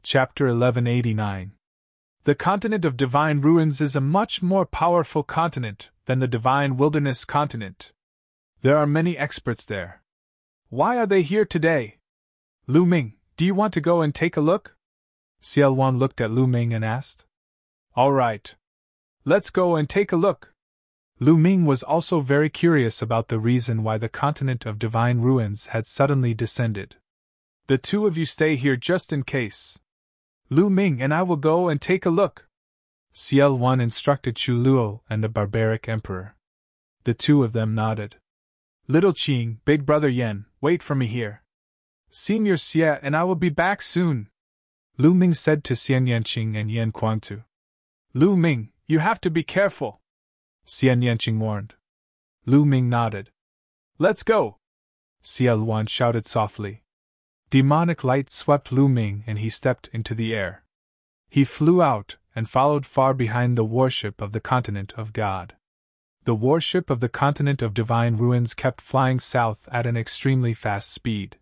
Chapter 1189. The continent of divine ruins is a much more powerful continent than the divine wilderness continent. There are many experts there. Why are they here today? Lu Ming, do you want to go and take a look? Xiao Wan looked at Lu Ming and asked. All right. Let's go and take a look. Lu Ming was also very curious about the reason why the continent of divine ruins had suddenly descended. The two of you stay here just in case. Lu Ming and I will go and take a look. Xiao Wan instructed Chu Luo and the barbaric emperor. The two of them nodded. Little Qing, big brother Yan, wait for me here. Senior Xie and I will be back soon, Lu Ming said to Xian Yanqing and Yan Kuangtu. Lu Ming, you have to be careful, Xian Yanqing warned. Lu Ming nodded. Let's go, Xiao Wan shouted softly. Demonic light swept Lu Ming and he stepped into the air. He flew out and followed far behind the warship of the continent of God. The warship of the continent of divine ruins kept flying south at an extremely fast speed.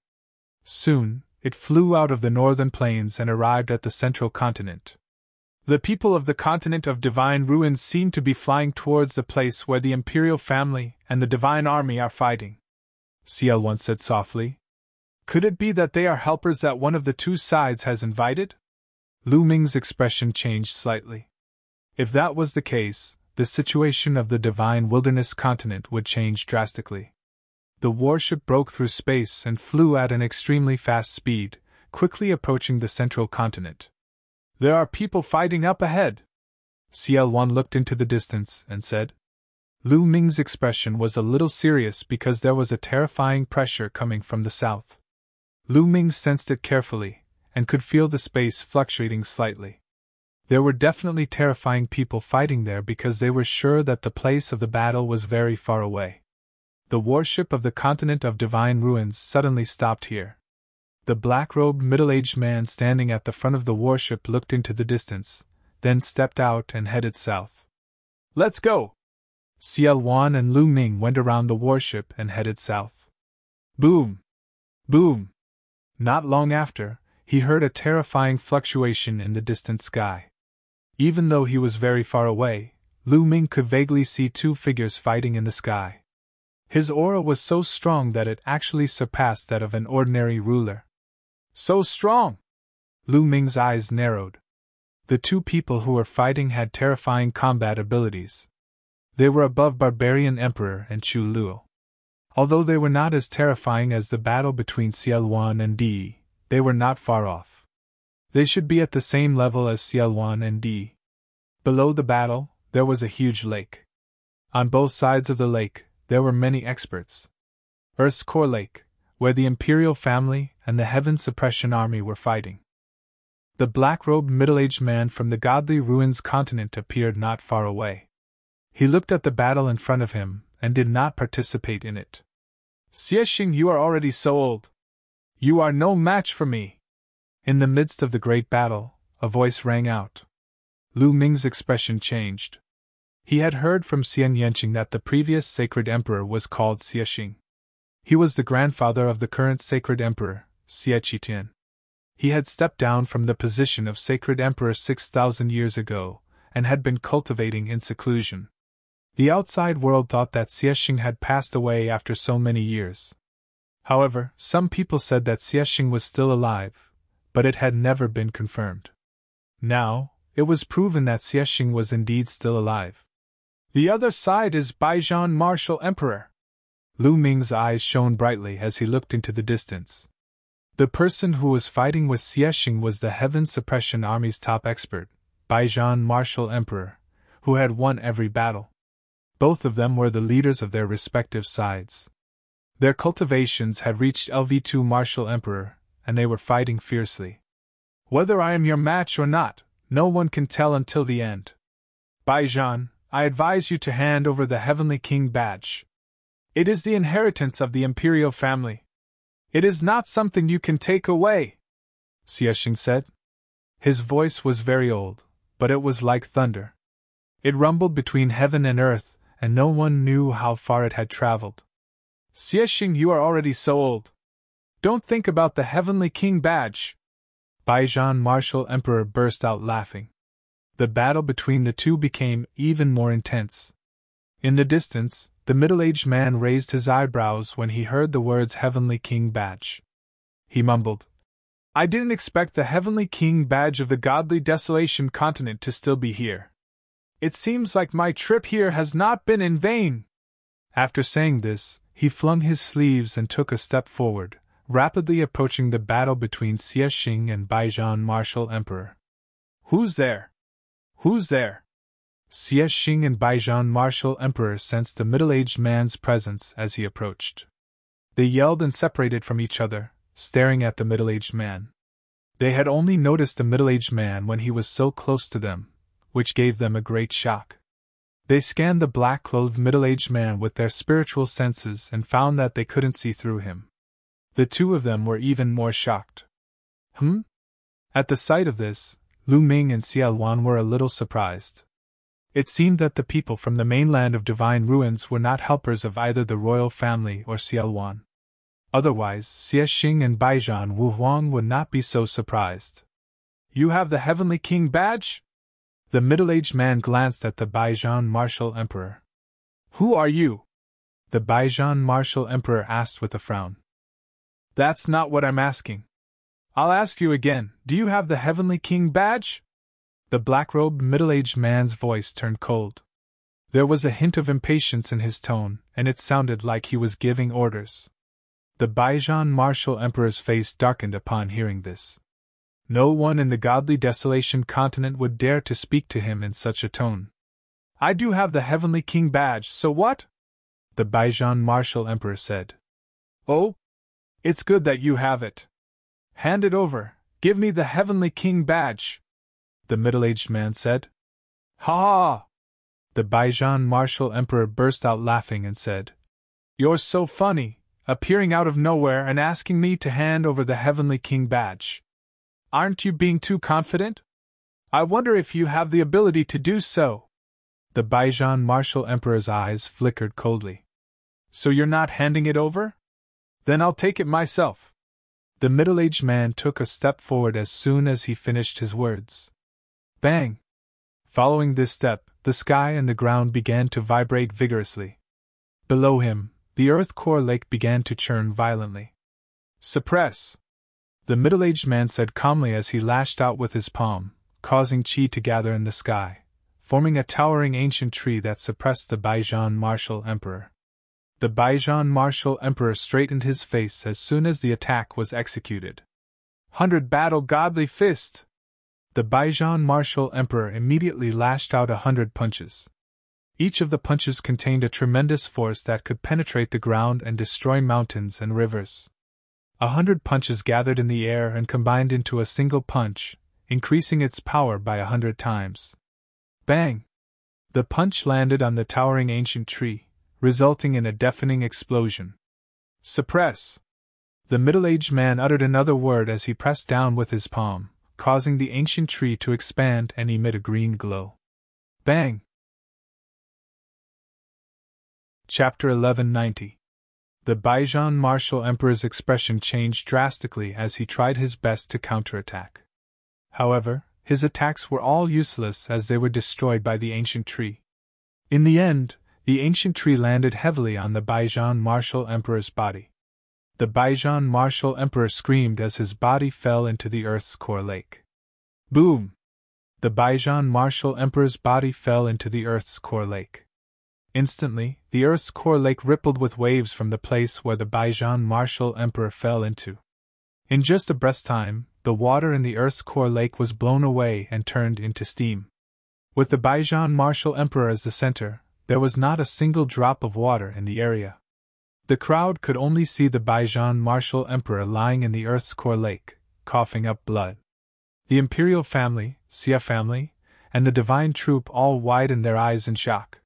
Soon, it flew out of the northern plains and arrived at the central continent. The people of the continent of divine ruins seem to be flying towards the place where the imperial family and the divine army are fighting, Xiao Wan said softly. Could it be that they are helpers that one of the two sides has invited? Lu Ming's expression changed slightly. If that was the case, the situation of the divine wilderness continent would change drastically. The warship broke through space and flew at an extremely fast speed, quickly approaching the central continent. There are people fighting up ahead. Xiao Wan looked into the distance and said. Lu Ming's expression was a little serious because there was a terrifying pressure coming from the south. Lu Ming sensed it carefully, and could feel the space fluctuating slightly. There were definitely terrifying people fighting there because they were sure that the place of the battle was very far away. The warship of the continent of divine ruins suddenly stopped here. The black-robed middle-aged man standing at the front of the warship looked into the distance, then stepped out and headed south. Let's go! Xiao Wan and Lu Ming went around the warship and headed south. Boom! Boom! Not long after, he heard a terrifying fluctuation in the distant sky. Even though he was very far away, Lu Ming could vaguely see two figures fighting in the sky. His aura was so strong that it actually surpassed that of an ordinary ruler. So strong! Lu Ming's eyes narrowed. The two people who were fighting had terrifying combat abilities. They were above Barbarian Emperor and Chu Luo. Although they were not as terrifying as the battle between Xiao Wan and Di, they were not far off. They should be at the same level as Xiao Wan and Di. Below the battle, there was a huge lake. On both sides of the lake, there were many experts. Earth's core lake, where the imperial family and the Heaven Suppression Army were fighting. The black-robed middle-aged man from the godly ruins continent appeared not far away. He looked at the battle in front of him and did not participate in it. Xiexing, you are already so old. You are no match for me. In the midst of the great battle, a voice rang out. Lu Ming's expression changed. He had heard from Xian Yanqing that the previous sacred emperor was called Xiexing. He was the grandfather of the current sacred emperor, Xie Qitian. He had stepped down from the position of sacred emperor 6,000 years ago, and had been cultivating in seclusion. The outside world thought that Xiexing had passed away after so many years. However, some people said that Xiexing was still alive, but it had never been confirmed. Now, it was proven that Xiexing was indeed still alive. The other side is Baizhan Martial Emperor. Lu Ming's eyes shone brightly as he looked into the distance. The person who was fighting with Xiexing was the Heaven Suppression Army's top expert, Baizhan Martial Emperor, who had won every battle. Both of them were the leaders of their respective sides. Their cultivations had reached LV2 Martial Emperor, and they were fighting fiercely. Whether I am your match or not, no one can tell until the end. Baizhan, I advise you to hand over the Heavenly King badge. It is the inheritance of the imperial family. It is not something you can take away, Xiexing said. His voice was very old, but it was like thunder. It rumbled between heaven and earth, and no one knew how far it had traveled. Xiexing, you are already so old. Don't think about the Heavenly King badge. Baijan Martial Emperor burst out laughing. The battle between the two became even more intense. In the distance, the middle-aged man raised his eyebrows when he heard the words Heavenly King Badge. He mumbled, "I didn't expect the Heavenly King Badge of the Godly Desolation continent to still be here. It seems like my trip here has not been in vain." After saying this, he flung his sleeves and took a step forward, rapidly approaching the battle between Xie Xing and Baijan Martial Emperor. "Who's there? Who's there?" Xie Xing and Baijan Martial Emperor sensed the middle-aged man's presence as he approached. They yelled and separated from each other, staring at the middle-aged man. They had only noticed the middle-aged man when he was so close to them, which gave them a great shock. They scanned the black-clothed middle-aged man with their spiritual senses and found that they couldn't see through him. The two of them were even more shocked. At the sight of this, Lu Ming and Xiaoluan were a little surprised. It seemed that the people from the mainland of Divine Ruins were not helpers of either the royal family or Xiaoluan. Otherwise, Xie Xing and Baijan Wuhuang would not be so surprised. "You have the Heavenly King Badge?" The middle-aged man glanced at the Baijan Martial Emperor. "Who are you?" the Baijan Martial Emperor asked with a frown. "That's not what I'm asking. I'll ask you again, do you have the Heavenly King Badge?" The black-robed middle-aged man's voice turned cold. There was a hint of impatience in his tone, and it sounded like he was giving orders. The Baijan Martial Emperor's face darkened upon hearing this. No one in the Godly Desolation continent would dare to speak to him in such a tone. "I do have the Heavenly King Badge, so what?" the Baijan Martial Emperor said. "Oh? It's good that you have it. Hand it over, give me the Heavenly King Badge," the middle-aged man said. "Ha ha!" The Baijan Martial Emperor burst out laughing and said, "You're so funny, appearing out of nowhere and asking me to hand over the Heavenly King Badge. Aren't you being too confident? I wonder if you have the ability to do so." The Baijan Martial Emperor's eyes flickered coldly. "So you're not handing it over? Then I'll take it myself." The middle-aged man took a step forward as soon as he finished his words. Bang! Following this step, the sky and the ground began to vibrate vigorously. Below him, the earth core lake began to churn violently. "Suppress!" the middle-aged man said calmly as he lashed out with his palm, causing chi to gather in the sky, forming a towering ancient tree that suppressed the Baijan Martial Emperor. The Baijan Martial Emperor straightened his face as soon as the attack was executed. "100 Battle Godly Fist!" The Baijan Martial Emperor immediately lashed out 100 punches. Each of the punches contained a tremendous force that could penetrate the ground and destroy mountains and rivers. 100 punches gathered in the air and combined into a single punch, increasing its power by 100 times. Bang! The punch landed on the towering ancient tree, resulting in a deafening explosion. "Suppress!" The middle-aged man uttered another word as he pressed down with his palm, causing the ancient tree to expand and emit a green glow. Bang! Chapter 1190. The Baijan Martial Emperor's expression changed drastically as he tried his best to counterattack. However, his attacks were all useless as they were destroyed by the ancient tree. In the end, the ancient tree landed heavily on the Baijan Martial Emperor's body. The Baijan Martial Emperor screamed as his body fell into the Earth's core lake. Boom! The Baijan Martial Emperor's body fell into the Earth's core lake. Instantly, the Earth's core lake rippled with waves from the place where the Baijan Martial Emperor fell into. In just a breath's time, the water in the Earth's core lake was blown away and turned into steam. With the Baijan Martial Emperor as the center, there was not a single drop of water in the area. The crowd could only see the Baijan Martial Emperor lying in the Earth's core lake, coughing up blood. The Imperial family, Xia family, and the Divine Troop all widened their eyes in shock.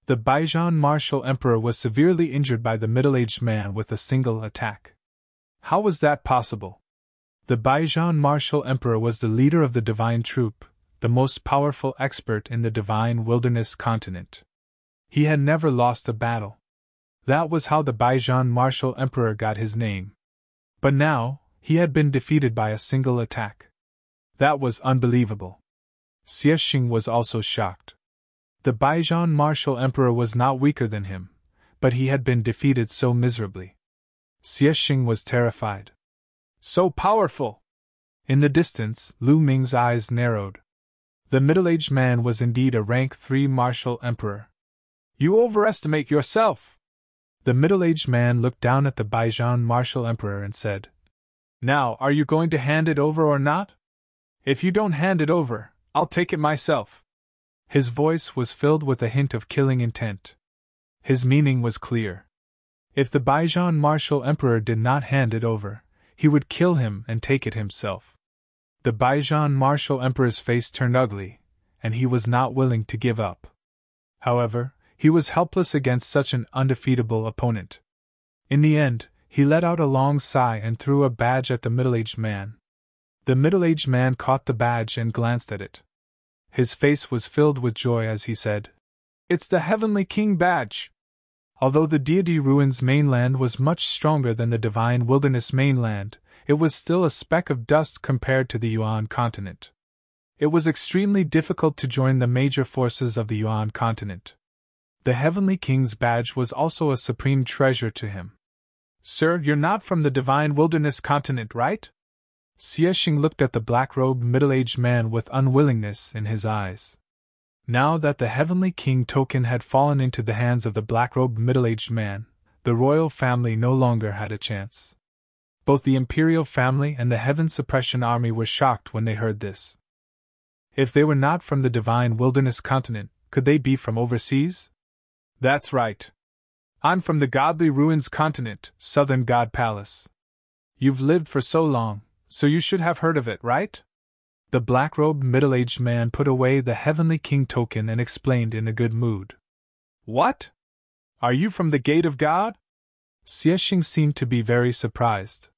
The Baijan Martial Emperor was severely injured by the middle-aged man with a single attack. How was that possible? The Baijan Martial Emperor was the leader of the Divine Troop, the most powerful expert in the Divine Wilderness continent. He had never lost a battle. That was how the Baijan Martial Emperor got his name. But now, he had been defeated by a single attack. That was unbelievable. Xie was also shocked. The Baijian martial emperor was not weaker than him, but he had been defeated so miserably. Xie was terrified. So powerful! In the distance, Lu Ming's eyes narrowed. The middle-aged man was indeed a rank 3 martial emperor. You overestimate yourself! The middle-aged man looked down at the Baijian martial emperor and said, Now, are you going to hand it over or not? If you don't hand it over, I'll take it myself. His voice was filled with a hint of killing intent. His meaning was clear. If the Baijian martial emperor did not hand it over, he would kill him and take it himself. The Baijian martial emperor's face turned ugly, and he was not willing to give up. However, he was helpless against such an undefeatable opponent. In the end, he let out a long sigh and threw a badge at the middle-aged man. The middle-aged man caught the badge and glanced at it. His face was filled with joy as he said, It's the Heavenly King badge! Although the deity ruins mainland was much stronger than the divine wilderness mainland, it was still a speck of dust compared to the Yuan continent. It was extremely difficult to join the major forces of the Yuan continent. The Heavenly King's badge was also a supreme treasure to him. Sir, you're not from the divine wilderness continent, right? Xie looked at the black-robed middle-aged man with unwillingness in his eyes. Now that the Heavenly King token had fallen into the hands of the black-robed middle-aged man, the royal family no longer had a chance. Both the imperial family and the Heaven Suppression Army were shocked when they heard this. If they were not from the divine wilderness continent, could they be from overseas? That's right. I'm from the godly ruins continent, southern god palace. You've lived for so long, so you should have heard of it, right? The black-robed middle-aged man put away the Heavenly King token and explained in a good mood. What? Are you from the Gate of God? Xie seemed to be very surprised.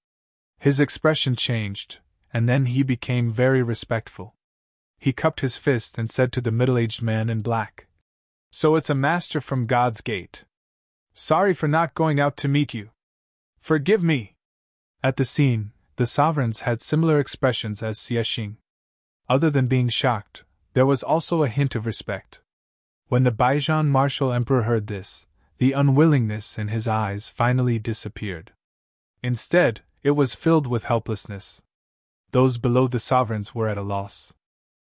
His expression changed, and then he became very respectful. He cupped his fist and said to the middle-aged man in black, So it's a master from God's Gate. Sorry for not going out to meet you. Forgive me. At the scene, the sovereigns had similar expressions as Xie. Other than being shocked, there was also a hint of respect. When the Baijian martial emperor heard this, the unwillingness in his eyes finally disappeared. Instead, it was filled with helplessness. Those below the sovereigns were at a loss.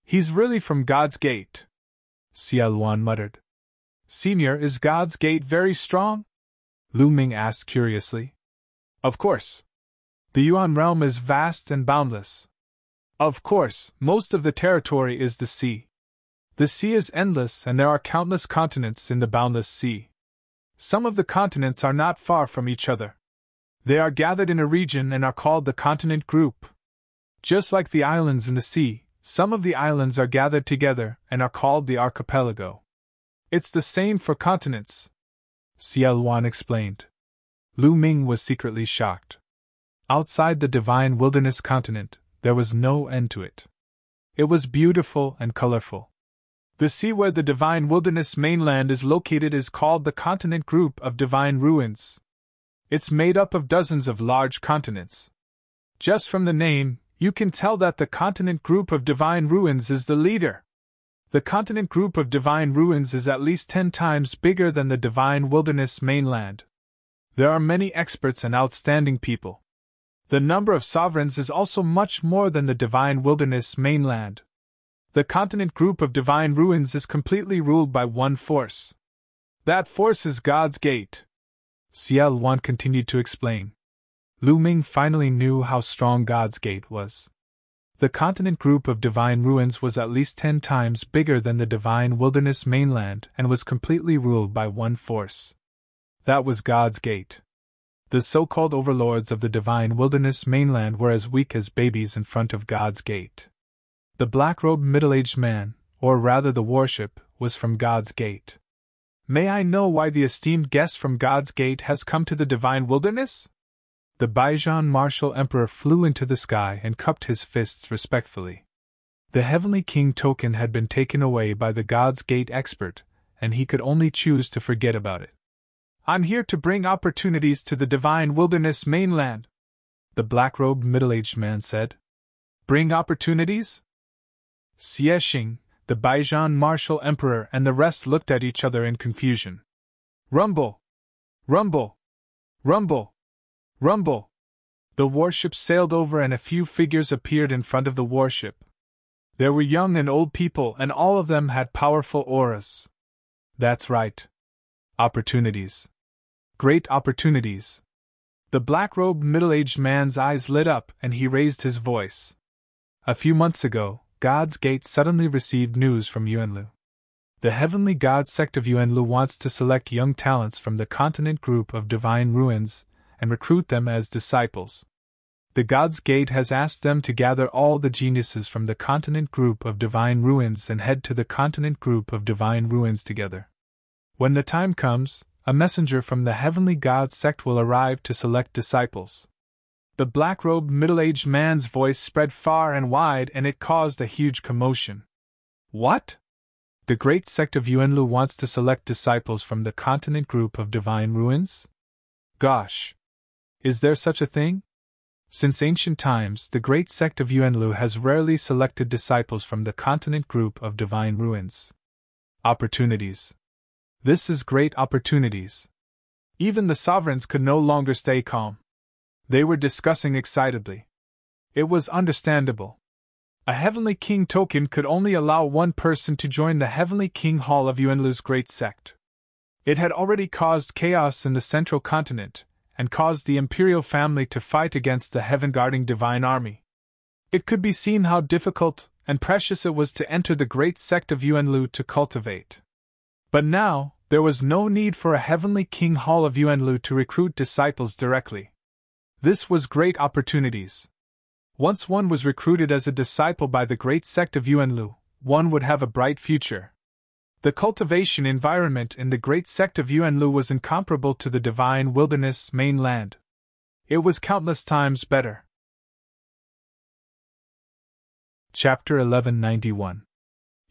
He's really from God's Gate, Xie Luan muttered. Senior, is God's Gate very strong? Lu Ming asked curiously. Of course. The Yuan realm is vast and boundless. Of course, most of the territory is the sea. The sea is endless and there are countless continents in the boundless sea. Some of the continents are not far from each other. They are gathered in a region and are called the continent group. Just like the islands in the sea, some of the islands are gathered together and are called the archipelago. It's the same for continents, Xie Luan explained. Lu Ming was secretly shocked. Outside the divine wilderness continent, there was no end to it. It was beautiful and colorful. The sea where the divine wilderness mainland is located is called the continent group of divine ruins. It's made up of dozens of large continents. Just from the name, you can tell that the continent group of divine ruins is the leader. The continent group of divine ruins is at least 10 times bigger than the divine wilderness mainland. There are many experts and outstanding people. The number of sovereigns is also much more than the divine wilderness mainland. The continent group of divine ruins is completely ruled by one force. That force is God's Gate, Xie Luan continued to explain. Lu Ming finally knew how strong God's Gate was. The continent group of divine ruins was at least 10 times bigger than the divine wilderness mainland and was completely ruled by one force. That was God's Gate. The so-called overlords of the divine wilderness mainland were as weak as babies in front of God's Gate. The black-robed middle-aged man, or rather the warship, was from God's Gate. May I know why the esteemed guest from God's Gate has come to the divine wilderness? The Baijian martial emperor flew into the sky and cupped his fists respectfully. The Heavenly King token had been taken away by the God's Gate expert, and he could only choose to forget about it. I'm here to bring opportunities to the divine wilderness mainland, the black-robed middle-aged man said. Bring opportunities? Xie, the Baijian martial emperor, and the rest looked at each other in confusion. Rumble! Rumble! Rumble! Rumble! The warship sailed over and a few figures appeared in front of the warship. There were young and old people, and all of them had powerful auras. That's right. Opportunities. Great opportunities. The black-robed middle-aged man's eyes lit up and he raised his voice. A few months ago, God's Gate suddenly received news from Yuanlu. The heavenly god sect of Yuanlu wants to select young talents from the continent group of divine ruins and recruit them as disciples. The God's Gate has asked them to gather all the geniuses from the continent group of divine ruins and head to the continent group of divine ruins together. When the time comes, a messenger from the heavenly god sect will arrive to select disciples. The black-robed middle-aged man's voice spread far and wide and it caused a huge commotion. What? The great sect of Yuanlu wants to select disciples from the continent group of divine ruins? Gosh! Is there such a thing? Since ancient times, the great sect of Yuanlu has rarely selected disciples from the continent group of divine ruins. Opportunities. This is great opportunities. Even the sovereigns could no longer stay calm. They were discussing excitedly. It was understandable. A Heavenly King token could only allow one person to join the Heavenly King Hall of Yuanlu's great sect. It had already caused chaos in the central continent, and caused the imperial family to fight against the heaven-guarding divine army. It could be seen how difficult and precious it was to enter the great sect of Yuanlu to cultivate. But now, there was no need for a Heavenly King Hall of Yuanlu to recruit disciples directly. This was great opportunities. Once one was recruited as a disciple by the great sect of Yuanlu, one would have a bright future. The cultivation environment in the great sect of Yuanlu was incomparable to the divine wilderness mainland. It was countless times better. Chapter 1191.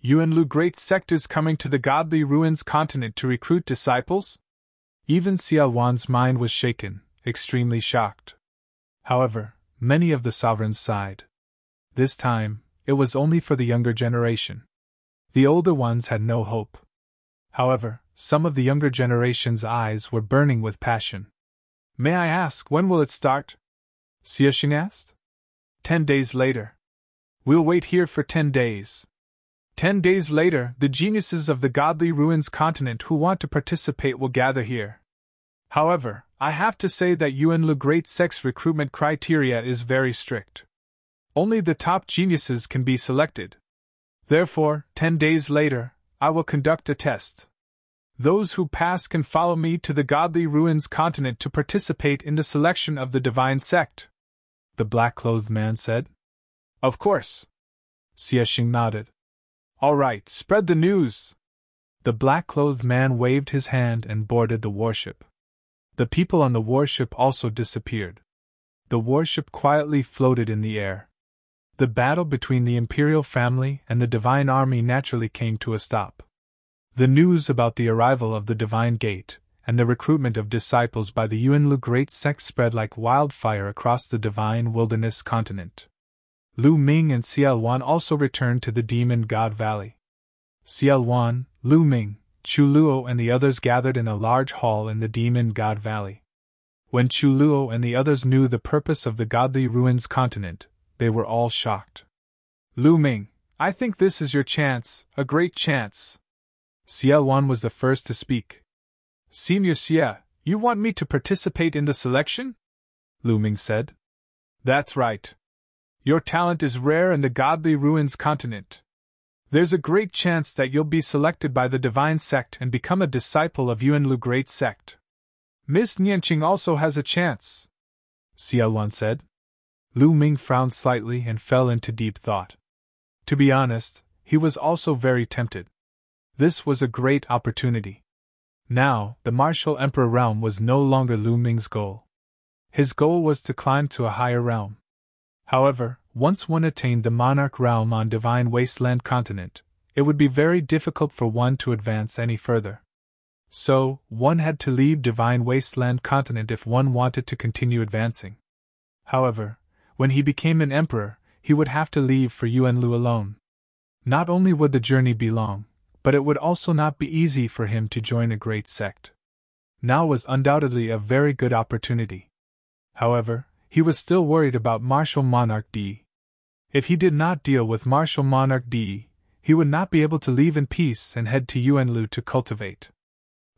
Yuanlu Great Sect is coming to the godly ruins continent to recruit disciples? Even Xia Wan's mind was shaken, extremely shocked. However, many of the sovereigns sighed. This time, it was only for the younger generation. The older ones had no hope. However, some of the younger generation's eyes were burning with passion. May I ask, when will it start? Xie asked. 10 days later. We'll wait here for 10 days. 10 days later, the geniuses of the godly ruins continent who want to participate will gather here. However, I have to say that Yuanlu Great Sect's recruitment criteria is very strict. Only the top geniuses can be selected. Therefore, 10 days later, I will conduct a test. Those who pass can follow me to the godly ruins continent to participate in the selection of the divine sect, the black-clothed man said. Of course. Xie nodded. All right, spread the news. The black-clothed man waved his hand and boarded the warship. The people on the warship also disappeared. The warship quietly floated in the air. The battle between the imperial family and the divine army naturally came to a stop. The news about the arrival of the divine gate and the recruitment of disciples by the Yuanlu Great Sect spread like wildfire across the divine wilderness continent. Lu Ming and Xiao Wan also returned to the Demon God Valley. Xiao Wan, Lu Ming, Chu Luo and the others gathered in a large hall in the Demon God Valley. When Chu Luo and the others knew the purpose of the godly ruins continent, they were all shocked. Lu Ming, I think this is your chance, a great chance. Xiao Wan was the first to speak. Senior Xie, you want me to participate in the selection? Lu Ming said. That's right. Your talent is rare in the godly ruins continent. There's a great chance that you'll be selected by the divine sect and become a disciple of Yuanlu Great Sect. Miss Nianqing also has a chance, Xiao Wan said. Lu Ming frowned slightly and fell into deep thought. To be honest, he was also very tempted. This was a great opportunity. Now, the martial emperor realm was no longer Lu Ming's goal. His goal was to climb to a higher realm. However, once one attained the monarch realm on divine wasteland continent, it would be very difficult for one to advance any further. So, one had to leave divine wasteland continent if one wanted to continue advancing. However, when he became an emperor, he would have to leave for Yuanlu alone. Not only would the journey be long, but it would also not be easy for him to join a great sect. Now was undoubtedly a very good opportunity. However, he was still worried about Martial Monarch D. If he did not deal with Martial Monarch D, he would not be able to leave in peace and head to Yuanlu to cultivate.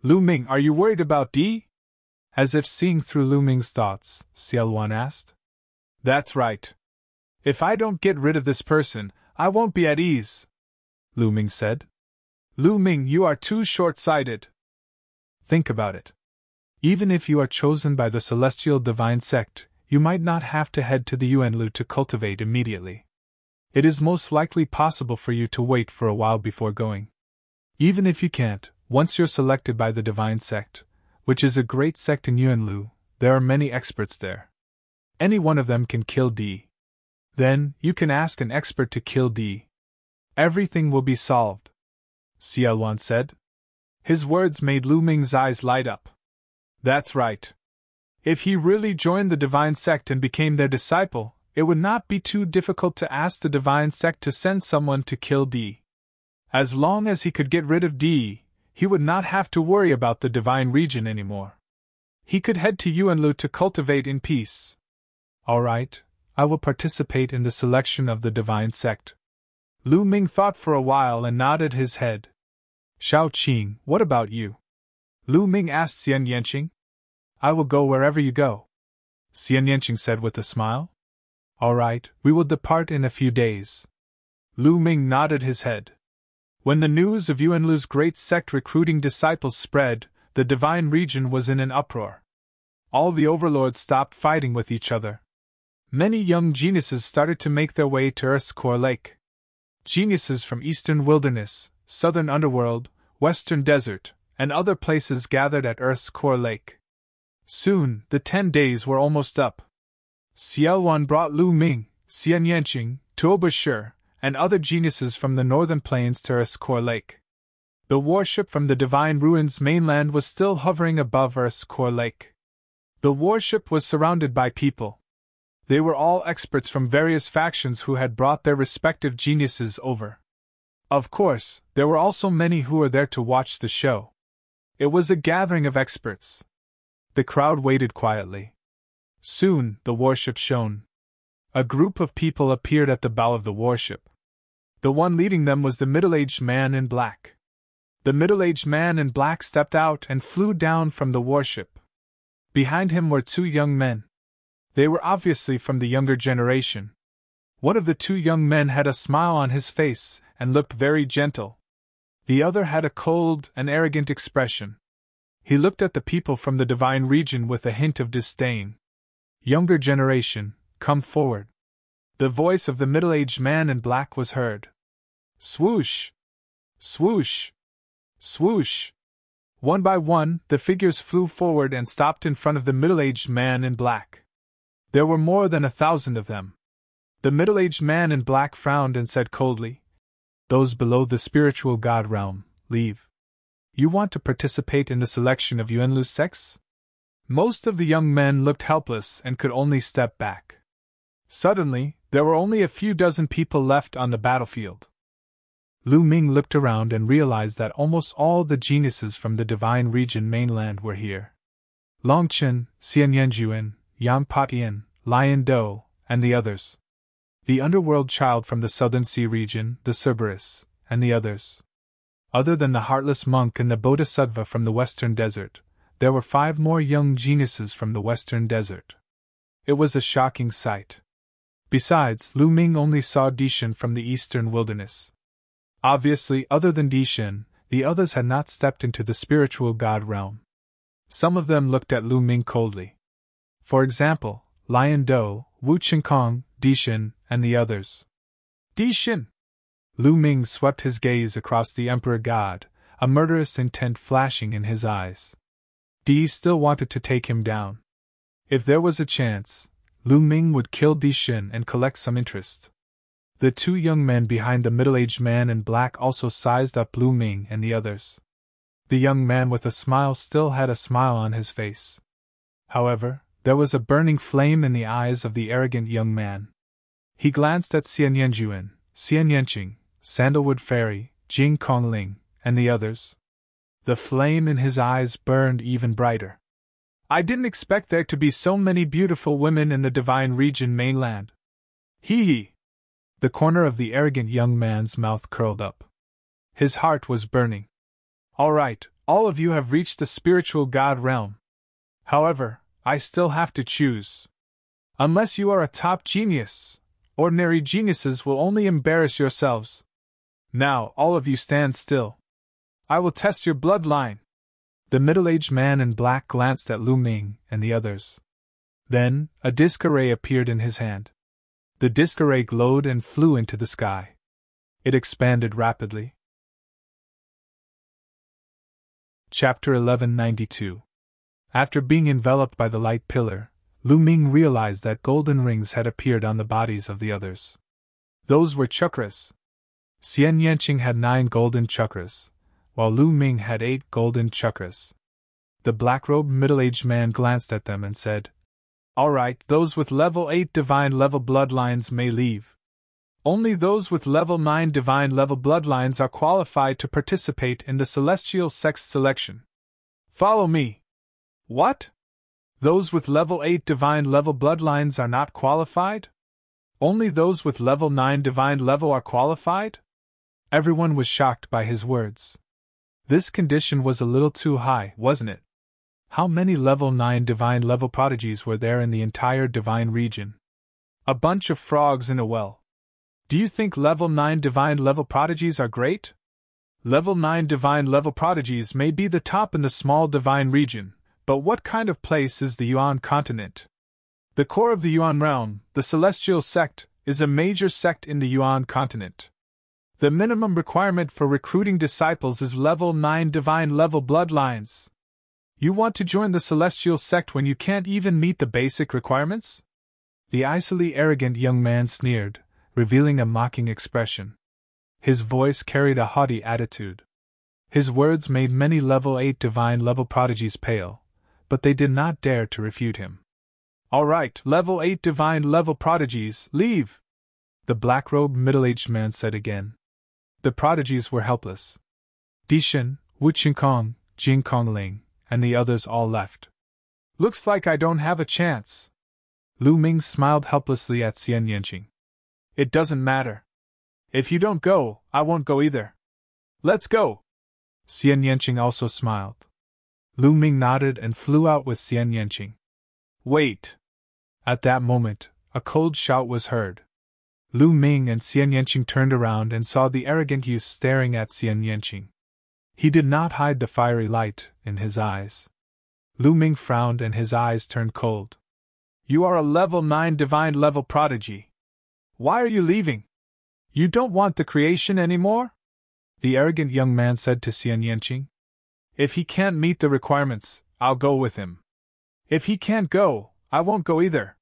Lu Ming, are you worried about D? As if seeing through Lu Ming's thoughts, Xiaoluan asked. That's right. If I don't get rid of this person, I won't be at ease, Lu Ming said. Lu Ming, you are too short-sighted. Think about it. Even if you are chosen by the Celestial Divine Sect, you might not have to head to the Yuanlu to cultivate immediately. It is most likely possible for you to wait for a while before going. Even if you can't, once you're selected by the Divine Sect, which is a great sect in Yuanlu, there are many experts there. Any one of them can kill D. Then, you can ask an expert to kill D. Everything will be solved, Xiaoluan said. His words made Lu Ming's eyes light up. That's right. If he really joined the Divine Sect and became their disciple, it would not be too difficult to ask the Divine Sect to send someone to kill D. As long as he could get rid of D, he would not have to worry about the Divine Region anymore. He could head to Yuanlu to cultivate in peace. All right, I will participate in the selection of the Divine Sect. Lu Ming thought for a while and nodded his head. Shao Qing, what about you? Lu Ming asked Xian Yanqing. I will go wherever you go, Xian Yanqing said with a smile. All right, we will depart in a few days. Lu Ming nodded his head. When the news of Yuanlu's great sect recruiting disciples spread, the Divine Region was in an uproar. All the overlords stopped fighting with each other. Many young geniuses started to make their way to Earth's core lake. Geniuses from Eastern Wilderness, Southern Underworld, Western Desert, and other places gathered at Earth's core lake. Soon, the 10 days were almost up. Xiaoluan brought Lu Ming, Xian Yanqing, Tuoba Shi, and other geniuses from the northern plains to Earth's core lake. The warship from the Divine Ruins mainland was still hovering above Earth's core lake. The warship was surrounded by people. They were all experts from various factions who had brought their respective geniuses over. Of course, there were also many who were there to watch the show. It was a gathering of experts. The crowd waited quietly. Soon, the warship shone. A group of people appeared at the bow of the warship. The one leading them was the middle-aged man in black. The middle-aged man in black stepped out and flew down from the warship. Behind him were 2 young men. They were obviously from the younger generation. One of the 2 young men had a smile on his face and looked very gentle. The other had a cold and arrogant expression. He looked at the people from the Divine Region with a hint of disdain. Younger generation, come forward. The voice of the middle-aged man in black was heard. Swoosh! Swoosh! Swoosh! One by one, the figures flew forward and stopped in front of the middle-aged man in black. There were more than 1,000 of them. The middle-aged man in black frowned and said coldly, Those below the spiritual god realm, leave. You want to participate in the selection of Yuanlu's sects? Most of the young men looked helpless and could only step back. Suddenly, there were only a few dozen people left on the battlefield. Lu Ming looked around and realized that almost all the geniuses from the Divine Region mainland were here. Long Chen, Xian Yanjuan, Yang Patian, Lion Do, and the others. The underworld child from the Southern Sea region, the Cerberus, and the others. Other than the heartless monk and the Bodhisattva from the Western Desert, there were 5 more young geniuses from the Western Desert. It was a shocking sight. Besides, Lu Ming only saw Dishan from the Eastern Wilderness. Obviously, other than Dishan, the others had not stepped into the spiritual god realm. Some of them looked at Lu Ming coldly. For example, Lion Do, Wu Qinkong, Dishan, and the others. Dishan! Lu Ming swept his gaze across the Emperor God, a murderous intent flashing in his eyes. Di still wanted to take him down. If there was a chance, Lu Ming would kill Dishan and collect some interest. The 2 young men behind the middle-aged man in black also sized up Lu Ming and the others. The young man with a smile still had a smile on his face. However, there was a burning flame in the eyes of the arrogant young man. He glanced at Xian Yanjuan, Xian Yanqing, Sandalwood Fairy, Jing Kongling, and the others. The flame in his eyes burned even brighter. I didn't expect there to be so many beautiful women in the Divine Region mainland. Hee hee. The corner of the arrogant young man's mouth curled up. His heart was burning. All right, all of you have reached the spiritual god realm. However, I still have to choose. Unless you are a top genius, ordinary geniuses will only embarrass yourselves. Now, all of you stand still. I will test your bloodline. The middle-aged man in black glanced at Lu Ming and the others. Then, a disc array appeared in his hand. The disc array glowed and flew into the sky. It expanded rapidly. Chapter 1192. After being enveloped by the light pillar, Lu Ming realized that golden rings had appeared on the bodies of the others. Those were chakras. Xian Yanqing had 9 golden chakras, while Lu Ming had 8 golden chakras. The black-robed middle-aged man glanced at them and said, All right, those with level 8 divine level bloodlines may leave. Only those with level 9 divine level bloodlines are qualified to participate in the celestial sex selection. Follow me. What? Those with level 8 divine level bloodlines are not qualified? Only those with level 9 divine level are qualified? Everyone was shocked by his words. This condition was a little too high, wasn't it? How many level 9 divine level prodigies were there in the entire divine region? A bunch of frogs in a well. Do you think level 9 divine level prodigies are great? Level 9 divine level prodigies may be the top in the small divine region, but what kind of place is the Yuan continent? The core of the Yuan realm, the celestial sect, is a major sect in the Yuan continent. The minimum requirement for recruiting disciples is level 9 divine level bloodlines. You want to join the celestial sect when you can't even meet the basic requirements? The icily arrogant young man sneered, revealing a mocking expression. His voice carried a haughty attitude. His words made many level 8 divine level prodigies pale, but they did not dare to refute him. All right, level 8 divine level prodigies, leave! The black-robed middle-aged man said again. The prodigies were helpless. Dishan, Wu Qingkong, Jing Kongling, and the others all left. Looks like I don't have a chance. Lu Ming smiled helplessly at Xian Yanqing. It doesn't matter. If you don't go, I won't go either. Let's go! Xian Yanqing also smiled. Lu Ming nodded and flew out with Xian Yanqing. Wait! At that moment, a cold shout was heard. Lu Ming and Xian Yanqing turned around and saw the arrogant youth staring at Xian Yanqing. He did not hide the fiery light in his eyes. Lu Ming frowned and his eyes turned cold. You are a level 9 divine level prodigy. Why are you leaving? You don't want the creation anymore? The arrogant young man said to Xian Yanqing. If he can't meet the requirements, I'll go with him. If he can't go, I won't go either.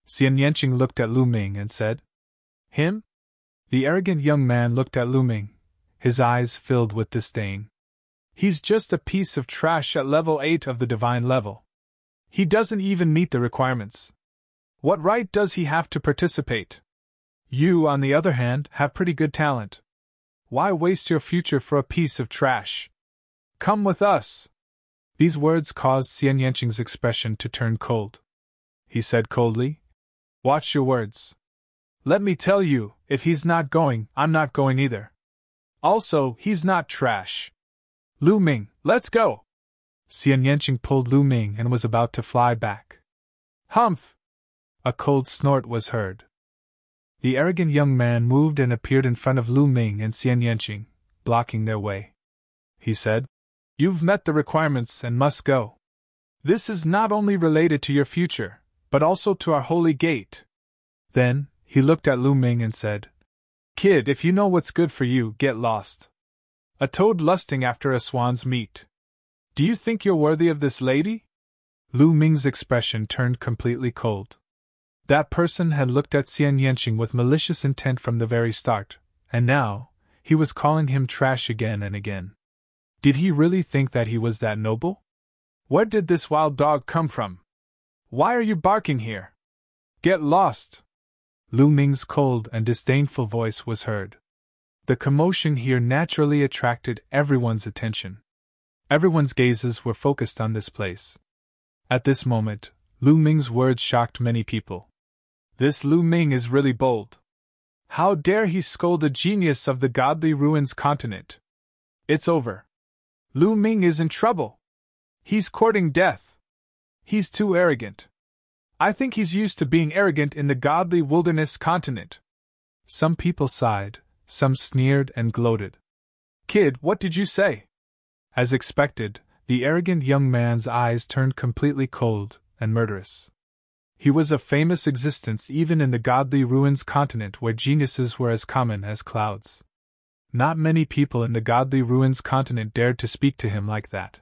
Xian Yanqing looked at Lu Ming and said, Him? The arrogant young man looked at Lu Ming, his eyes filled with disdain. He's just a piece of trash at level 8 of the divine level. He doesn't even meet the requirements. What right does he have to participate? You, on the other hand, have pretty good talent. Why waste your future for a piece of trash? Come with us. These words caused Xian Yanqing's expression to turn cold. He said coldly, Watch your words. Let me tell you, if he's not going, I'm not going either. Also, he's not trash. Lu Ming, let's go! Xian Yanqing pulled Lu Ming and was about to fly back. Humph! A cold snort was heard. The arrogant young man moved and appeared in front of Lu Ming and Xian Yanqing, blocking their way. He said, You've met the requirements and must go. This is not only related to your future, but also to our holy gate. Then, he looked at Lu Ming and said, Kid, if you know what's good for you, get lost. A toad lusting after a swan's meat. Do you think you're worthy of this lady? Lu Ming's expression turned completely cold. That person had looked at Xian Yanqing with malicious intent from the very start, and now, he was calling him trash again and again. Did he really think that he was that noble? Where did this wild dog come from? Why are you barking here? Get lost! Lu Ming's cold and disdainful voice was heard. The commotion here naturally attracted everyone's attention. Everyone's gazes were focused on this place. At this moment, Lu Ming's words shocked many people. This Lu Ming is really bold. How dare he scold a genius of the godly ruins continent? It's over. Lu Ming is in trouble. He's courting death. He's too arrogant. I think he's used to being arrogant in the godly wilderness continent. Some people sighed, some sneered and gloated. Kid, what did you say? As expected, the arrogant young man's eyes turned completely cold and murderous. He was a famous existence even in the godly ruins continent where geniuses were as common as clouds. Not many people in the godly ruins continent dared to speak to him like that.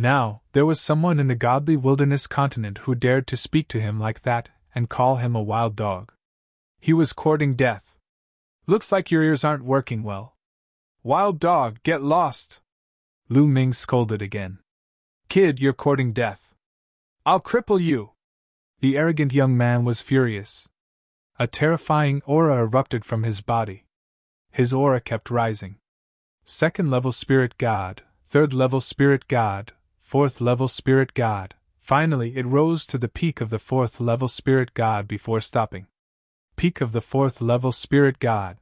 Now, there was someone in the godly wilderness continent who dared to speak to him like that and call him a wild dog. He was courting death. Looks like your ears aren't working well. Wild dog, get lost! Lu Ming scolded again. Kid, you're courting death. I'll cripple you! The arrogant young man was furious. A terrifying aura erupted from his body. His aura kept rising. 2nd level spirit god, 3rd level spirit god, 4th level spirit god. Finally, it rose to the peak of the 4th level spirit god before stopping. Peak of the 4th level spirit god.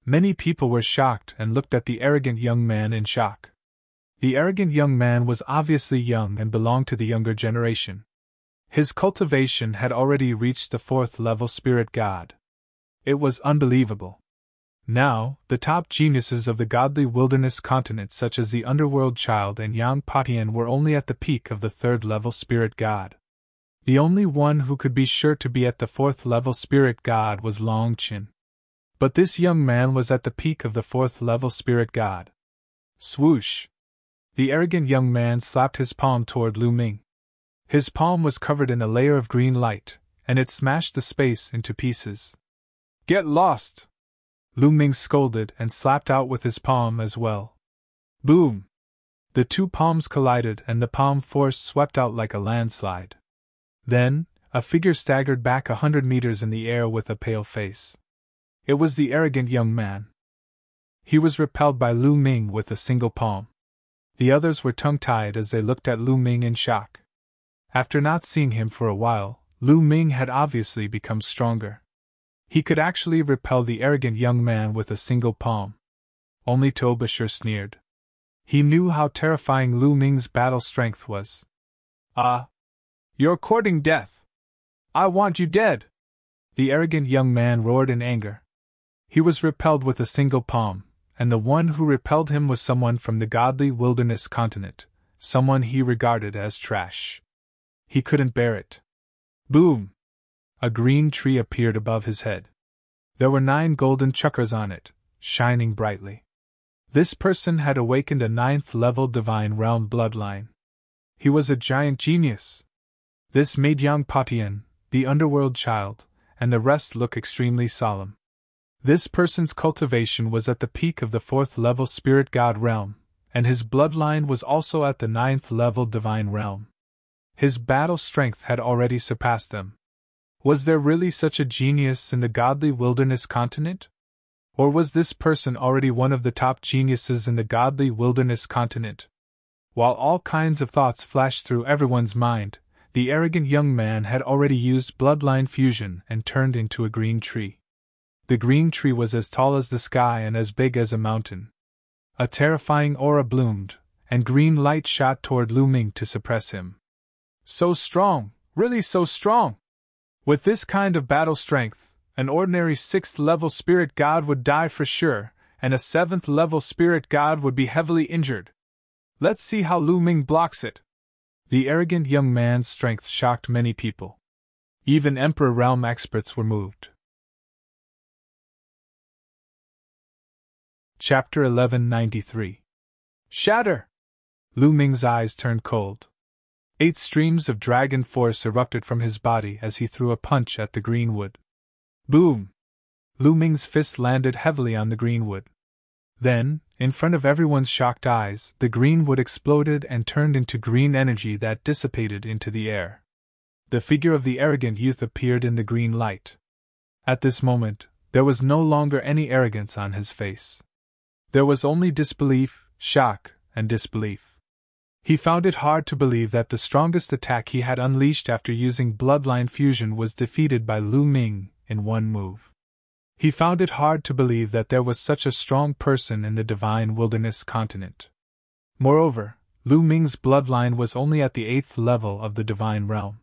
Many people were shocked and looked at the arrogant young man in shock. The arrogant young man was obviously young and belonged to the younger generation. His cultivation had already reached the 4th level spirit god. It was unbelievable. Now, the top geniuses of the godly wilderness continent such as the Underworld Child and Yang Patian were only at the peak of the 3rd level spirit god. The only one who could be sure to be at the 4th level spirit god was Long Qin. But this young man was at the peak of the 4th level spirit god. Swoosh! The arrogant young man slapped his palm toward Lu Ming. His palm was covered in a layer of green light, and it smashed the space into pieces. Get lost! Lu Ming scolded and slapped out with his palm as well. Boom! The two palms collided and the palm force swept out like a landslide. Then, a figure staggered back 100 meters in the air with a pale face. It was the arrogant young man. He was repelled by Lu Ming with a single palm. The others were tongue-tied as they looked at Lu Ming in shock. After not seeing him for a while, Lu Ming had obviously become stronger. He could actually repel the arrogant young man with a single palm. Only Tobashir sneered. He knew how terrifying Lu Ming's battle strength was. You're courting death. I want you dead! The arrogant young man roared in anger. He was repelled with a single palm, and the one who repelled him was someone from the godly wilderness continent, someone he regarded as trash. He couldn't bear it. Boom! A green tree appeared above his head. There were 9 golden chakras on it, shining brightly. This person had awakened a 9th level divine realm bloodline. He was a giant genius. This made Yang Patian, the underworld child, and the rest look extremely solemn. This person's cultivation was at the peak of the 4th level spirit god realm, and his bloodline was also at the 9th level divine realm. His battle strength had already surpassed them. Was there really such a genius in the godly wilderness continent? Or was this person already one of the top geniuses in the godly wilderness continent? While all kinds of thoughts flashed through everyone's mind, the arrogant young man had already used bloodline fusion and turned into a green tree. The green tree was as tall as the sky and as big as a mountain. A terrifying aura bloomed, and green light shot toward Lu Ming to suppress him. So strong, really so strong! With this kind of battle strength, an ordinary 6th level spirit god would die for sure, and a 7th level spirit god would be heavily injured. Let's see how Lu Ming blocks it. The arrogant young man's strength shocked many people. Even Emperor Realm experts were moved. Chapter 1193. Shatter! Lu Ming's eyes turned cold. 8 streams of dragon force erupted from his body as he threw a punch at the green wood. Boom! Lu Ming's fist landed heavily on the green wood. Then, in front of everyone's shocked eyes, the green wood exploded and turned into green energy that dissipated into the air. The figure of the arrogant youth appeared in the green light. At this moment, there was no longer any arrogance on his face. There was only disbelief, shock, and disbelief. He found it hard to believe that the strongest attack he had unleashed after using bloodline fusion was defeated by Lu Ming in one move. He found it hard to believe that there was such a strong person in the divine wilderness continent. Moreover, Lu Ming's bloodline was only at the 8th level of the divine realm.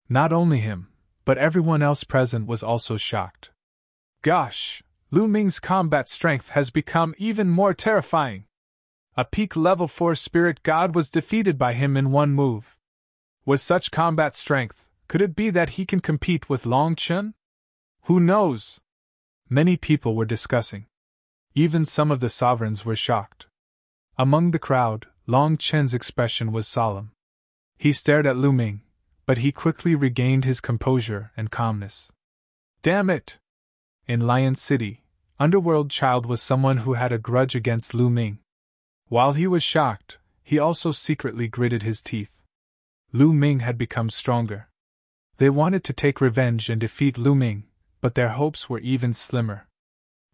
Not only him, but everyone else present was also shocked. Gosh, Lu Ming's combat strength has become even more terrifying. A peak level 4 spirit god was defeated by him in one move. With such combat strength, could it be that he can compete with Long Chun? Who knows? Many people were discussing. Even some of the sovereigns were shocked. Among the crowd, Long Chen's expression was solemn. He stared at Lu Ming, but he quickly regained his composure and calmness. Damn it! In Lion City, Underworld Child was someone who had a grudge against Lu Ming. While he was shocked, he also secretly gritted his teeth. Lu Ming had become stronger. They wanted to take revenge and defeat Lu Ming, but their hopes were even slimmer.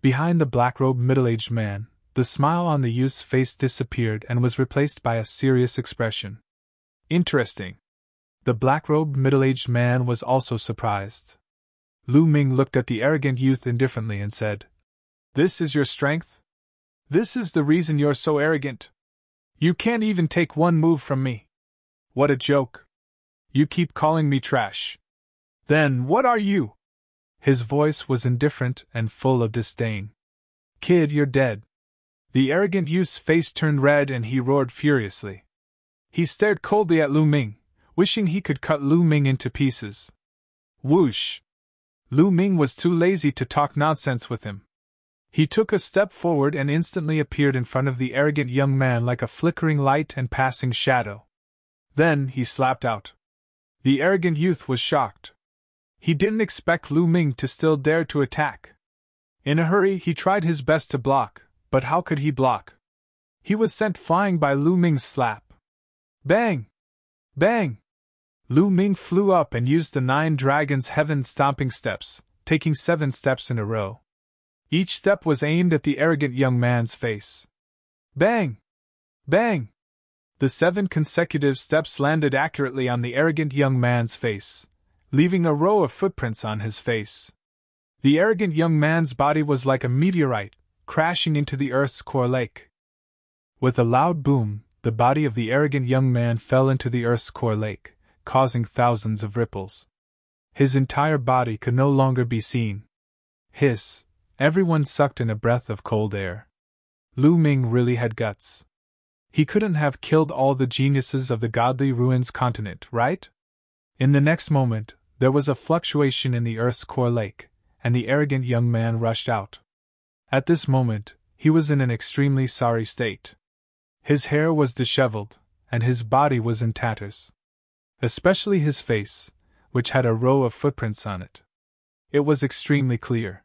Behind the black-robed middle-aged man, the smile on the youth's face disappeared and was replaced by a serious expression. Interesting. The black-robed middle-aged man was also surprised. Lu Ming looked at the arrogant youth indifferently and said, "This is your strength? This is the reason you're so arrogant? You can't even take one move from me. What a joke. You keep calling me trash. Then what are you?" His voice was indifferent and full of disdain. "Kid, you're dead." The arrogant youth's face turned red and he roared furiously. He stared coldly at Lu Ming, wishing he could cut Lu Ming into pieces. Whoosh! Lu Ming was too lazy to talk nonsense with him. He took a step forward and instantly appeared in front of the arrogant young man like a flickering light and passing shadow. Then he slapped out. The arrogant youth was shocked. He didn't expect Lu Ming to still dare to attack. In a hurry, he tried his best to block, but how could he block? He was sent flying by Lu Ming's slap. Bang! Bang! Lu Ming flew up and used the 9 dragons' heaven stomping steps, taking 7 steps in a row. Each step was aimed at the arrogant young man's face. Bang! Bang! The 7 consecutive steps landed accurately on the arrogant young man's face, leaving a row of footprints on his face. The arrogant young man's body was like a meteorite, crashing into the Earth's core lake. With a loud boom, the body of the arrogant young man fell into the Earth's core lake, causing thousands of ripples. His entire body could no longer be seen. Hiss! Everyone sucked in a breath of cold air. Lu Ming really had guts. He couldn't have killed all the geniuses of the godly ruins continent, right? In the next moment, there was a fluctuation in the Earth's core lake, and the arrogant young man rushed out. At this moment, he was in an extremely sorry state. His hair was disheveled, and his body was in tatters. Especially his face, which had a row of footprints on it. It was extremely clear.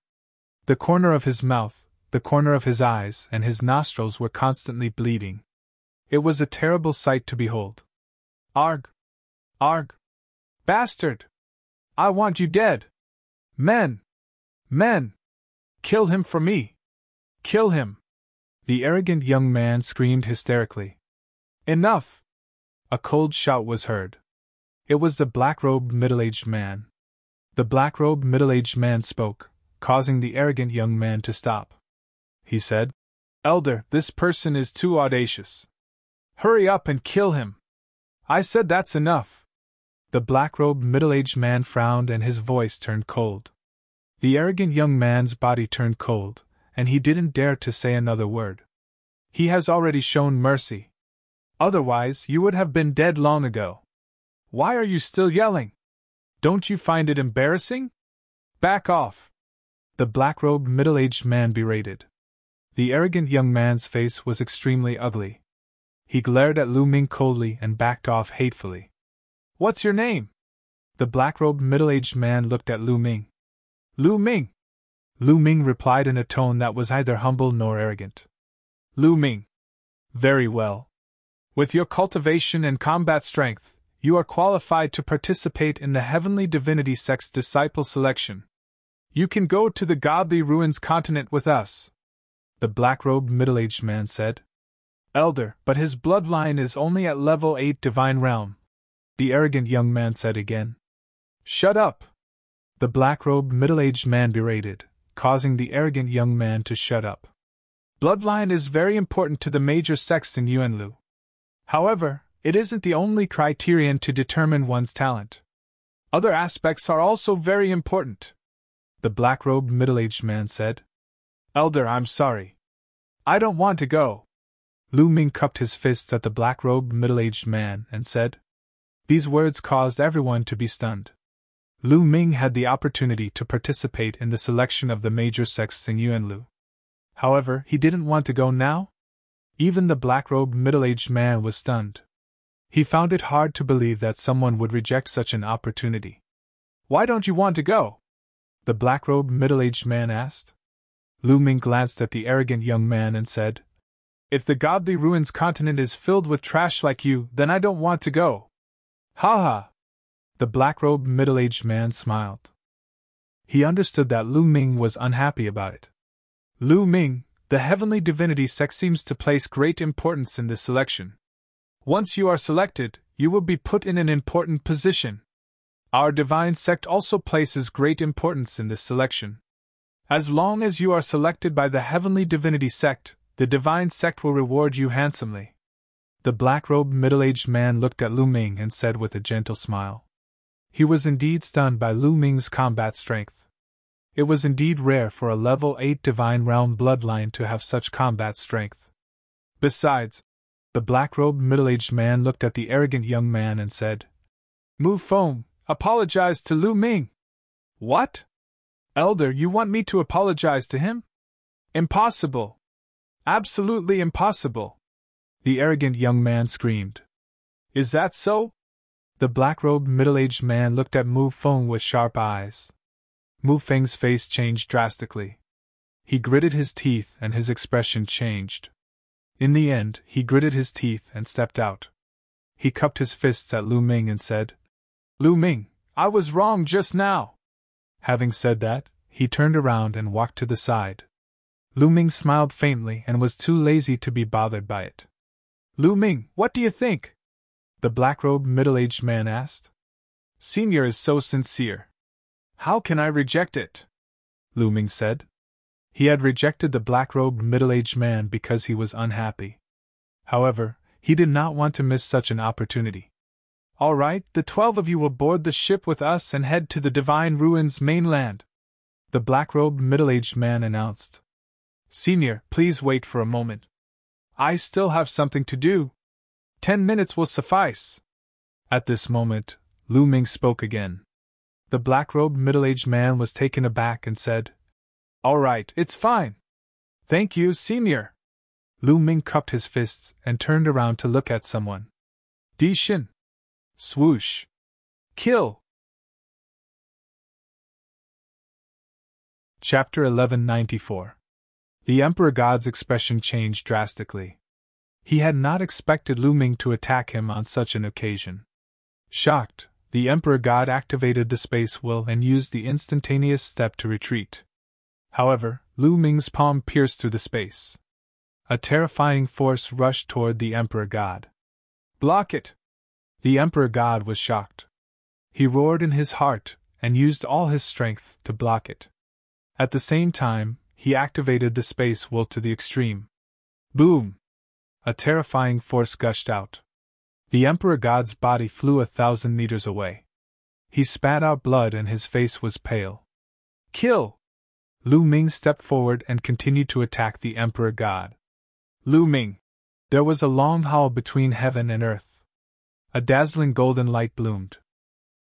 The corner of his mouth, the corner of his eyes, and his nostrils were constantly bleeding. It was a terrible sight to behold. Arg! Arg! Bastard! I want you dead! Men! Men! Kill him for me! Kill him! The arrogant young man screamed hysterically. Enough! A cold shout was heard. It was the black-robed middle-aged man. The black-robed middle-aged man spoke, causing the arrogant young man to stop. He said, "Elder, this person is too audacious. Hurry up and kill him. I said that's enough." The black-robed middle-aged man frowned and his voice turned cold. The arrogant young man's body turned cold, and he didn't dare to say another word. He has already shown mercy. Otherwise, you would have been dead long ago. Why are you still yelling? Don't you find it embarrassing? Back off! The black-robed middle-aged man berated. The arrogant young man's face was extremely ugly. He glared at Lu Ming coldly and backed off hatefully. What's your name? The black-robed middle-aged man looked at Lu Ming. Lu Ming! Lu Ming replied in a tone that was neither humble nor arrogant. Lu Ming. Very well. With your cultivation and combat strength, you are qualified to participate in the Heavenly Divinity Sect's disciple selection. You can go to the godly ruins continent with us, the black-robed middle-aged man said. Elder, but his bloodline is only at level 8 divine realm, the arrogant young man said again. Shut up! The black-robed middle-aged man berated, causing the arrogant young man to shut up. Bloodline is very important to the major sects in Yuanlu. However, it isn't the only criterion to determine one's talent. Other aspects are also very important, the black-robed middle-aged man said. Elder, I'm sorry. I don't want to go. Lu Ming cupped his fists at the black-robed middle-aged man and said. These words caused everyone to be stunned. Lu Ming had the opportunity to participate in the selection of the major sects in Yuanlu. However, he didn't want to go now. Even the black-robed middle-aged man was stunned. He found it hard to believe that someone would reject such an opportunity. Why don't you want to go? The black-robed middle-aged man asked. Lu Ming glanced at the arrogant young man and said, If the godly ruins continent is filled with trash like you, then I don't want to go. Ha ha! The black-robed middle-aged man smiled. He understood that Lu Ming was unhappy about it. Lu Ming, the heavenly divinity sect seems to place great importance in this selection. Once you are selected, you will be put in an important position. Our divine sect also places great importance in this selection. As long as you are selected by the heavenly divinity sect, the divine sect will reward you handsomely. The black-robed middle-aged man looked at Lu Ming and said with a gentle smile. He was indeed stunned by Lu Ming's combat strength. It was indeed rare for a level 8 divine realm bloodline to have such combat strength. Besides, the black-robed middle-aged man looked at the arrogant young man and said, Mu Feng, apologize to Lu Ming. What? Elder, you want me to apologize to him? Impossible. Absolutely impossible. The arrogant young man screamed. Is that so? The black-robed middle-aged man looked at Mu Feng with sharp eyes. Mu Feng's face changed drastically. He gritted his teeth and his expression changed. In the end, he gritted his teeth and stepped out. He cupped his fists at Lu Ming and said, Lu Ming, I was wrong just now. Having said that, he turned around and walked to the side. Lu Ming smiled faintly and was too lazy to be bothered by it. Lu Ming, what do you think? The black-robed middle-aged man asked. Senior is so sincere. How can I reject it? Lu Ming said. He had rejected the black-robed middle-aged man because he was unhappy. However, he did not want to miss such an opportunity. All right, the 12 of you will board the ship with us and head to the Divine Ruins mainland, the black-robed middle-aged man announced. Senior, please wait for a moment. I still have something to do. 10 minutes will suffice. At this moment, Lu Ming spoke again. The black-robed middle-aged man was taken aback and said, All right, it's fine. Thank you, Senior. Lu Ming cupped his fists and turned around to look at someone. Di Shin. Swoosh. Kill. Chapter 1194. The Emperor God's expression changed drastically. He had not expected Lu Ming to attack him on such an occasion. Shocked, the Emperor God activated the space will and used the instantaneous step to retreat. However, Lu Ming's palm pierced through the space. A terrifying force rushed toward the Emperor God. Block it! The Emperor God was shocked. He roared in his heart and used all his strength to block it. At the same time, he activated the space will to the extreme. Boom! A terrifying force gushed out. The Emperor God's body flew 1,000 meters away. He spat out blood and his face was pale. Kill! Lu Ming stepped forward and continued to attack the Emperor God. Lu Ming! There was a long howl between heaven and earth. A dazzling golden light bloomed.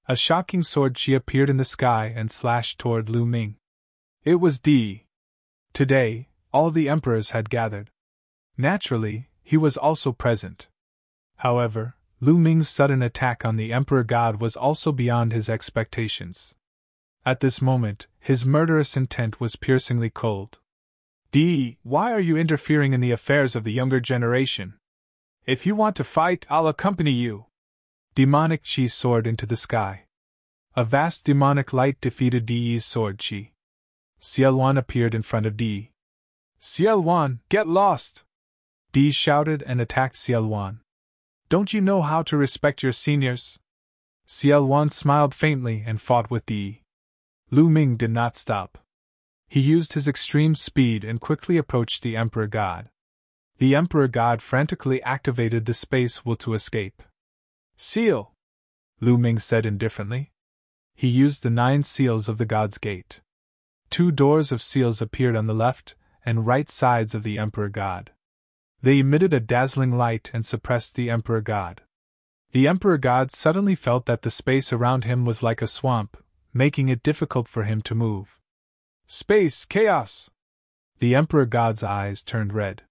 A shocking sword chi appeared in the sky and slashed toward Lu Ming. It was Di. Today, all the emperors had gathered. Naturally, he was also present. However, Lu Ming's sudden attack on the Emperor God was also beyond his expectations. At this moment, his murderous intent was piercingly cold. Di, why are you interfering in the affairs of the younger generation? If you want to fight, I'll accompany you. Demonic chi soared into the sky. A vast demonic light defeated Di's sword chi. CL1 appeared in front of D. CL1, get lost! D shouted and attacked CL1. Don't you know how to respect your seniors? CL1 smiled faintly and fought with D. Lu Ming did not stop. He used his extreme speed and quickly approached the Emperor God. The Emperor God frantically activated the space will to escape. Seal! Lu Ming said indifferently. He used the 9 seals of the God's Gate. 2 doors of seals appeared on the left and right sides of the Emperor God. They emitted a dazzling light and suppressed the Emperor God. The Emperor God suddenly felt that the space around him was like a swamp, making it difficult for him to move. Space chaos! The Emperor God's eyes turned red.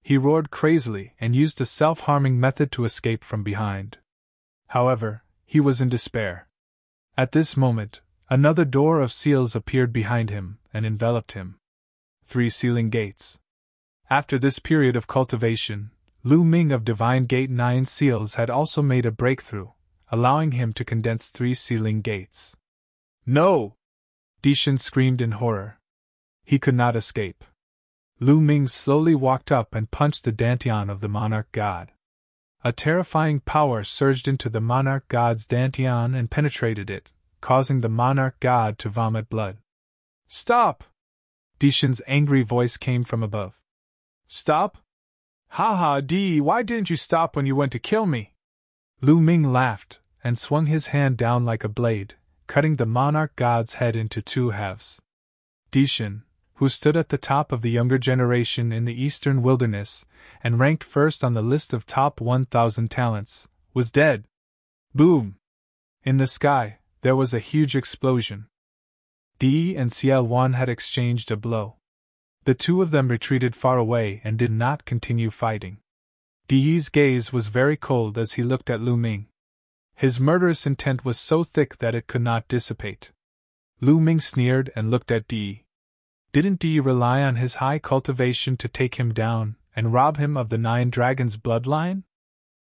He roared crazily and used a self-harming method to escape from behind. However, he was in despair. At this moment, another door of seals appeared behind him and enveloped him. 3 sealing gates. After this period of cultivation, Lu Ming of Divine Gate 9 seals had also made a breakthrough, allowing him to condense 3 sealing gates. No! Dishan screamed in horror. He could not escape. Lu Ming slowly walked up and punched the dantian of the monarch god. A terrifying power surged into the monarch god's dantian and penetrated it, causing the monarch god to vomit blood. Stop! Dishan's angry voice came from above. Stop? Haha, Di, why didn't you stop when you went to kill me? Lu Ming laughed and swung his hand down like a blade, cutting the monarch god's head into 2 halves. Dishan, who stood at the top of the younger generation in the eastern wilderness and ranked first on the list of top 1,000 talents, was dead. Boom! In the sky, there was a huge explosion. D and CL1 had exchanged a blow. The 2 of them retreated far away and did not continue fighting. Di's gaze was very cold as he looked at Lu Ming. His murderous intent was so thick that it could not dissipate. Lu Ming sneered and looked at Di. Didn't Di rely on his high cultivation to take him down and rob him of the 9 dragons' bloodline?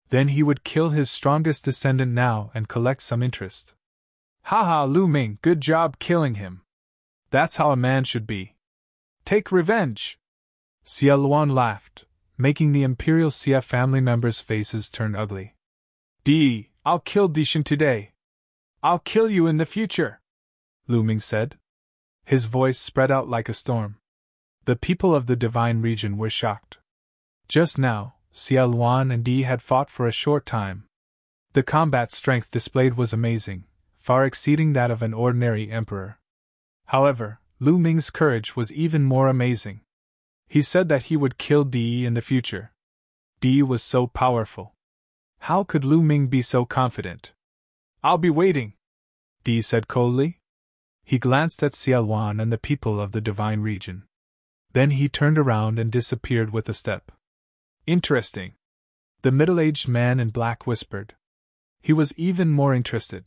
Then he would kill his strongest descendant now and collect some interest. Haha, Lu Ming, good job killing him. That's how a man should be. Take revenge! CL1 laughed, making the Imperial CF family members' faces turn ugly. Di, I'll kill Dishan today. I'll kill you in the future, Lu Ming said. His voice spread out like a storm. The people of the Divine Region were shocked. Just now, CL1 and Di had fought for a short time. The combat strength displayed was amazing, far exceeding that of an ordinary emperor. However, Lu Ming's courage was even more amazing. He said that he would kill Di in the future. Di was so powerful. How could Lu Ming be so confident? I'll be waiting, Di said coldly. He glanced at CL1 and the people of the Divine Region. Then he turned around and disappeared with a step. Interesting, the middle-aged man in black whispered. He was even more interested.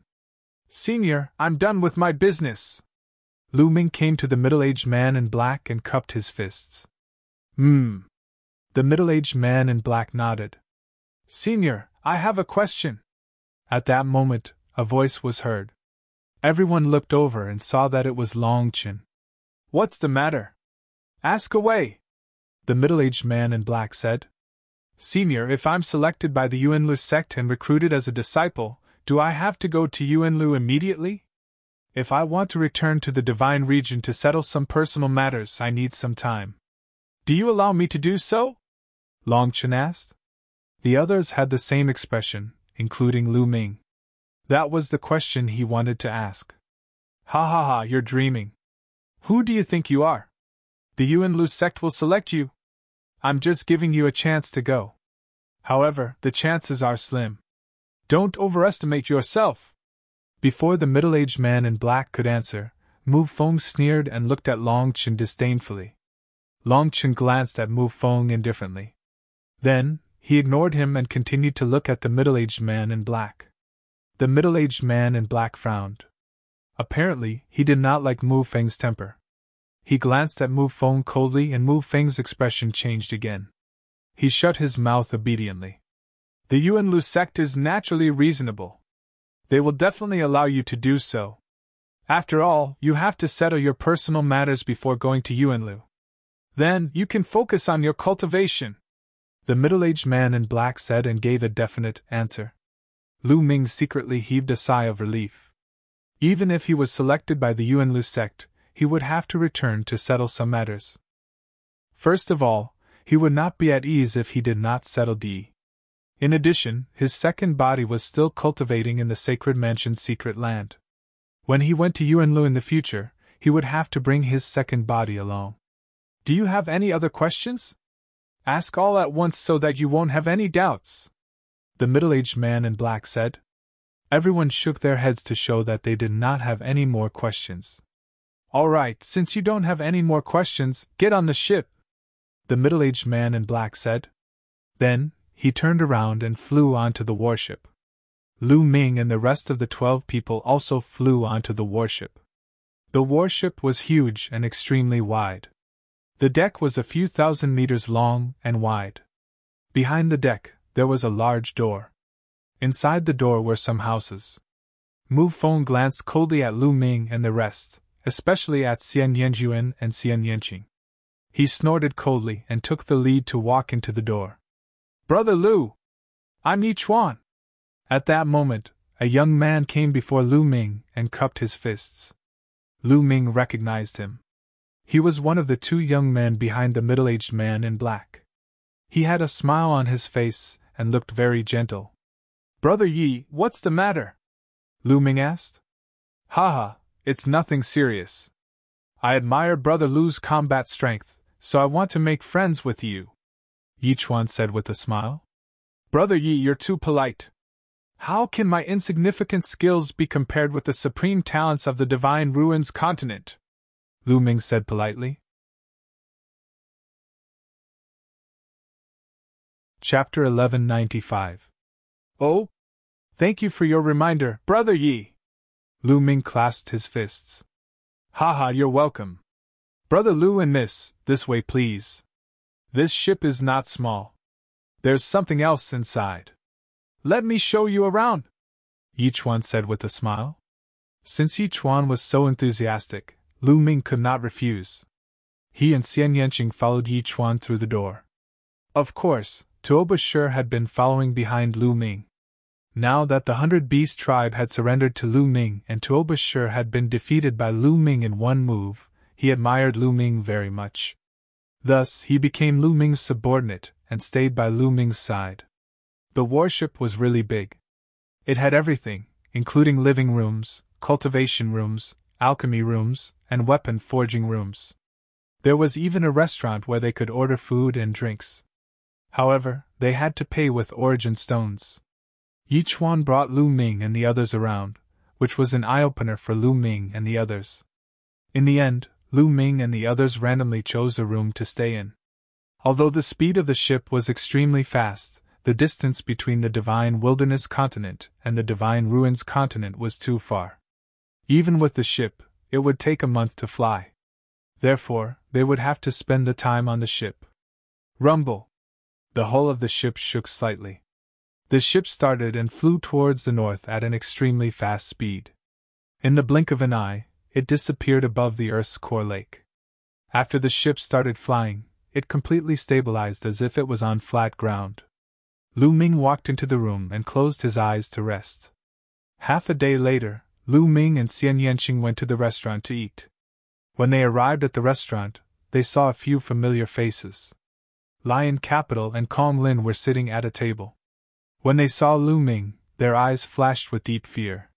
Senior, I'm done with my business. Lu Ming came to the middle-aged man in black and cupped his fists. The middle-aged man in black nodded. Senior, I have a question. At that moment, a voice was heard. Everyone looked over and saw that it was Long Chen. What's the matter? Ask away, the middle-aged man in black said. Senior, if I'm selected by the Yuanlu sect and recruited as a disciple, do I have to go to Yuanlu immediately? If I want to return to the Divine Region to settle some personal matters, I need some time. Do you allow me to do so? Long Chen asked. The others had the same expression, including Lu Ming. That was the question he wanted to ask. Ha ha ha, you're dreaming. Who do you think you are? The Yuanlu sect will select you. I'm just giving you a chance to go. However, the chances are slim. Don't overestimate yourself. Before the middle-aged man in black could answer, Mu Feng sneered and looked at Long Chen disdainfully. Long Chen glanced at Mu Feng indifferently. Then, he ignored him and continued to look at the middle-aged man in black. The middle-aged man in black frowned. Apparently, he did not like Mu Feng's temper. He glanced at Mu Feng coldly and Mu Feng's expression changed again. He shut his mouth obediently. The Yuanlu sect is naturally reasonable. They will definitely allow you to do so. After all, you have to settle your personal matters before going to Yuanlu. Then, you can focus on your cultivation, the middle-aged man in black said and gave a definite answer. Lu Ming secretly heaved a sigh of relief. Even if he was selected by the Yuanlu sect, he would have to return to settle some matters. First of all, he would not be at ease if he did not settle Di. In addition, his second body was still cultivating in the sacred mansion's secret land. When he went to Yuanlu in the future, he would have to bring his second body along. Do you have any other questions? Ask all at once so that you won't have any doubts, the middle-aged man in black said. Everyone shook their heads to show that they did not have any more questions. All right, since you don't have any more questions, get on the ship, the middle-aged man in black said. Then, he turned around and flew onto the warship. Lu Ming and the rest of the 12 people also flew onto the warship. The warship was huge and extremely wide. The deck was a few thousand meters long and wide. Behind the deck, there was a large door. Inside the door were some houses. Mu Feng glanced coldly at Lu Ming and the rest, especially at Xian Yanjuan and Xian Yanqing. He snorted coldly and took the lead to walk into the door. Brother Lu! I'm Yi Chuan! At that moment, a young man came before Lu Ming and cupped his fists. Lu Ming recognized him. He was one of the two young men behind the middle-aged man in black. He had a smile on his face and looked very gentle. Brother Yi, what's the matter? Lu Ming asked. Haha, it's nothing serious. I admire Brother Lu's combat strength, so I want to make friends with you, Yi Chuan said with a smile. Brother Yi, you're too polite. How can my insignificant skills be compared with the supreme talents of the Divine Ruins continent? Lu Ming said politely. Chapter 1195. Oh? Thank you for your reminder, Brother Yi! Lu Ming clasped his fists. Haha, you're welcome. Brother Lu and Miss, this way please. This ship is not small. There's something else inside. Let me show you around, Yi Chuan said with a smile. Since Yi Chuan was so enthusiastic, Lu Ming could not refuse. He and Xian Yanqing followed Yi Chuan through the door. Of course, Tuoba Shi had been following behind Lu Ming. Now that the 100 Beast tribe had surrendered to Lu Ming and Tuoba Shi had been defeated by Lu Ming in one move, he admired Lu Ming very much. Thus, he became Lu Ming's subordinate and stayed by Lu Ming's side. The warship was really big. It had everything, including living rooms, cultivation rooms, alchemy rooms, and weapon forging rooms. There was even a restaurant where they could order food and drinks. However, they had to pay with origin stones. Yi Chuan brought Lu Ming and the others around, which was an eye-opener for Lu Ming and the others. In the end, Lu Ming and the others randomly chose a room to stay in. Although the speed of the ship was extremely fast, the distance between the Divine Wilderness continent and the Divine Ruins continent was too far. Even with the ship, it would take a month to fly. Therefore, they would have to spend the time on the ship. Rumble! The hull of the ship shook slightly. The ship started and flew towards the north at an extremely fast speed. In the blink of an eye, it disappeared above the Earth's core lake. After the ship started flying, it completely stabilized as if it was on flat ground. Lu Ming walked into the room and closed his eyes to rest. Half a day later, Lu Ming and Xian Yanqing went to the restaurant to eat. When they arrived at the restaurant, they saw a few familiar faces. Lion Capital and Kong Lin were sitting at a table. When they saw Lu Ming, their eyes flashed with deep fear.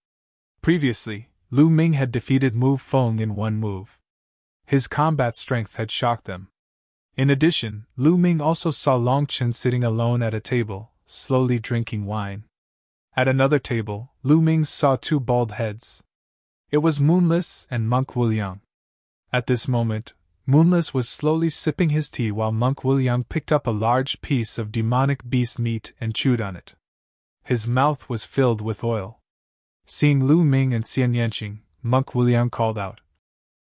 Previously, Lu Ming had defeated Mu Feng in one move. His combat strength had shocked them. In addition, Lu Ming also saw Long Chen sitting alone at a table, slowly drinking wine. At another table, Lu Ming saw two bald heads. It was Moonless and Monk Wuliang. At this moment, Moonless was slowly sipping his tea while Monk Wuliang picked up a large piece of demonic beast meat and chewed on it. His mouth was filled with oil. Seeing Lu Ming and Xian Yanqing, Monk Wuliang called out,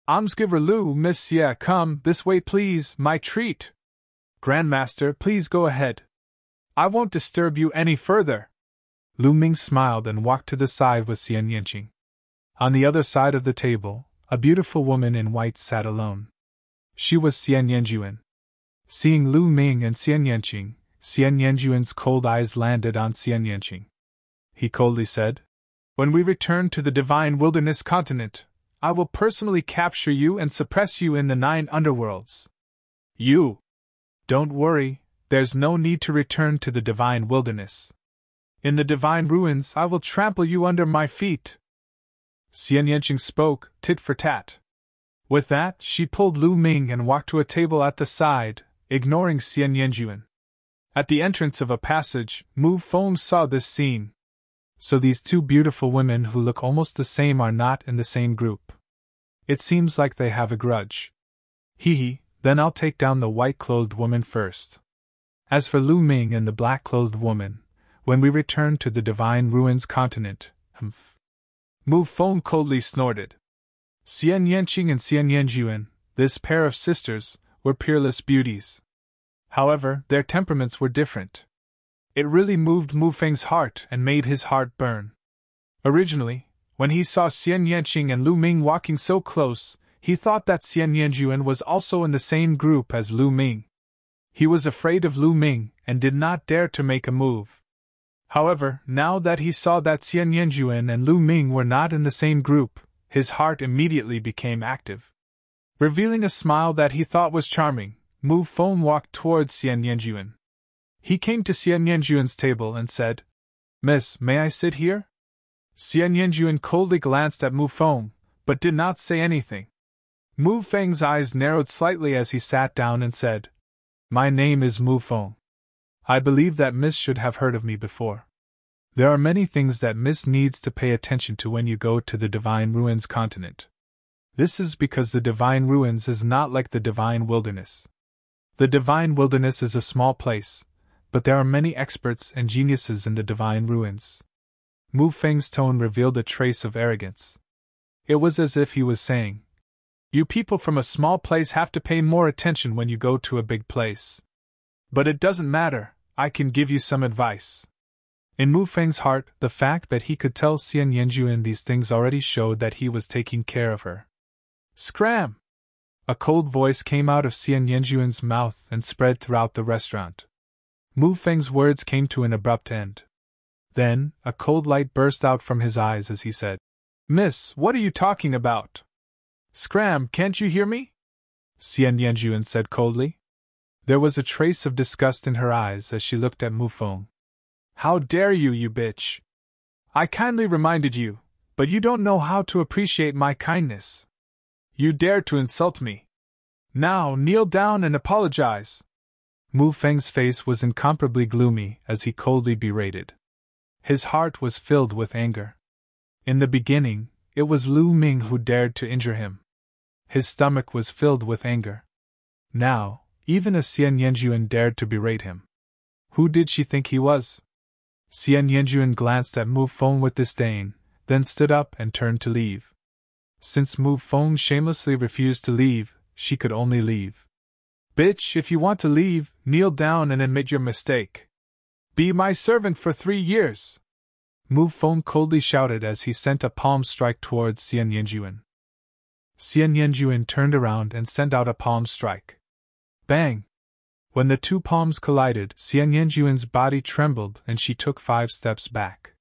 "Almsgiver Lu, Miss Xie, come this way please, my treat." "Grandmaster, please go ahead. I won't disturb you any further." Lu Ming smiled and walked to the side with Xian Yanqing. On the other side of the table, a beautiful woman in white sat alone. She was Xian Yanjuan. Seeing Lu Ming and Xian Yanqing, Xian Yanjuan's cold eyes landed on Xian Yanqing. He coldly said, "When we return to the divine wilderness continent, I will personally capture you and suppress you in the 9 underworlds. You! Don't worry, there's no need to return to the divine wilderness. In the divine ruins, I will trample you under my feet." Xian Yanqing spoke, tit for tat. With that, she pulled Lu Ming and walked to a table at the side, ignoring Xian Yanjuan. At the entrance of a passage, Mu Feng saw this scene. So these two beautiful women who look almost the same are not in the same group. It seems like they have a grudge. Hee, then I'll take down the white-clothed woman first. As for Lu Ming and the black-clothed woman, when we return to the divine ruins continent, Mu Feng coldly snorted. Xian Yanqing and Xian Yanjuan, this pair of sisters, were peerless beauties. However, their temperaments were different. It really moved Mu Feng's heart and made his heart burn. Originally, when he saw Xian Yanqing and Lu Ming walking so close, he thought that Xian Yanjuan was also in the same group as Lu Ming. He was afraid of Lu Ming and did not dare to make a move. However, now that he saw that Xian Yanjuan and Lu Ming were not in the same group, his heart immediately became active. Revealing a smile that he thought was charming, Mu Feng walked towards Xian Yanjuan. He came to Xian Yanjuan's table and said, "Miss, may I sit here?" Xian Yanjuan coldly glanced at Mu Feng, but did not say anything. Mu Feng's eyes narrowed slightly as he sat down and said, "My name is Mu Feng. I believe that Miss should have heard of me before. There are many things that Miss needs to pay attention to when you go to the Divine Ruins continent. This is because the Divine Ruins is not like the Divine Wilderness. The Divine Wilderness is a small place, but there are many experts and geniuses in the Divine Ruins." Mu Feng's tone revealed a trace of arrogance. It was as if he was saying, "You people from a small place have to pay more attention when you go to a big place. But it doesn't matter, I can give you some advice." In Mu Feng's heart, the fact that he could tell Xian Yanjuan these things already showed that he was taking care of her. Scram! A cold voice came out of Xian Yanjuan's mouth and spread throughout the restaurant. Mu Feng's words came to an abrupt end. Then, a cold light burst out from his eyes as he said, "Miss, what are you talking about?" "Scram, can't you hear me?" Xian Yanjuan said coldly. There was a trace of disgust in her eyes as she looked at Mu Feng. "How dare you, you bitch! I kindly reminded you, but you don't know how to appreciate my kindness. You dare to insult me. Now kneel down and apologize." Mu Feng's face was incomparably gloomy as he coldly berated. His heart was filled with anger. In the beginning, it was Lu Ming who dared to injure him. His stomach was filled with anger. Now, even a Xian Yanjuan dared to berate him. Who did she think he was? Xian Yanjuan glanced at Mu Feng with disdain, then stood up and turned to leave. Since Mu Feng shamelessly refused to leave, she could only leave. "Bitch, if you want to leave, kneel down and admit your mistake. Be my servant for 3 years!" Mu Feng coldly shouted as he sent a palm strike towards Xian Yanjuan. Xian Yanjuan turned around and sent out a palm strike. Bang! When the two palms collided, Xian Yanjuan's body trembled and she took 5 steps back.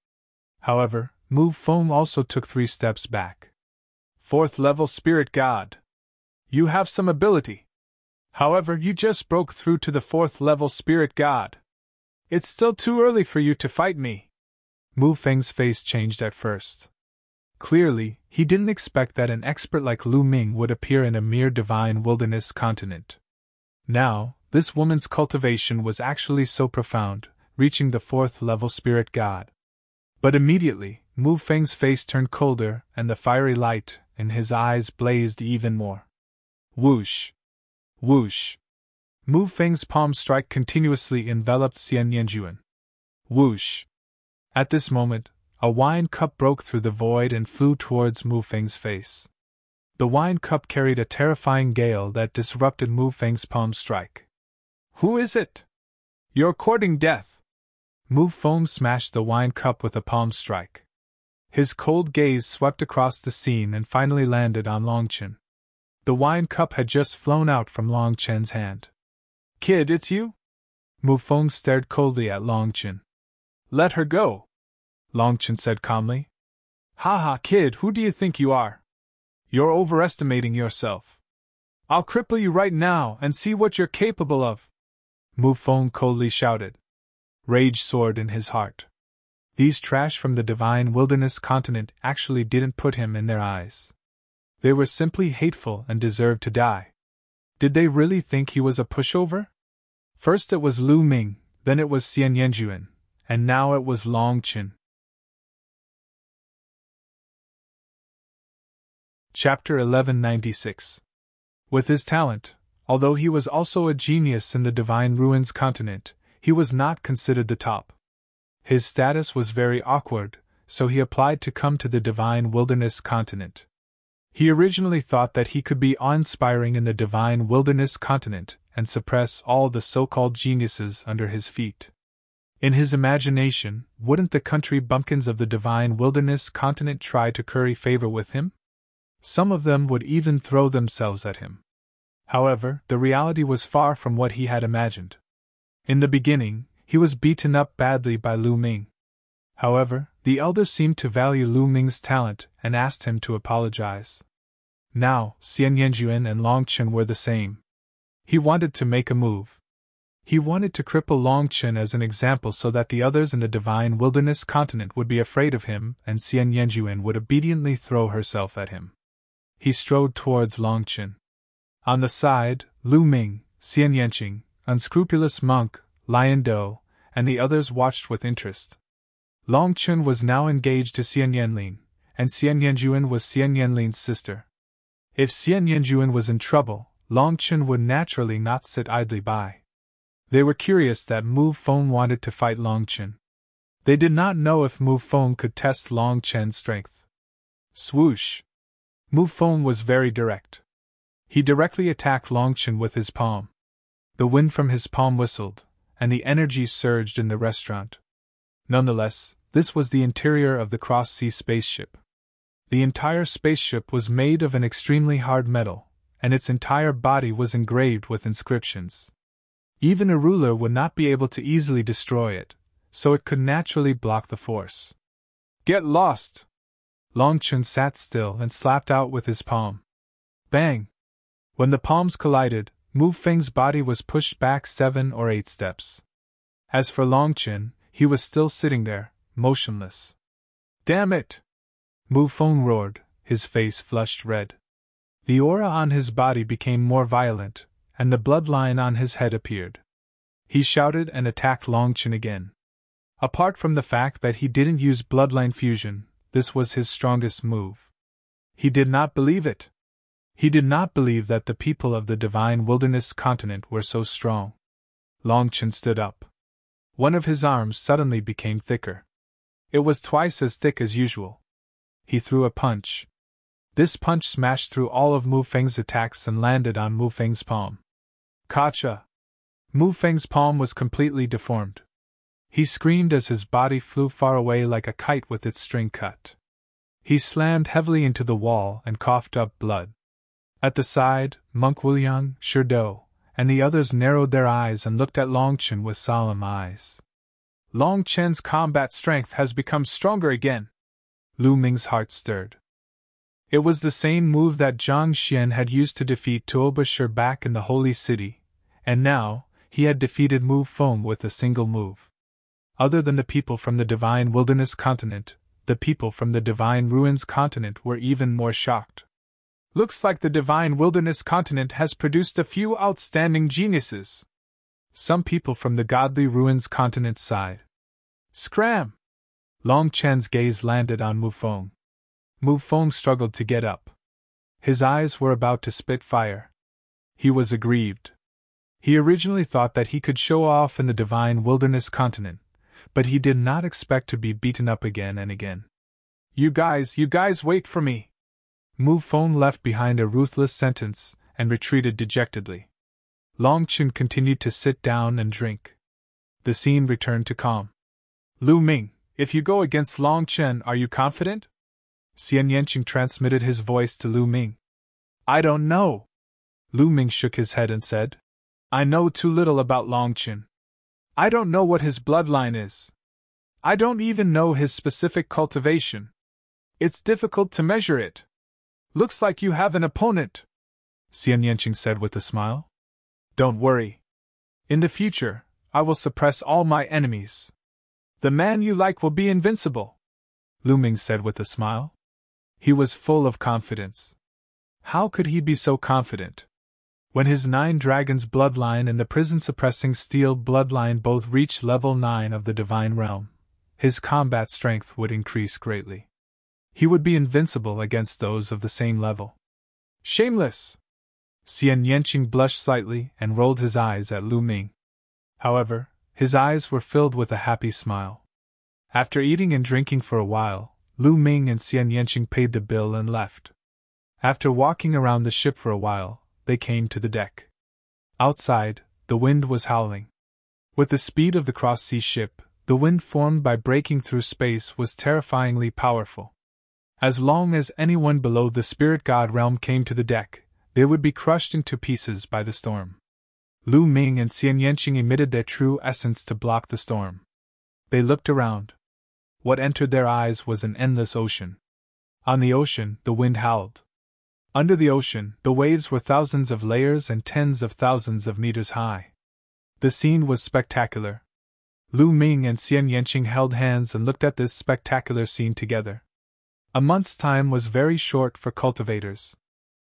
However, Mu Feng also took 3 steps back. 4th level spirit god. You have some ability. However, you just broke through to the 4th level spirit god. It's still too early for you to fight me. Mu Feng's face changed at first. Clearly, he didn't expect that an expert like Lu Ming would appear in a mere divine wilderness continent. Now, this woman's cultivation was actually so profound, reaching the 4th level spirit god. But immediately, Mu Feng's face turned colder and the fiery light in his eyes blazed even more. Whoosh! Whoosh! Mu Feng's palm strike continuously enveloped Xian Yanjuan. Whoosh! At this moment, a wine cup broke through the void and flew towards Mu Feng's face. The wine cup carried a terrifying gale that disrupted Mu Feng's palm strike. Who is it? You're courting death! Mu Feng smashed the wine cup with a palm strike. His cold gaze swept across the scene and finally landed on Longchen. The wine cup had just flown out from Longchen's hand. Kid, it's you? Mufeng stared coldly at Longchen. Let her go, Longchen said calmly. Ha, kid, who do you think you are? You're overestimating yourself. I'll cripple you right now and see what you're capable of, Mufeng coldly shouted. Rage soared in his heart. These trash from the divine wilderness continent actually didn't put him in their eyes. They were simply hateful and deserved to die. Did they really think he was a pushover? First it was Lu Ming, then it was Xian Yanjuan, and now it was Longchen. Chapter 1196. With his talent, although he was also a genius in the Divine Ruins continent, he was not considered the top. His status was very awkward, so he applied to come to the Divine Wilderness continent. He originally thought that he could be awe-inspiring in the Divine Wilderness continent and suppress all the so-called geniuses under his feet. In his imagination, wouldn't the country bumpkins of the Divine Wilderness continent try to curry favor with him? Some of them would even throw themselves at him. However, the reality was far from what he had imagined. In the beginning, he was beaten up badly by Lu Ming. However, the elder seemed to value Lu Ming's talent and asked him to apologize. Now, Xian Yanjuan and Longchen were the same. He wanted to make a move. He wanted to cripple Longchen as an example so that the others in the Divine Wilderness continent would be afraid of him and Xian Yanjuan would obediently throw herself at him. He strode towards Longchen. On the side, Lu Ming, Xian Yanqing, Unscrupulous Monk, Lion Do, and the others watched with interest. Longchen was now engaged to Xian Yanlin, and Xian Yanjuan was Xian Yanlin's sister. If Xian Yanjuan was in trouble, Longchen would naturally not sit idly by. They were curious that Mufeng wanted to fight Longchen. They did not know if Mufeng could test Longchen's strength. Swoosh! Mufeng was very direct. He directly attacked Longchen with his palm. The wind from his palm whistled, and the energy surged in the restaurant. Nonetheless, this was the interior of the cross-sea spaceship. The entire spaceship was made of an extremely hard metal, and its entire body was engraved with inscriptions. Even a ruler would not be able to easily destroy it, so it could naturally block the force. Get lost! Longchen sat still and slapped out with his palm. Bang! When the palms collided, Mufeng's body was pushed back 7 or 8 steps. As for Longchen, he was still sitting there, motionless. Damn it! Mufeng roared, his face flushed red. The aura on his body became more violent, and the bloodline on his head appeared. He shouted and attacked Longchen again. Apart from the fact that he didn't use bloodline fusion, this was his strongest move. He did not believe it. He did not believe that the people of the Divine Wilderness continent were so strong. Longchen stood up. One of his arms suddenly became thicker. It was twice as thick as usual. He threw a punch. This punch smashed through all of Mufeng's attacks and landed on Mufeng's palm. Kacha! Mufeng's palm was completely deformed. He screamed as his body flew far away like a kite with its string cut. He slammed heavily into the wall and coughed up blood. At the side, Monk Wuliang, Shurdo, and the others narrowed their eyes and looked at Longchen with solemn eyes. Longchen's combat strength has become stronger again. Lu Ming's heart stirred. It was the same move that Zhang Xian had used to defeat Tuobashir back in the Holy City, and now, he had defeated Mufeng with a single move. Other than the people from the Divine Wilderness continent, the people from the Divine Ruins continent were even more shocked. Looks like the Divine Wilderness continent has produced a few outstanding geniuses. Some people from the Godly Ruins continent sighed. Scram! Longchen's gaze landed on Mufeng. Mufeng struggled to get up. His eyes were about to spit fire. He was aggrieved. He originally thought that he could show off in the Divine Wilderness continent, but he did not expect to be beaten up again and again. You guys wait for me! Mufeng left behind a ruthless sentence and retreated dejectedly. Longchen continued to sit down and drink. The scene returned to calm. Lu Ming, If you go against Long Chen, are you confident? Xian Yanqing transmitted his voice to Lu Ming. I don't know. Lu Ming shook his head and said, I know too little about Long Chen. I don't know what his bloodline is. I don't even know his specific cultivation. It's difficult to measure it. Looks like you have an opponent, Xian Yanqing said with a smile. Don't worry. In the future, I will suppress all my enemies. The man you like will be invincible, Lu Ming said with a smile. He was full of confidence. How could he be so confident? When his 9 dragons bloodline and the prison-suppressing steel bloodline both reached level 9 of the divine realm, his combat strength would increase greatly. He would be invincible against those of the same level. Shameless! Xian Yanqing blushed slightly and rolled his eyes at Lu Ming. However, his eyes were filled with a happy smile. After eating and drinking for a while, Lu Ming and Xian Yanqing paid the bill and left. After walking around the ship for a while, they came to the deck. Outside, the wind was howling. With the speed of the cross-sea ship, the wind formed by breaking through space was terrifyingly powerful. As long as anyone below the spirit god realm came to the deck, they would be crushed into pieces by the storm. Lu Ming and Xian Yanqing emitted their true essence to block the storm. They looked around. What entered their eyes was an endless ocean. On the ocean, the wind howled. Under the ocean, the waves were thousands of layers and tens of thousands of meters high. The scene was spectacular. Lu Ming and Xian Yanqing held hands and looked at this spectacular scene together. A month's time was very short for cultivators.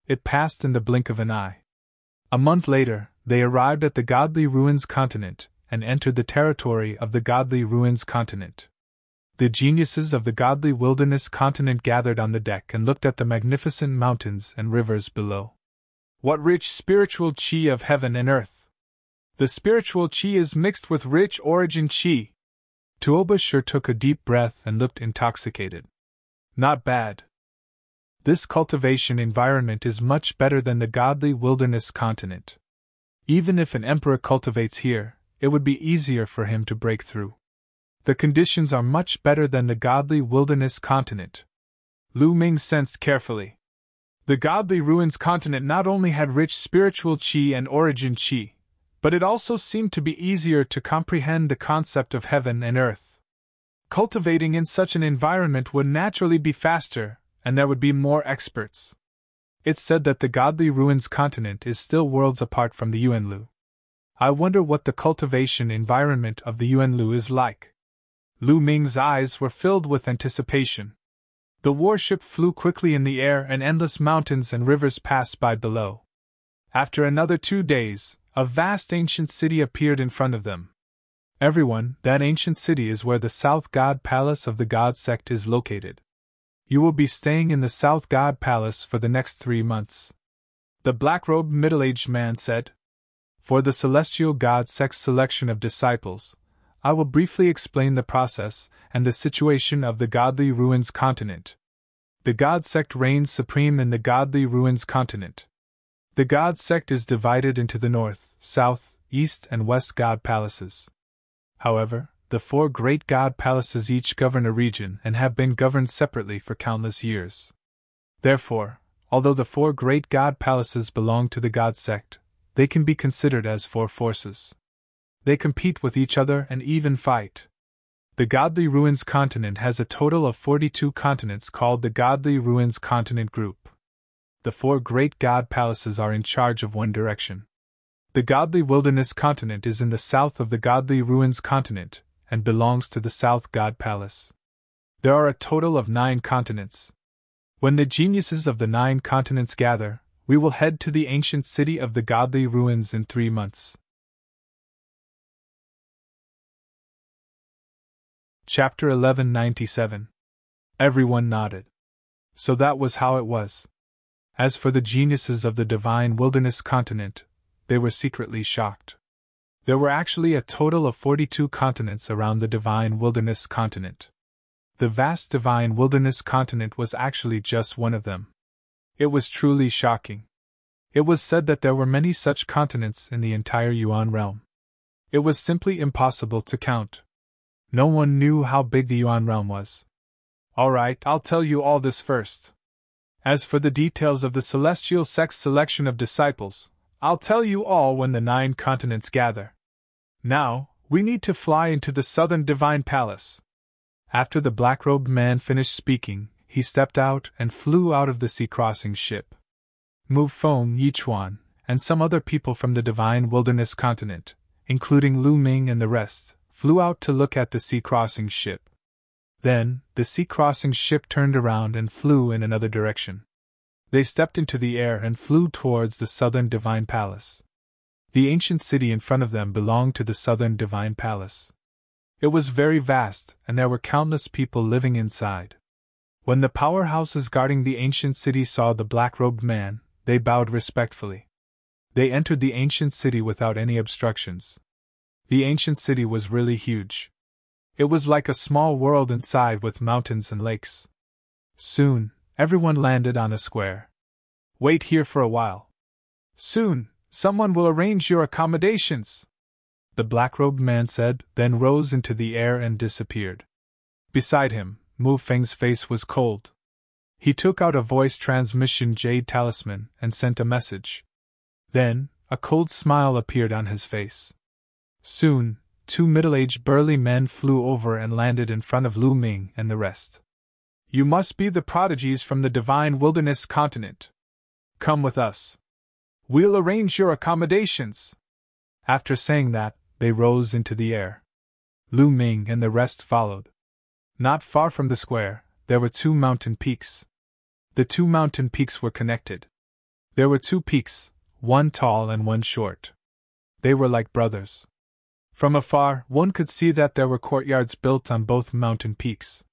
It passed in the blink of an eye. A month later, they arrived at the Godly Ruins continent and entered the territory of the Godly Ruins continent. The geniuses of the Godly Wilderness continent gathered on the deck and looked at the magnificent mountains and rivers below. What rich spiritual qi of heaven and earth! The spiritual qi is mixed with rich origin qi. Tuoba sure took a deep breath and looked intoxicated. Not bad. This cultivation environment is much better than the Godly Wilderness continent. Even if an emperor cultivates here, it would be easier for him to break through. The conditions are much better than the Godly Wilderness continent. Lu Ming sensed carefully. The Godly Ruins continent not only had rich spiritual qi and origin qi, but it also seemed to be easier to comprehend the concept of heaven and earth. Cultivating in such an environment would naturally be faster, and there would be more experts. It's said that the Godly Ruins continent is still worlds apart from the Yuanlu. I wonder what the cultivation environment of the Yuanlu is like. Lu Ming's eyes were filled with anticipation. The warship flew quickly in the air and endless mountains and rivers passed by below. After another 2 days, a vast ancient city appeared in front of them. Everyone, that ancient city is where the South God Palace of the God Sect is located. You will be staying in the South God Palace for the next 3 months. The black-robed middle-aged man said. For the Celestial God Sect's selection of disciples, I will briefly explain the process and the situation of the Godly Ruins continent. The God Sect reigns supreme in the Godly Ruins continent. The God Sect is divided into the North, South, East, and West God Palaces. However, the 4 great God Palaces each govern a region and have been governed separately for countless years. Therefore, although the 4 great God Palaces belong to the God Sect, they can be considered as 4 forces. They compete with each other and even fight. The Godly Ruins continent has a total of 42 continents called the Godly Ruins Continent Group. The 4 great God Palaces are in charge of one direction. The Godly Wilderness continent is in the south of the Godly Ruins continent and belongs to the South God Palace. There are a total of 9 continents. When the geniuses of the 9 continents gather, we will head to the ancient city of the Godly Ruins in 3 months. Chapter 1197. Everyone nodded. So that was how it was. As for the geniuses of the Divine Wilderness continent, they were secretly shocked. There were actually a total of 42 continents around the Divine Wilderness continent. The vast Divine Wilderness continent was actually just one of them. It was truly shocking. It was said that there were many such continents in the entire Yuan realm. It was simply impossible to count. No one knew how big the Yuan realm was. Alright, I'll tell you all this first. As for the details of the celestial sex selection of disciples, I'll tell you all when the 9 continents gather. Now, we need to fly into the southern divine palace. After the black-robed man finished speaking, he stepped out and flew out of the sea-crossing ship. Mu Feng, Yichuan, and some other people from the divine wilderness continent, including Lu Ming and the rest, flew out to look at the sea-crossing ship. Then, the sea-crossing ship turned around and flew in another direction. They stepped into the air and flew towards the southern divine palace. The ancient city in front of them belonged to the southern divine palace. It was very vast, and there were countless people living inside. When the powerhouses guarding the ancient city saw the black-robed man, they bowed respectfully. They entered the ancient city without any obstructions. The ancient city was really huge. It was like a small world inside with mountains and lakes. Soon, everyone landed on a square. Wait here for a while. Soon, someone will arrange your accommodations, the black-robed man said, then rose into the air and disappeared. Beside him, Mu Feng's face was cold. He took out a voice transmission jade talisman and sent a message. Then, a cold smile appeared on his face. Soon, 2 middle-aged burly men flew over and landed in front of Lu Ming and the rest. You must be the prodigies from the divine wilderness continent. Come with us. We'll arrange your accommodations. After saying that, they rose into the air. Lu Ming and the rest followed. Not far from the square, there were 2 mountain peaks. The 2 mountain peaks were connected. There were 2 peaks, one tall and one short. They were like brothers. From afar, one could see that there were courtyards built on both mountain peaks.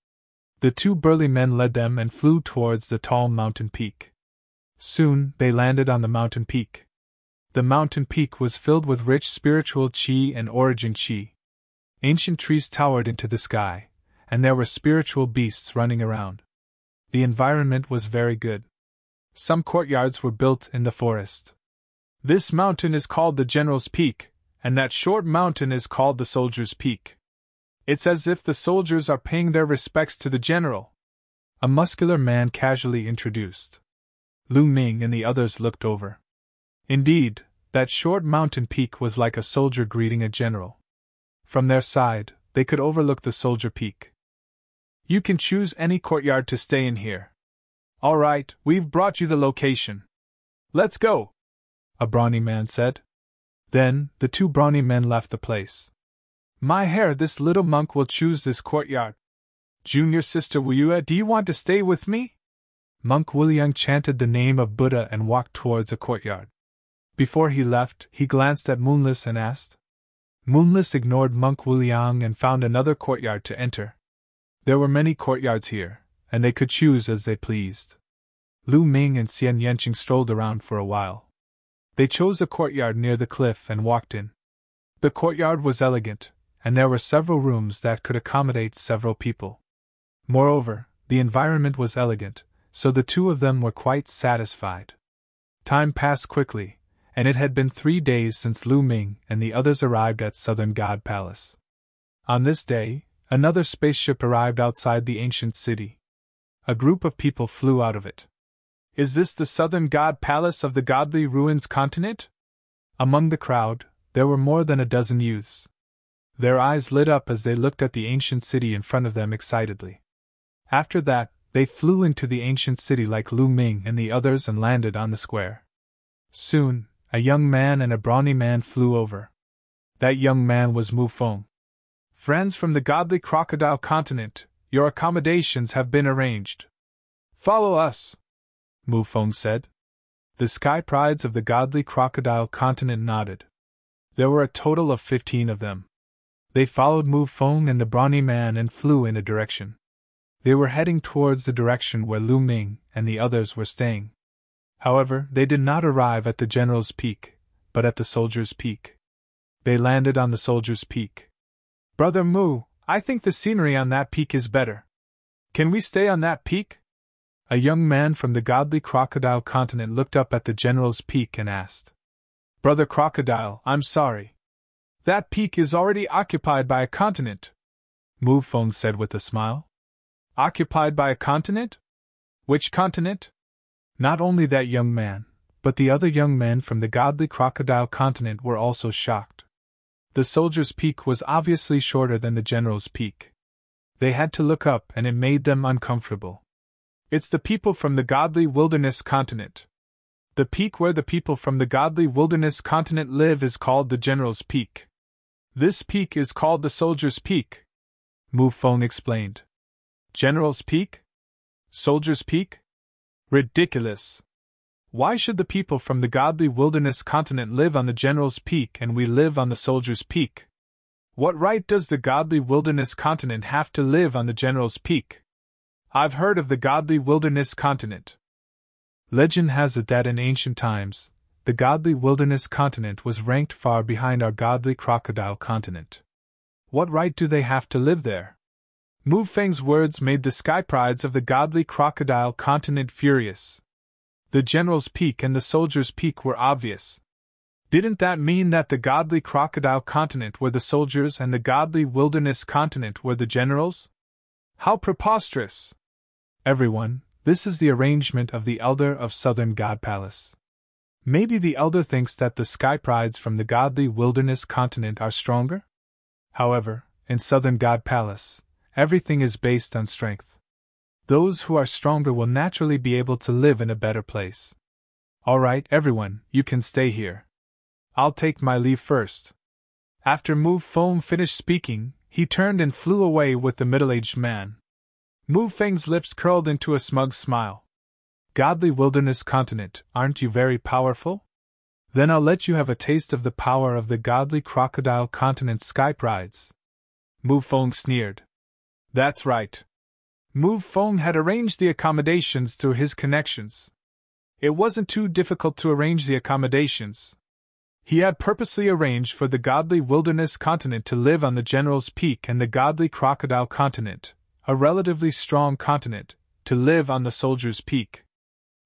The 2 burly men led them and flew towards the tall mountain peak. Soon, they landed on the mountain peak. The mountain peak was filled with rich spiritual qi and origin qi. Ancient trees towered into the sky, and there were spiritual beasts running around. The environment was very good. Some courtyards were built in the forest. This mountain is called the General's Peak, and that short mountain is called the Soldier's Peak. It's as if the soldiers are paying their respects to the general. A muscular man casually introduced. Lu Ming and the others looked over. Indeed, that short mountain peak was like a soldier greeting a general. From their side, they could overlook the Soldier Peak. You can choose any courtyard to stay in here. All right, we've brought you the location. Let's go, a brawny man said. Then, the 2 brawny men left the place. My hair, this little monk will choose this courtyard. Junior sister Wuyue, do you want to stay with me? Monk Wuliang chanted the name of Buddha and walked towards a courtyard. Before he left, he glanced at Moonless and asked. Moonless ignored Monk Wuliang and found another courtyard to enter. There were many courtyards here, and they could choose as they pleased. Lu Ming and Xian Yanqing strolled around for a while. They chose a courtyard near the cliff and walked in. The courtyard was elegant, and there were several rooms that could accommodate several people. Moreover, the environment was elegant, so the 2 of them were quite satisfied. Time passed quickly, and it had been 3 days since Lu Ming and the others arrived at Southern God Palace. On this day, another spaceship arrived outside the ancient city. A group of people flew out of it. Is this the Southern God Palace of the Godly Ruins continent? Among the crowd, there were more than a dozen youths. Their eyes lit up as they looked at the ancient city in front of them excitedly. After that, they flew into the ancient city like Lu Ming and the others and landed on the square. Soon, a young man and a brawny man flew over. That young man was Mu Feng. Friends from the Godly Crocodile continent, your accommodations have been arranged. Follow us, Mu Feng said. The sky prides of the Godly Crocodile continent nodded. There were a total of 15 of them. They followed Mu Feng and the brawny man and flew in a direction. They were heading towards the direction where Lu Ming and the others were staying. However, they did not arrive at the General's Peak, but at the Soldier's Peak. They landed on the Soldier's Peak. Brother Mu, I think the scenery on that peak is better. Can we stay on that peak? A young man from the Godly Crocodile continent looked up at the General's Peak and asked. Brother Crocodile, I'm sorry. That peak is already occupied by a continent. Mu Feng said with a smile. Occupied by a continent? Which continent? Not only that young man, but the other young men from the godly crocodile continent were also shocked. The soldier's peak was obviously shorter than the general's peak. They had to look up, and it made them uncomfortable. It's the people from the godly wilderness continent. The peak where the people from the godly wilderness continent live is called the general's peak. This peak is called the soldier's peak, Mu Feng explained. General's peak? Soldier's peak? Ridiculous! Why should the people from the godly wilderness continent live on the general's peak and we live on the soldier's peak? What right does the godly wilderness continent have to live on the general's peak? I've heard of the godly wilderness continent. Legend has it that in ancient times, the godly wilderness continent was ranked far behind our godly crocodile continent. What right do they have to live there? Mu Feng's words made the sky prides of the godly crocodile continent furious. The general's peak and the soldier's peak were obvious. Didn't that mean that the godly crocodile continent were the soldiers and the godly wilderness continent were the generals? How preposterous! Everyone, this is the arrangement of the elder of Southern God Palace. Maybe the elder thinks that the sky prides from the godly wilderness continent are stronger? However, in Southern God Palace, everything is based on strength. Those who are stronger will naturally be able to live in a better place. All right, everyone, you can stay here. I'll take my leave first. After Mu Feng finished speaking, he turned and flew away with the middle-aged man. Mu Feng's lips curled into a smug smile. Godly wilderness continent, aren't you very powerful? Then I'll let you have a taste of the power of the godly crocodile continent sky prides. Mu Feng sneered. That's right. Mu Feng had arranged the accommodations through his connections. It wasn't too difficult to arrange the accommodations. He had purposely arranged for the godly wilderness continent to live on the general's peak and the godly crocodile continent, a relatively strong continent, to live on the soldier's peak.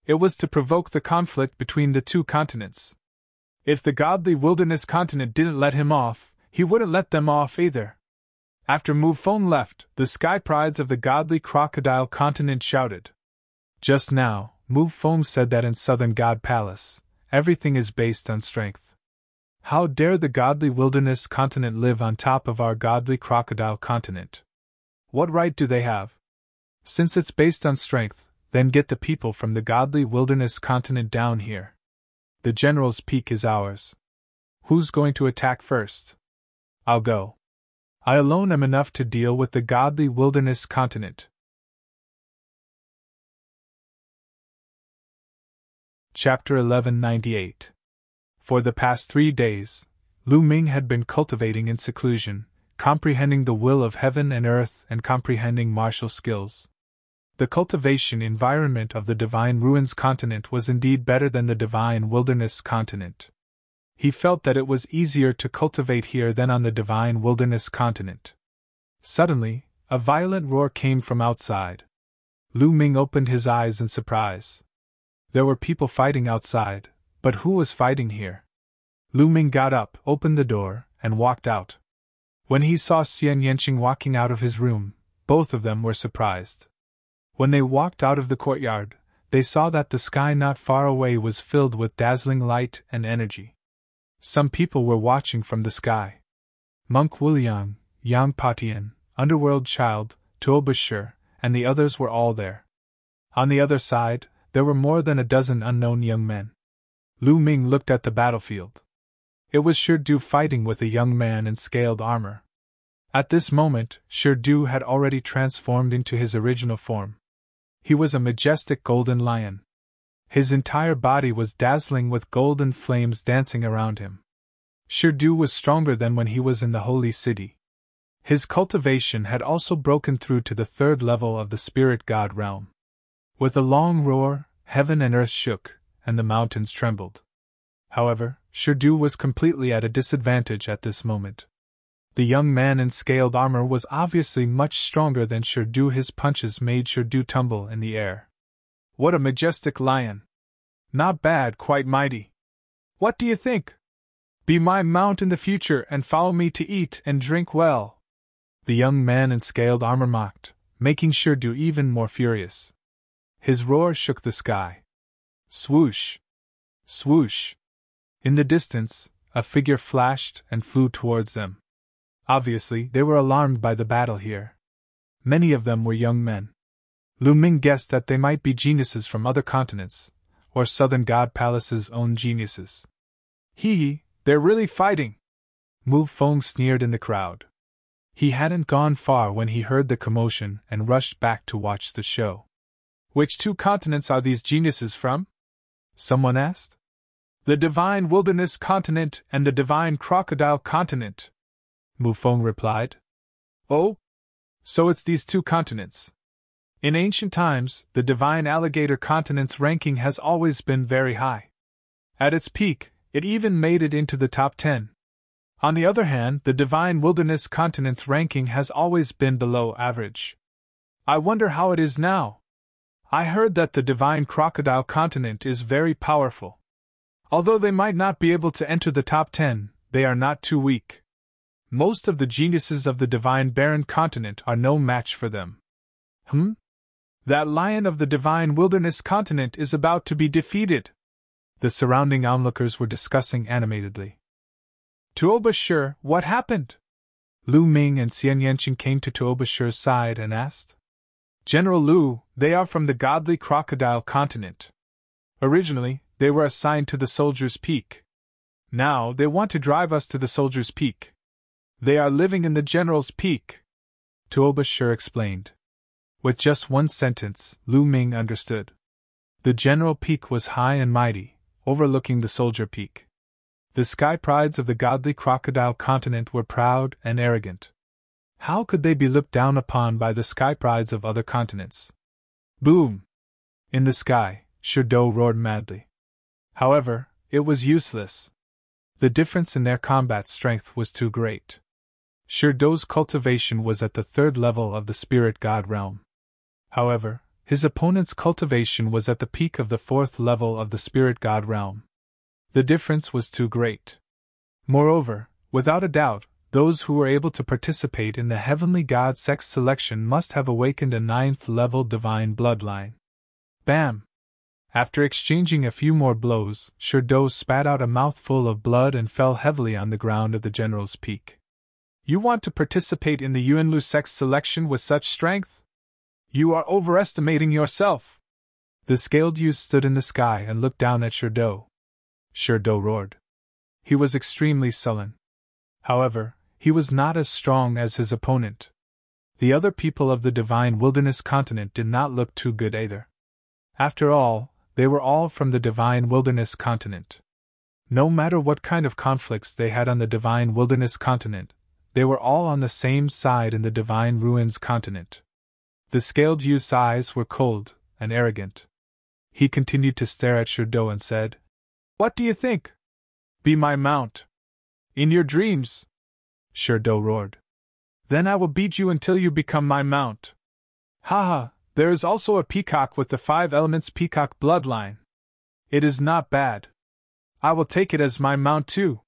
It was to provoke the conflict between the two continents. If the godly wilderness continent didn't let him off, he wouldn't let them off either. After Mu Feng left, the sky prides of the godly crocodile continent shouted. Just now, Mu Feng said that in Southern God Palace, everything is based on strength. How dare the godly wilderness continent live on top of our godly crocodile continent? What right do they have? Since it's based on strength, then get the people from the godly wilderness continent down here. The general's peak is ours. Who's going to attack first? I'll go. I alone am enough to deal with the godly wilderness continent. Chapter 1198. For the past 3 days, Lu Ming had been cultivating in seclusion, comprehending the will of heaven and earth and comprehending martial skills. The cultivation environment of the Divine Ruins continent was indeed better than the Divine Wilderness continent. He felt that it was easier to cultivate here than on the Divine Wilderness continent. Suddenly, a violent roar came from outside. Lu Ming opened his eyes in surprise. There were people fighting outside, but who was fighting here? Lu Ming got up, opened the door, and walked out. When he saw Xian Yanqing walking out of his room, both of them were surprised. When they walked out of the courtyard, they saw that the sky not far away was filled with dazzling light and energy. Some people were watching from the sky. Monk Wuliang, Yang Patian, Underworld Child, Tuo Bashir, and the others were all there. On the other side, there were more than a dozen unknown young men. Lu Ming looked at the battlefield. It was Shirdu fighting with a young man in scaled armor. At this moment, Shirdu had already transformed into his original form. He was a majestic golden lion. His entire body was dazzling with golden flames dancing around him. Shirdu was stronger than when he was in the holy city. His cultivation had also broken through to the 3rd level of the spirit god realm. With a long roar, heaven and earth shook, and the mountains trembled. However, Shirdu was completely at a disadvantage at this moment. The young man in scaled armor was obviously much stronger than Shirdu. His punches made Shirdu tumble in the air. What a majestic lion! Not bad, quite mighty. What do you think? Be my mount in the future and follow me to eat and drink well. The young man in scaled armor mocked, making Shirdo even more furious. His roar shook the sky. Swoosh! Swoosh! In the distance, a figure flashed and flew towards them. Obviously, they were alarmed by the battle here. Many of them were young men. Lu Ming guessed that they might be geniuses from other continents, or Southern God Palace's own geniuses. Hee, they're really fighting! Mu Feng sneered in the crowd. He hadn't gone far when he heard the commotion and rushed back to watch the show. Which two continents are these geniuses from? Someone asked. The Divine Wilderness Continent and the Divine Crocodile Continent, Mu Feng replied. Oh? So it's these two continents. In ancient times, the Divine Alligator Continent's ranking has always been very high. At its peak, it even made it into the top 10. On the other hand, the Divine Wilderness Continent's ranking has always been below average. I wonder how it is now. I heard that the Divine Crocodile Continent is very powerful. Although they might not be able to enter the top 10, they are not too weak. Most of the geniuses of the Divine Barren Continent are no match for them. That lion of the Divine Wilderness Continent is about to be defeated. The surrounding onlookers were discussing animatedly. Tuoba Shi, what happened? Lu Ming and Xian Yanqing came to Tuoba Shi's side and asked. General Lu, they are from the Godly Crocodile Continent. Originally, they were assigned to the Soldier's Peak. Now, they want to drive us to the Soldier's Peak. They are living in the General's Peak, Tuoba Shi explained. With just one sentence, Lu Ming understood. The General Peak was high and mighty, overlooking the Soldier Peak. The sky prides of the Godly Crocodile Continent were proud and arrogant. How could they be looked down upon by the sky prides of other continents? Boom! In the sky, Shirdo roared madly. However, it was useless. The difference in their combat strength was too great. Shirdo's cultivation was at the 3rd level of the Spirit God realm. However, his opponent's cultivation was at the peak of the 4th level of the Spirit God realm. The difference was too great. Moreover, without a doubt, those who were able to participate in the Heavenly God sex selection must have awakened a 9th level divine bloodline. Bam! After exchanging a few more blows, Shirdo spat out a mouthful of blood and fell heavily on the ground of the General's Peak. You want to participate in the Yuanlu sex selection with such strength? You are overestimating yourself! The scaled youth stood in the sky and looked down at Shirdo. Shirdo roared. He was extremely sullen. However, he was not as strong as his opponent. The other people of the Divine Wilderness Continent did not look too good either. After all, they were all from the Divine Wilderness Continent. No matter what kind of conflicts they had on the Divine Wilderness Continent, they were all on the same side in the Divine Ruins Continent. The scaled youth's eyes were cold and arrogant. He continued to stare at Shirdo and said, What do you think? Be my mount. In your dreams? Shirdo roared. Then I will beat you until you become my mount. Haha, there is also a peacock with the 5 elements peacock bloodline. It is not bad. I will take it as my mount too.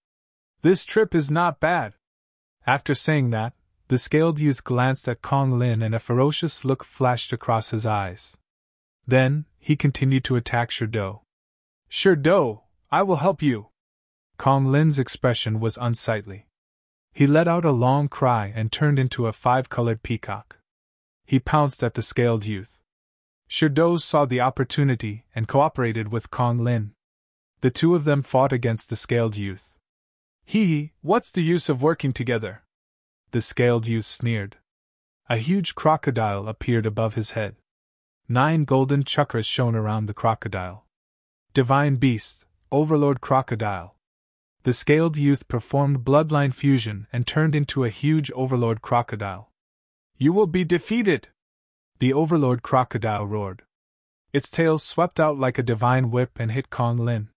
This trip is not bad. After saying that, the scaled youth glanced at Kong Lin and a ferocious look flashed across his eyes. Then, he continued to attack Shirdo. Shirdo, I will help you. Kong Lin's expression was unsightly. He let out a long cry and turned into a 5-colored peacock. He pounced at the scaled youth. Shirdo saw the opportunity and cooperated with Kong Lin. The two of them fought against the scaled youth. Hee, what's the use of working together? The scaled youth sneered. A huge crocodile appeared above his head. 9 golden chakras shone around the crocodile. Divine Beast, Overlord Crocodile. The scaled youth performed bloodline fusion and turned into a huge Overlord Crocodile. You will be defeated! The Overlord Crocodile roared. Its tail swept out like a divine whip and hit Kong Lin.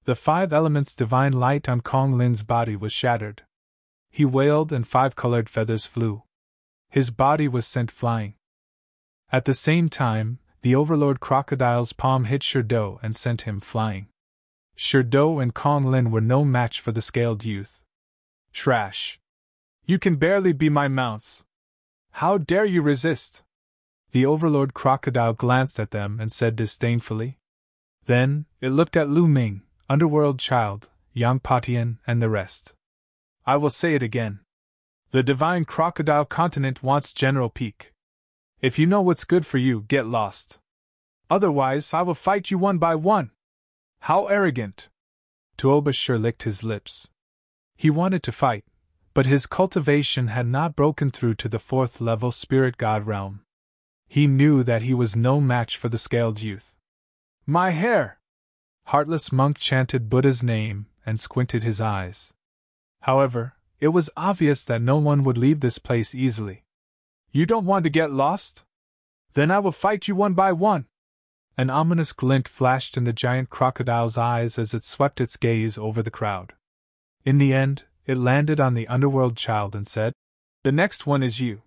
The 5 elements divine light on Kong Lin's body was shattered. He wailed and 5-colored feathers flew. His body was sent flying. At the same time, the Overlord Crocodile's palm hit Shirdo and sent him flying. Shirdo and Kong Lin were no match for the scaled youth. Trash! You can barely be my mounts, How dare you resist? The Overlord Crocodile glanced at them and said disdainfully. Then, it looked at Lu Ming, Underworld Child, Yang Patian, and the rest. I will say it again. The Divine Crocodile Continent wants General Peak. If you know what's good for you, get lost. Otherwise, I will fight you one by one. How arrogant! Tuoba sure licked his lips. He wanted to fight, but his cultivation had not broken through to the 4th level spirit god realm. He knew that he was no match for the scaled youth. My hair! Heartless Monk chanted Buddha's name and squinted his eyes. However, it was obvious that no one would leave this place easily. You don't want to get lost? Then I will fight you one by one. An ominous glint flashed in the giant crocodile's eyes as it swept its gaze over the crowd. In the end, it landed on the Underworld Child and said, The next one is you.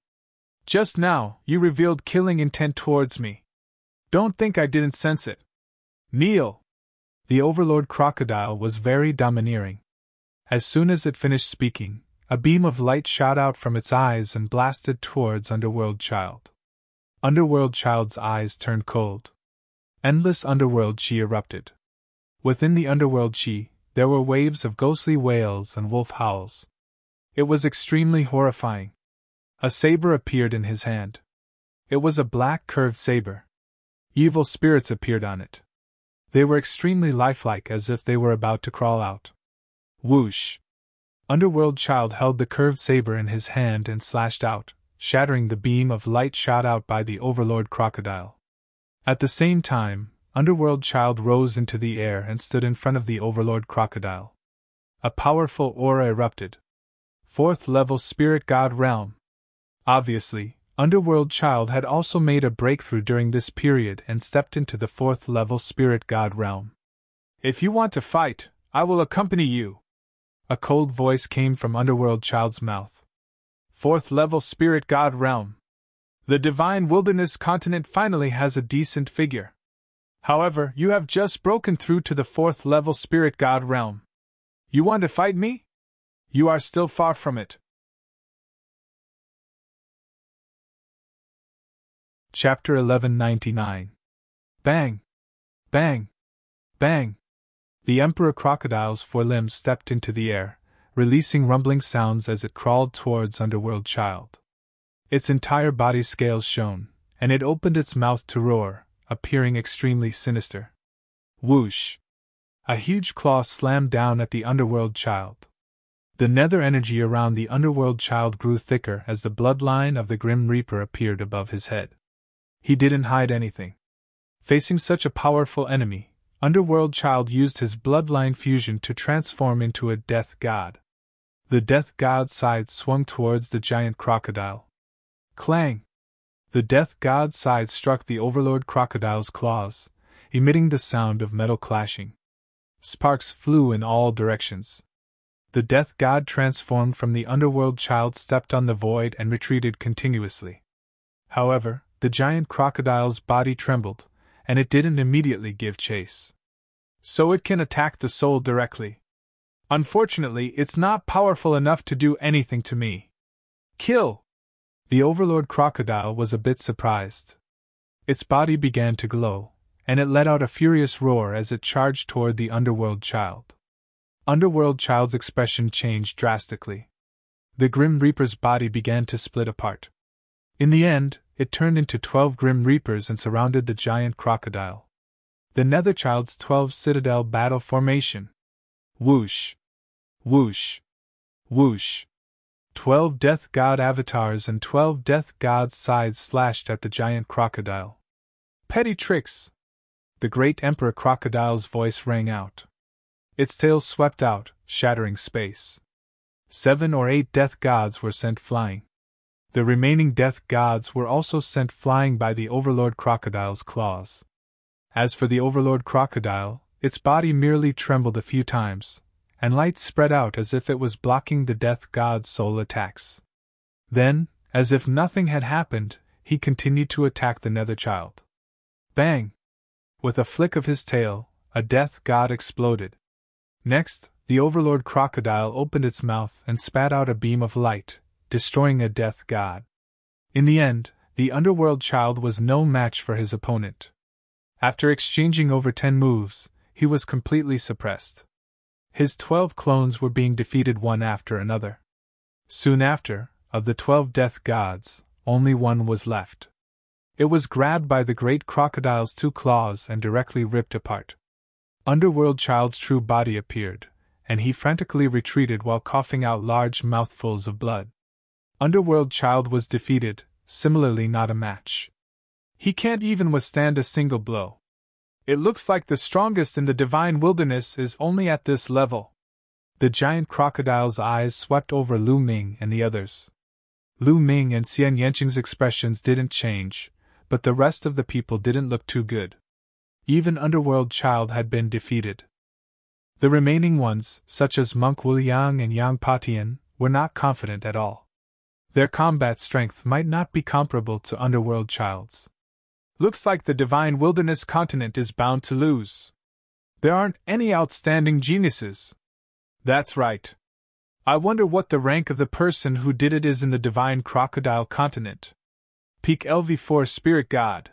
Just now, you revealed killing intent towards me. Don't think I didn't sense it. Kneel! The Overlord Crocodile was very domineering. As soon as it finished speaking, a beam of light shot out from its eyes and blasted towards Underworld Child. Underworld Child's eyes turned cold. Endless underworld chi erupted. Within the underworld chi, there were waves of ghostly wails and wolf howls. It was extremely horrifying. A saber appeared in his hand. It was a black curved saber. Evil spirits appeared on it. They were extremely lifelike, as if they were about to crawl out. Whoosh! Underworld Child held the curved saber in his hand and slashed out, shattering the beam of light shot out by the Overlord Crocodile. At the same time, Underworld Child rose into the air and stood in front of the Overlord Crocodile. A powerful aura erupted. 4th level Spirit God Realm. Obviously, Underworld Child had also made a breakthrough during this period and stepped into the 4th level Spirit God Realm. If you want to fight, I will accompany you. A cold voice came from Underworld Child's mouth. 4th level Spirit God Realm. The Divine Wilderness Continent finally has a decent figure. However, you have just broken through to the 4th level Spirit God Realm. You want to fight me? You are still far from it. Chapter 1199. Bang! Bang! Bang! The Emperor Crocodile's forelimbs stepped into the air, releasing rumbling sounds as it crawled towards Underworld Child. Its entire body's scales shone, and it opened its mouth to roar, appearing extremely sinister. Whoosh! A huge claw slammed down at the Underworld Child. The nether energy around the Underworld Child grew thicker as the bloodline of the Grim Reaper appeared above his head. He didn't hide anything. Facing such a powerful enemy, Underworld Child used his bloodline fusion to transform into a death god. The death god's side swung towards the giant crocodile. Clang! The death god's side struck the Overlord Crocodile's claws, emitting the sound of metal clashing. Sparks flew in all directions. The death god transformed from the Underworld Child stepped on the void and retreated continuously. However, the giant crocodile's body trembled, and it didn't immediately give chase. So it can attack the soul directly. Unfortunately, it's not powerful enough to do anything to me. Kill! The Overlord Crocodile was a bit surprised. Its body began to glow, and it let out a furious roar as it charged toward the Underworld Child. Underworld Child's expression changed drastically. The Grim Reaper's body began to split apart. In the end, it turned into 12 Grim Reapers and surrounded the giant crocodile. The Nether Child's 12 Citadel battle formation. Whoosh! Whoosh! Whoosh! 12 Death God avatars and 12 Death God's sides slashed at the giant crocodile. Petty tricks! The great Emperor Crocodile's voice rang out. Its tail swept out, shattering space. 7 or 8 Death Gods were sent flying. The remaining Death Gods were also sent flying by the Overlord Crocodile's claws. As for the Overlord Crocodile, its body merely trembled a few times, and light spread out as if it was blocking the Death God's soul attacks. Then, as if nothing had happened, he continued to attack the Nether Child. Bang! With a flick of his tail, a Death God exploded. Next, the Overlord Crocodile opened its mouth and spat out a beam of light, destroying a Death God. In the end, the underworld child was no match for his opponent. After exchanging over 10 moves, he was completely suppressed. His 12 clones were being defeated one after another. Soon after, of the 12 death gods, only one was left. It was grabbed by the great crocodile's 2 claws and directly ripped apart. Underworld child's true body appeared, and he frantically retreated while coughing out large mouthfuls of blood. Underworld child was defeated, similarly not a match. He can't even withstand a single blow. It looks like the strongest in the divine wilderness is only at this level. The giant crocodile's eyes swept over Lu Ming and the others. Lu Ming and Xian Yanqing's expressions didn't change, but the rest of the people didn't look too good. Even Underworld Child had been defeated. The remaining ones, such as Monk Wuliang and Yang Patian, were not confident at all. Their combat strength might not be comparable to Underworld Child's. Looks like the Divine Wilderness continent is bound to lose. There aren't any outstanding geniuses. That's right. I wonder what the rank of the person who did it is in the Divine Crocodile continent. Peak LV4 Spirit God.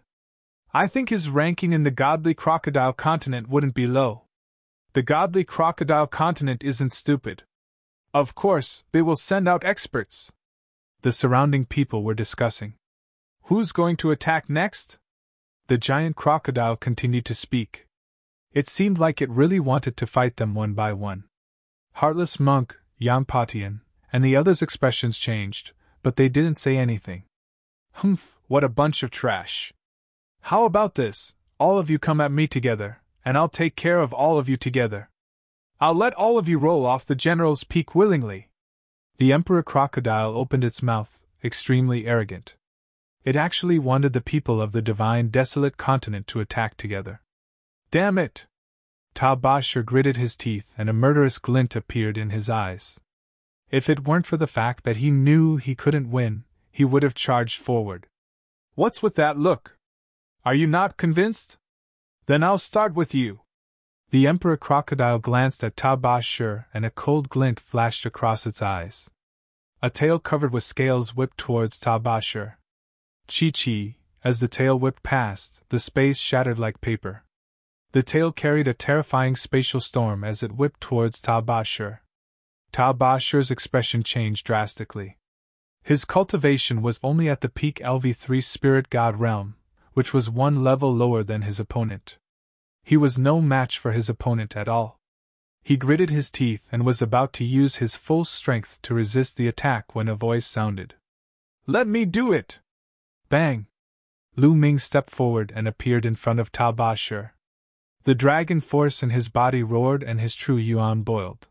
I think his ranking in the Godly Crocodile continent wouldn't be low. The Godly Crocodile continent isn't stupid. Of course, they will send out experts. The surrounding people were discussing. Who's going to attack next? The giant crocodile continued to speak. It seemed like it really wanted to fight them one by one. Heartless Monk, Yang Patian, and the others' expressions changed, but they didn't say anything. Humph, what a bunch of trash. How about this, all of you come at me together, and I'll take care of all of you together. I'll let all of you roll off the general's peak willingly. The Emperor Crocodile opened its mouth, extremely arrogant. It actually wanted the people of the divine desolate continent to attack together. Damn it! Ta Bashir gritted his teeth and a murderous glint appeared in his eyes. If it weren't for the fact that he knew he couldn't win, he would have charged forward. What's with that look? Are you not convinced? Then I'll start with you. The Emperor Crocodile glanced at Ta Bashir and a cold glint flashed across its eyes. A tail covered with scales whipped towards Ta Bashir. Chi-chi, as the tail whipped past, the space shattered like paper. The tail carried a terrifying spatial storm as it whipped towards Ta Bashir. Ta Bashir's expression changed drastically. His cultivation was only at the peak LV3 Spirit God realm, which was one level lower than his opponent. He was no match for his opponent at all. He gritted his teeth and was about to use his full strength to resist the attack when a voice sounded. Let me do it! Bang! Lu Ming stepped forward and appeared in front of Ta Bashir. The dragon force in his body roared and his true yuan boiled.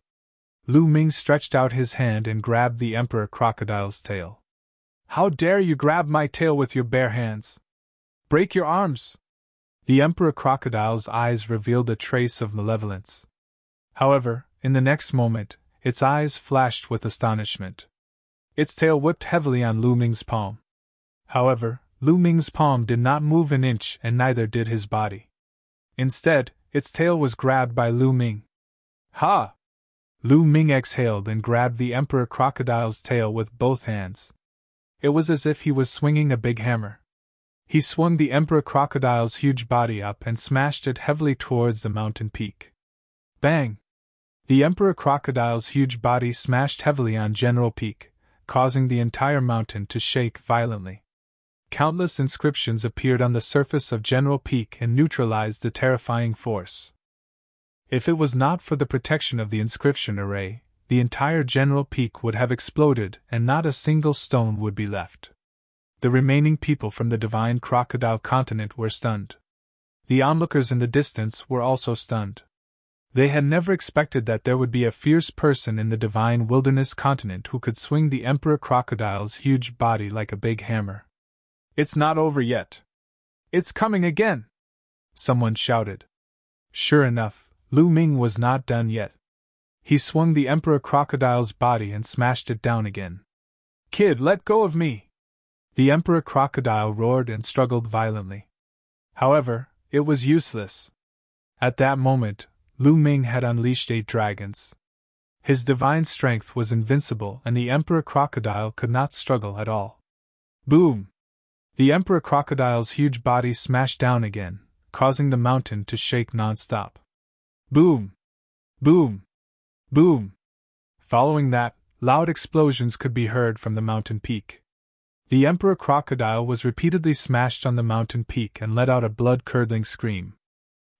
Lu Ming stretched out his hand and grabbed the Emperor Crocodile's tail. How dare you grab my tail with your bare hands? Break your arms! The Emperor Crocodile's eyes revealed a trace of malevolence. However, in the next moment, its eyes flashed with astonishment. Its tail whipped heavily on Lu Ming's palm. However, Lu Ming's palm did not move an inch and neither did his body. Instead, its tail was grabbed by Lu Ming. Ha! Lu Ming exhaled and grabbed the Emperor Crocodile's tail with both hands. It was as if he was swinging a big hammer. He swung the Emperor Crocodile's huge body up and smashed it heavily towards the mountain peak. Bang! The Emperor Crocodile's huge body smashed heavily on General Peak, causing the entire mountain to shake violently. Countless inscriptions appeared on the surface of General Peak and neutralized the terrifying force. If it was not for the protection of the inscription array, the entire General Peak would have exploded and not a single stone would be left. The remaining people from the Divine Crocodile continent were stunned. The onlookers in the distance were also stunned. They had never expected that there would be a fierce person in the Divine Wilderness continent who could swing the Emperor Crocodile's huge body like a big hammer. It's not over yet. It's coming again! Someone shouted. Sure enough, Lu Ming was not done yet. He swung the Emperor Crocodile's body and smashed it down again. Kid, let go of me! The Emperor Crocodile roared and struggled violently. However, it was useless. At that moment, Lu Ming had unleashed 8 dragons. His divine strength was invincible and the Emperor Crocodile could not struggle at all. Boom! The Emperor Crocodile's huge body smashed down again, causing the mountain to shake non-stop. Boom! Boom! Boom! Following that, loud explosions could be heard from the mountain peak. The Emperor Crocodile was repeatedly smashed on the mountain peak and let out a blood-curdling scream.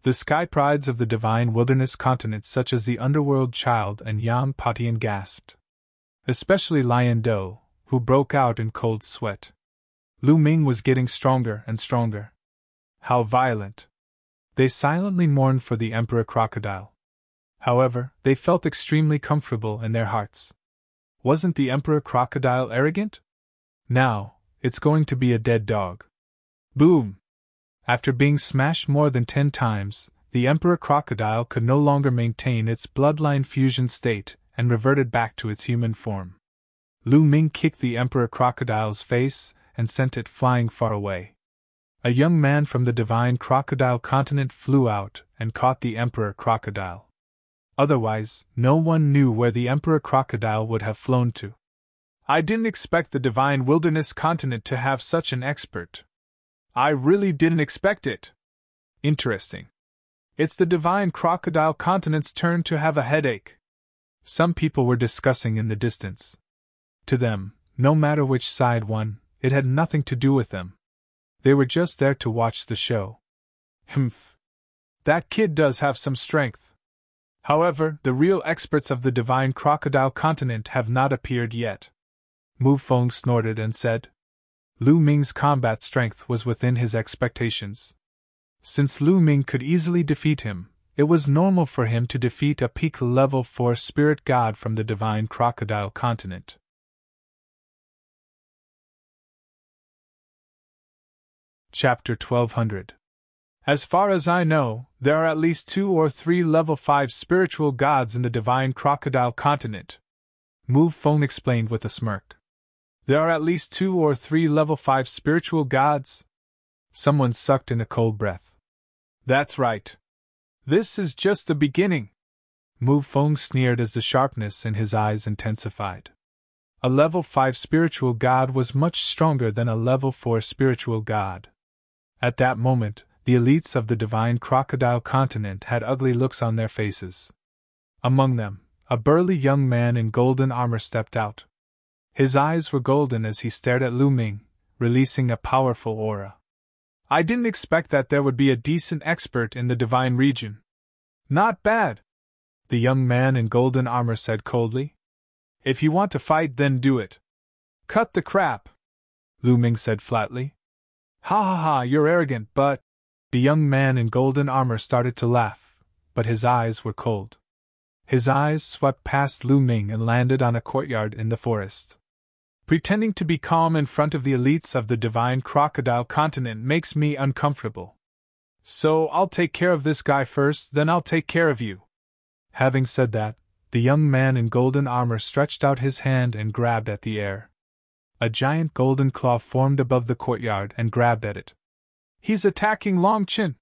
The sky prides of the divine wilderness continent, such as the Underworld Child and Yam Patian, gasped. Especially Lion Do, who broke out in cold sweat. Lu Ming was getting stronger and stronger. How violent! They silently mourned for the Emperor Crocodile. However, they felt extremely comfortable in their hearts. Wasn't the Emperor Crocodile arrogant? Now, it's going to be a dead dog. Boom! After being smashed more than 10 times, the Emperor Crocodile could no longer maintain its bloodline fusion state and reverted back to its human form. Lu Ming kicked the Emperor Crocodile's face and sent it flying far away. A young man from the divine crocodile continent flew out and caught the Emperor Crocodile. Otherwise, no one knew where the Emperor Crocodile would have flown to. I didn't expect the divine wilderness continent to have such an expert. I really didn't expect it. Interesting. It's the divine crocodile continent's turn to have a headache. Some people were discussing in the distance. To them, no matter which side won, it had nothing to do with them. They were just there to watch the show. Humph. That kid does have some strength. However, the real experts of the divine crocodile continent have not appeared yet. Mu Feng snorted and said. Lu Ming's combat strength was within his expectations. Since Lu Ming could easily defeat him, it was normal for him to defeat a peak level 4 spirit god from the divine crocodile continent. Chapter 1200. As far as I know, there are at least 2 or 3 level 5 spiritual gods in the divine crocodile continent. Mu Feng explained with a smirk. There are at least 2 or 3 level 5 spiritual gods? Someone sucked in a cold breath. That's right. This is just the beginning. Mu Feng sneered as the sharpness in his eyes intensified. A level 5 spiritual god was much stronger than a level 4 spiritual god. At that moment, the elites of the divine crocodile continent had ugly looks on their faces. Among them, a burly young man in golden armor stepped out. His eyes were golden as he stared at Lu Ming, releasing a powerful aura. I didn't expect that there would be a decent expert in the divine region. Not bad, the young man in golden armor said coldly. If you want to fight, then do it. Cut the crap, Lu Ming said flatly. Ha ha ha, you're arrogant, but... The young man in golden armor started to laugh, but his eyes were cold. His eyes swept past Lu Ming and landed on a courtyard in the forest. Pretending to be calm in front of the elites of the divine crocodile continent makes me uncomfortable. So I'll take care of this guy first, then I'll take care of you. Having said that, the young man in golden armor stretched out his hand and grabbed at the air. A giant golden claw formed above the courtyard and grabbed at it. He's attacking Long Qin.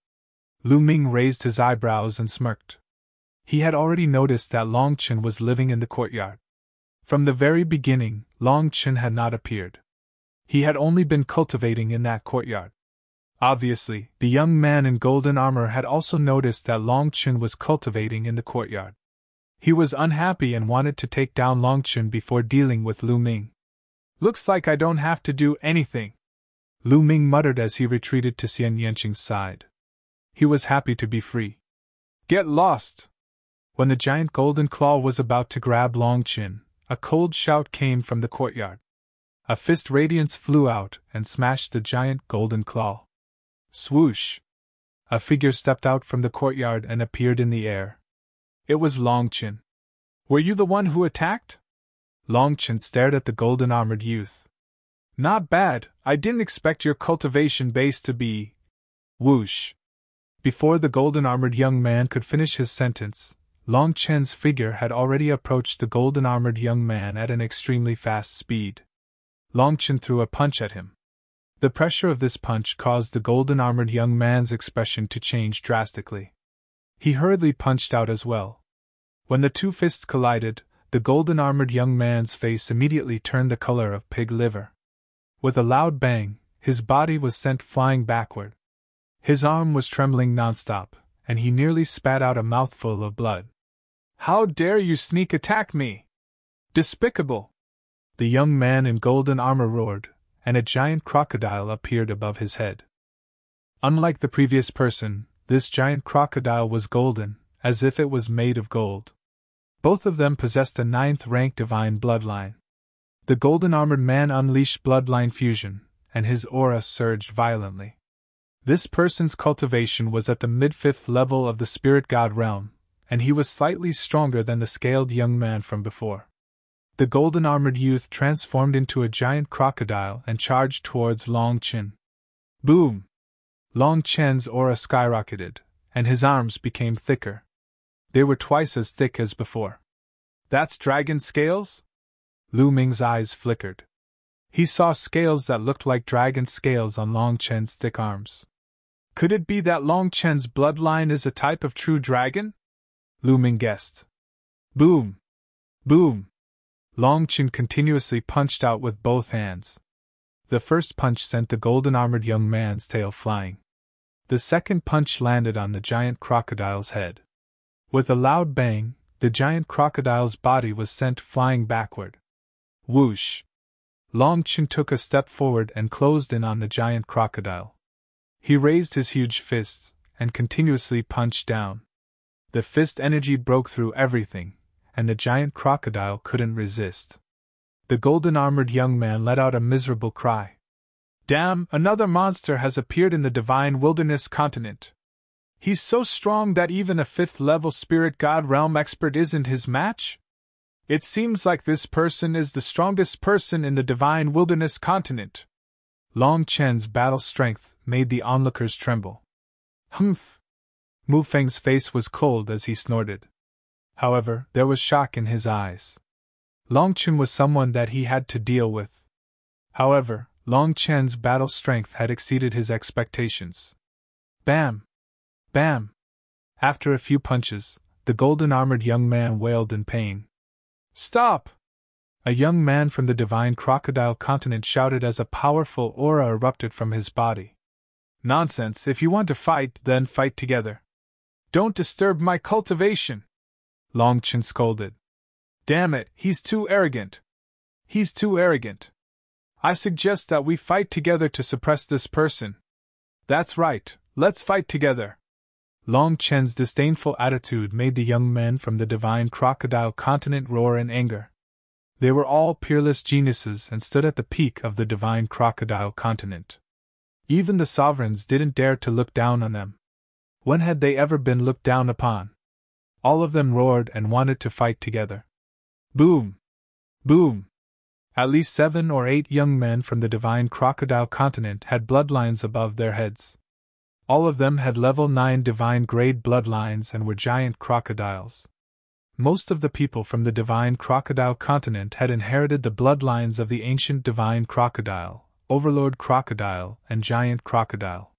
Lu Ming raised his eyebrows and smirked. He had already noticed that Long Qin was living in the courtyard. From the very beginning, Long Qin had not appeared. He had only been cultivating in that courtyard. Obviously, the young man in golden armor had also noticed that Long Qin was cultivating in the courtyard. He was unhappy and wanted to take down Long Qin before dealing with Lu Ming. Looks like I don't have to do anything, Lu Ming muttered as he retreated to Xian Yanqing's side. He was happy to be free. Get lost! When the giant golden claw was about to grab Long Qin, a cold shout came from the courtyard. A fist radiance flew out and smashed the giant golden claw. Swoosh! A figure stepped out from the courtyard and appeared in the air. It was Long Qin. Were you the one who attacked? Long Qin stared at the golden-armored youth. Not bad, I didn't expect your cultivation base to be... Whoosh! Before the golden-armored young man could finish his sentence, Long Qin's figure had already approached the golden-armored young man at an extremely fast speed. Long Qin threw a punch at him. The pressure of this punch caused the golden-armored young man's expression to change drastically. He hurriedly punched out as well. When the two fists collided, the golden-armored young man's face immediately turned the color of pig liver. With a loud bang, his body was sent flying backward. His arm was trembling nonstop, and he nearly spat out a mouthful of blood. "How dare you sneak attack me? Despicable!" the young man in golden armor roared, and a giant crocodile appeared above his head. Unlike the previous person, this giant crocodile was golden, as if it was made of gold. Both of them possessed a 9th rank divine bloodline. The golden-armored man unleashed bloodline fusion, and his aura surged violently. This person's cultivation was at the mid-5th level of the spirit god realm, and he was slightly stronger than the scaled young man from before. The golden-armored youth transformed into a giant crocodile and charged towards Long Chen. Boom! Long Chen's aura skyrocketed, and his arms became thicker. They were twice as thick as before. "That's dragon scales?" Lu Ming's eyes flickered. He saw scales that looked like dragon scales on Long Chen's thick arms. Could it be that Long Chen's bloodline is a type of true dragon? Lu Ming guessed. Boom! Boom! Long Chen continuously punched out with both hands. The first punch sent the golden-armored young man's tail flying. The second punch landed on the giant crocodile's head. With a loud bang, the giant crocodile's body was sent flying backward. Whoosh! Long Chen took a step forward and closed in on the giant crocodile. He raised his huge fists and continuously punched down. The fist energy broke through everything, and the giant crocodile couldn't resist. The golden-armored young man let out a miserable cry. "Damn, another monster has appeared in the divine wilderness continent. He's so strong that even a 5th-level spirit god realm expert isn't his match? It seems like this person is the strongest person in the divine wilderness continent." Long Chen's battle strength made the onlookers tremble. Humph! Mu Feng's face was cold as he snorted. However, there was shock in his eyes. Long Chen was someone that he had to deal with. However, Long Chen's battle strength had exceeded his expectations. Bam! Bam! After a few punches, the golden-armored young man wailed in pain. "Stop!" A young man from the divine crocodile continent shouted as a powerful aura erupted from his body. "Nonsense, if you want to fight, then fight together. Don't disturb my cultivation!" Long Chen scolded. "Damn it, he's too arrogant. He's too arrogant. I suggest that we fight together to suppress this person." "That's right, let's fight together." Long Chen's disdainful attitude made the young men from the divine crocodile continent roar in anger. They were all peerless geniuses and stood at the peak of the divine crocodile continent. Even the sovereigns didn't dare to look down on them. When had they ever been looked down upon? All of them roared and wanted to fight together. Boom! Boom! At least 7 or 8 young men from the divine crocodile continent had bloodlines above their heads. All of them had level 9 divine grade bloodlines and were giant crocodiles. Most of the people from the divine crocodile continent had inherited the bloodlines of the ancient divine crocodile, overlord crocodile, and giant crocodile.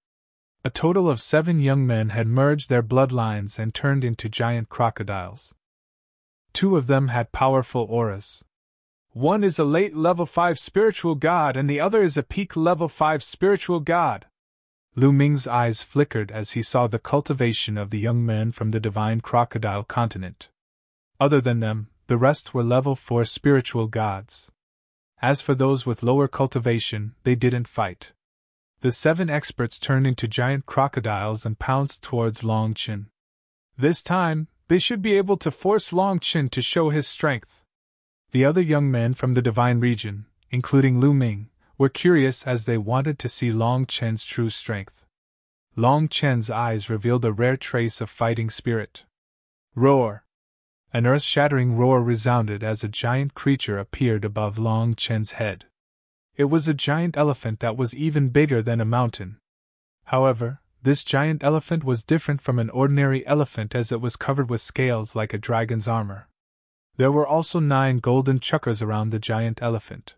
A total of 7 young men had merged their bloodlines and turned into giant crocodiles. 2 of them had powerful auras. One is a late level 5 spiritual god and the other is a peak level 5 spiritual god. Lu Ming's eyes flickered as he saw the cultivation of the young men from the divine crocodile continent. Other than them, the rest were level 4 spiritual gods. As for those with lower cultivation, they didn't fight. The 7 experts turned into giant crocodiles and pounced towards Long Chen. This time, they should be able to force Long Chen to show his strength. The other young men from the divine region, including Lu Ming, were curious as they wanted to see Long Chen's true strength. Long Chen's eyes revealed a rare trace of fighting spirit. Roar! An earth-shattering roar resounded as a giant creature appeared above Long Chen's head. It was a giant elephant that was even bigger than a mountain. However, this giant elephant was different from an ordinary elephant as it was covered with scales like a dragon's armor. There were also 9 golden chakras around the giant elephant.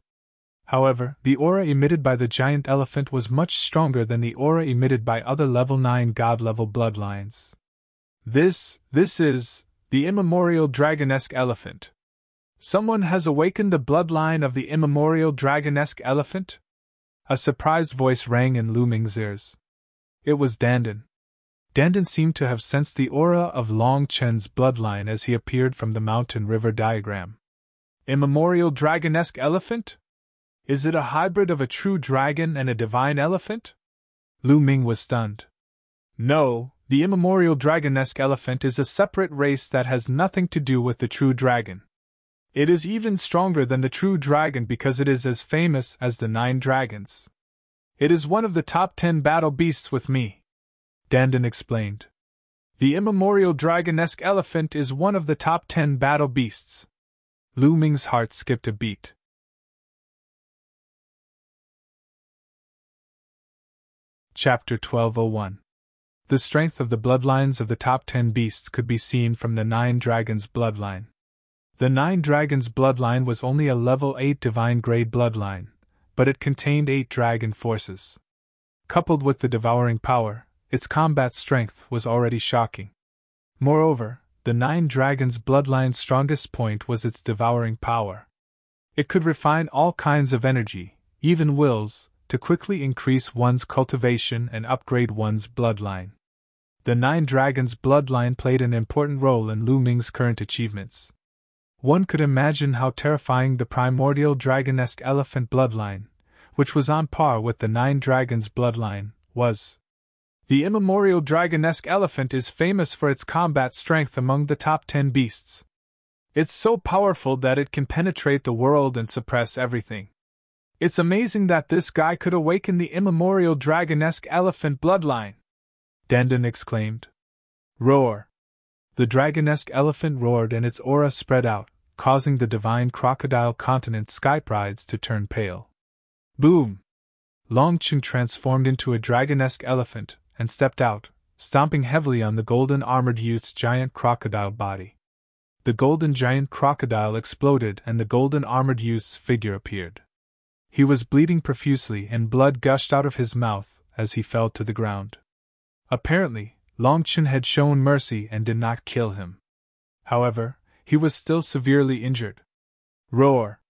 However, the aura emitted by the giant elephant was much stronger than the aura emitted by other level 9 god-level bloodlines. This is the immemorial dragonesque elephant. Someone has awakened the bloodline of the immemorial dragonesque elephant? A surprised voice rang in Lu Ming's ears. It was Dandan. Dandan seemed to have sensed the aura of Long Chen's bloodline as he appeared from the mountain river diagram. Immemorial dragonesque elephant? Is it a hybrid of a true dragon and a divine elephant? Lu Ming was stunned. No, the immemorial dragonesque elephant is a separate race that has nothing to do with the true dragon. It is even stronger than the true dragon because it is as famous as the 9 dragons. It is one of the top 10 battle beasts with me, Dandan explained. The immemorial dragonesque elephant is one of the top 10 battle beasts. Lu Ming's heart skipped a beat. Chapter 1201. The strength of the bloodlines of the top 10 beasts could be seen from the 9 dragons' bloodline. The 9 dragons' bloodline was only a level 8 divine grade bloodline, but it contained 8 dragon forces. Coupled with the devouring power, its combat strength was already shocking. Moreover, the 9 dragons' bloodline's strongest point was its devouring power. It could refine all kinds of energy, even wills, to quickly increase one's cultivation and upgrade one's bloodline. The 9 dragons' bloodline played an important role in Lu Ming's current achievements. One could imagine how terrifying the primordial dragonesque elephant bloodline, which was on par with the 9 dragons' bloodline, was. The immemorial dragonesque elephant is famous for its combat strength among the top 10 beasts. It's so powerful that it can penetrate the world and suppress everything. It's amazing that this guy could awaken the immemorial dragonesque elephant bloodline, Dandan exclaimed. Roar! The dragonesque elephant roared and its aura spread out, causing the divine crocodile continent's sky prides to turn pale. Boom! Long Chen transformed into a dragonesque elephant and stepped out, stomping heavily on the golden armored youth's giant crocodile body. The golden giant crocodile exploded and the golden armored youth's figure appeared. He was bleeding profusely and blood gushed out of his mouth as he fell to the ground. Apparently, Long Chen had shown mercy and did not kill him. However, he was still severely injured. Roar!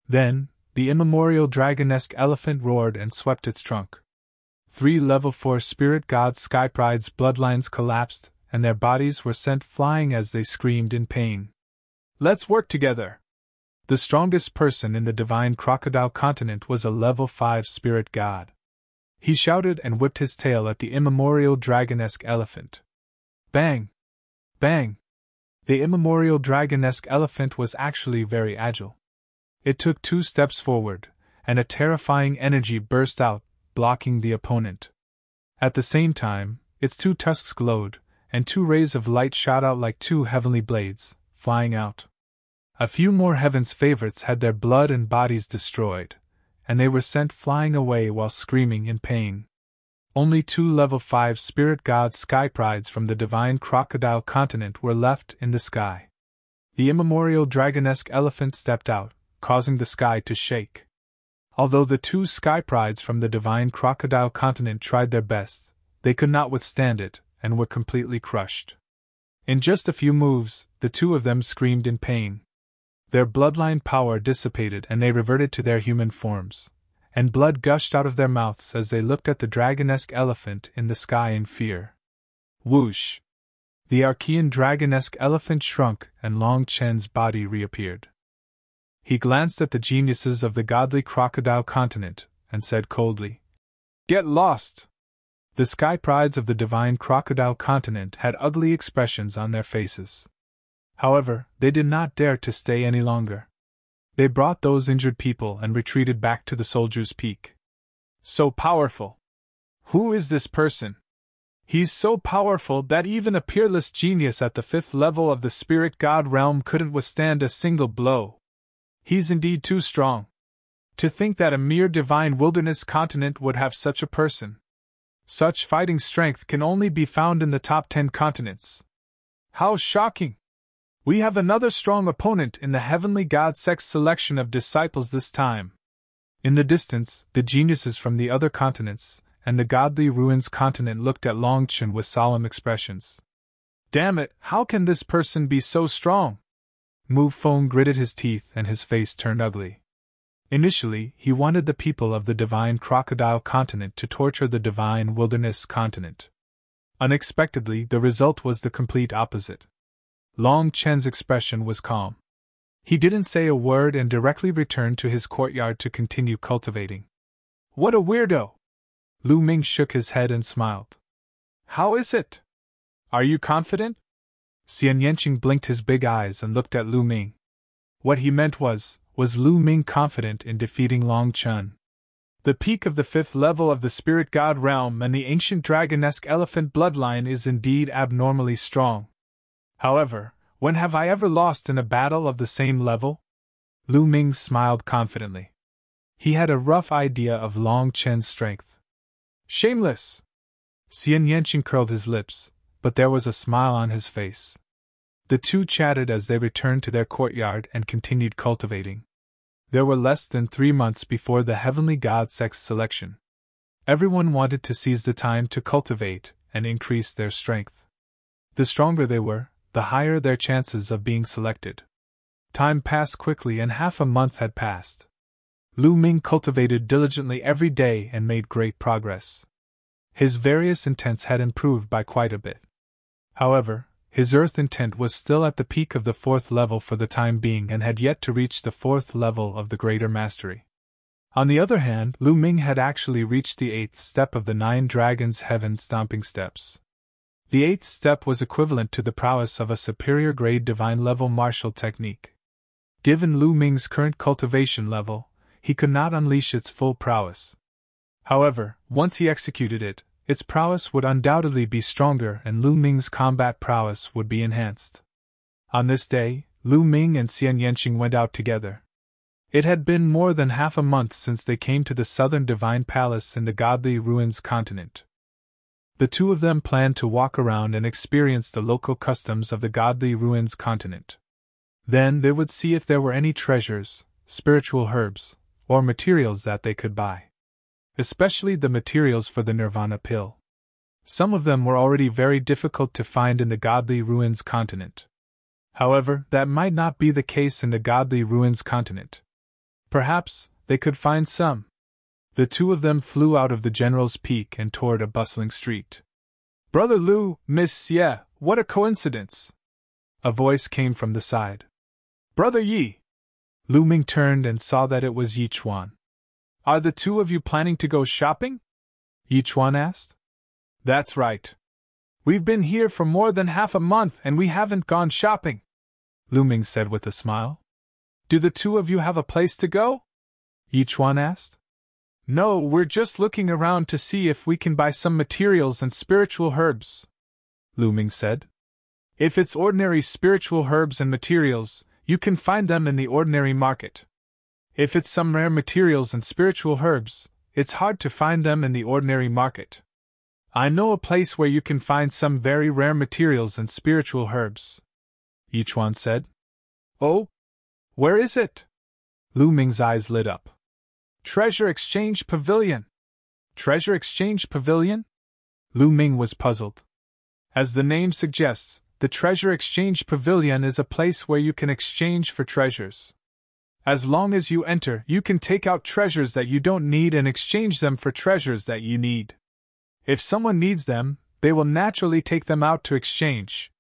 Then, the immemorial dragonesque elephant roared and swept its trunk. 3 level 4 spirit gods Sky Pride's bloodlines collapsed, and their bodies were sent flying as they screamed in pain. Let's work together! The strongest person in the divine crocodile continent was a level 5 spirit god. He shouted and whipped his tail at the immemorial dragonesque elephant. Bang! Bang! The immemorial dragonesque elephant was actually very agile. It took 2 steps forward, and a terrifying energy burst out, blocking the opponent. At the same time, its 2 tusks glowed, and 2 rays of light shot out like 2 heavenly blades, flying out. A few more heaven's favorites had their blood and bodies destroyed, and they were sent flying away while screaming in pain. Only 2 level 5 spirit gods Sky Prides from the divine crocodile continent were left in the sky. The immemorial dragonesque elephant stepped out, causing the sky to shake. Although the 2 Sky Prides from the divine crocodile continent tried their best, they could not withstand it, and were completely crushed. In just a few moves, the 2 of them screamed in pain. Their bloodline power dissipated and they reverted to their human forms, and blood gushed out of their mouths as they looked at the dragonesque elephant in the sky in fear. Whoosh! The Archean dragonesque elephant shrunk and Long Chen's body reappeared. He glanced at the geniuses of the godly crocodile continent, and said coldly, "Get lost!" The Sky Prides of the divine crocodile continent had ugly expressions on their faces. However, they did not dare to stay any longer. They brought those injured people and retreated back to the Soldier's Peak. So powerful! Who is this person? He's so powerful that even a peerless genius at the 5th level of the spirit god realm couldn't withstand a single blow. He's indeed too strong. To think that a mere divine wilderness continent would have such a person. Such fighting strength can only be found in the top 10 continents. How shocking! We have another strong opponent in the heavenly god sex selection of disciples this time. In the distance, the geniuses from the other continents and the godly ruins continent looked at Long Chen with solemn expressions. Damn it, how can this person be so strong? Mu Feng gritted his teeth and his face turned ugly. Initially, he wanted the people of the divine crocodile continent to torture the divine wilderness continent. Unexpectedly, the result was the complete opposite. Long Chen's expression was calm. He didn't say a word and directly returned to his courtyard to continue cultivating. What a weirdo! Lu Ming shook his head and smiled. How is it? Are you confident? Xian Yanqing blinked his big eyes and looked at Lu Ming. What he meant was Lu Ming confident in defeating Long Chen? The peak of the 5th level of the spirit god realm and the ancient dragonesque elephant bloodline is indeed abnormally strong. However, when have I ever lost in a battle of the same level? Lu Ming smiled confidently. He had a rough idea of Long Chen's strength. Shameless! Xian Yanqing curled his lips, but there was a smile on his face. The two chatted as they returned to their courtyard and continued cultivating. There were less than 3 months before the heavenly god sex selection. Everyone wanted to seize the time to cultivate and increase their strength. The stronger they were, the higher their chances of being selected. Time passed quickly and half a month had passed. Lu Ming cultivated diligently every day and made great progress. His various intents had improved by quite a bit. However, his earth intent was still at the peak of the 4th level for the time being and had yet to reach the 4th level of the greater mastery. On the other hand, Lu Ming had actually reached the 8th step of the 9 dragons' heaven stomping steps. The 8th step was equivalent to the prowess of a superior grade divine level martial technique. Given Lu Ming's current cultivation level, he could not unleash its full prowess. However, once he executed it, its prowess would undoubtedly be stronger and Lu Ming's combat prowess would be enhanced. On this day, Lu Ming and Xian Yanqing went out together. It had been more than half a month since they came to the southern divine palace in the godly ruins continent. The two of them planned to walk around and experience the local customs of the godly ruins continent. Then they would see if there were any treasures, spiritual herbs, or materials that they could buy. Especially the materials for the Nirvana pill. Some of them were already very difficult to find in the godly ruins continent. However, that might not be the case in the godly ruins continent. Perhaps they could find some. The two of them flew out of the General's Peak and toward a bustling street. Brother Lu, Miss Xie, what a coincidence! A voice came from the side. Brother Yi! Lu Ming turned and saw that it was Yi Chuan. Are the two of you planning to go shopping? Yi Chuan asked. That's right. We've been here for more than half a month and we haven't gone shopping, Lu Ming said with a smile. Do the two of you have a place to go? Yi Chuan asked. No, we're just looking around to see if we can buy some materials and spiritual herbs, Lu Ming said. If it's ordinary spiritual herbs and materials, you can find them in the ordinary market. If it's some rare materials and spiritual herbs, it's hard to find them in the ordinary market. I know a place where you can find some very rare materials and spiritual herbs, Yi Chuan said. Oh? Where is it? Lu Ming's eyes lit up. Treasure Exchange Pavilion. Treasure Exchange Pavilion? Lu Ming was puzzled. As the name suggests, the Treasure Exchange Pavilion is a place where you can exchange for treasures. As long as you enter, you can take out treasures that you don't need and exchange them for treasures that you need. If someone needs them, they will naturally take them out to exchange.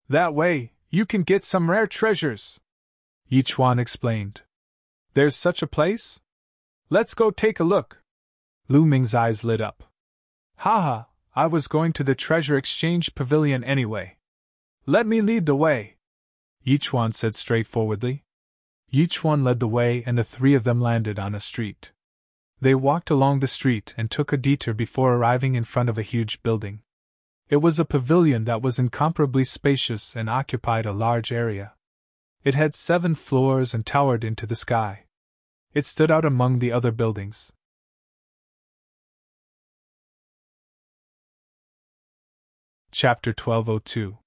That way, you can get some rare treasures, Yi Chuan explained. There's such a place? Let's go take a look. Lu Ming's eyes lit up. Haha, I was going to the Treasure Exchange Pavilion anyway. Let me lead the way, Yi Chuan said straightforwardly. Yi Chuan led the way and the three of them landed on a street. They walked along the street and took a detour before arriving in front of a huge building. It was a pavilion that was incomparably spacious and occupied a large area. It had 7 floors and towered into the sky. It stood out among the other buildings. Chapter 1202.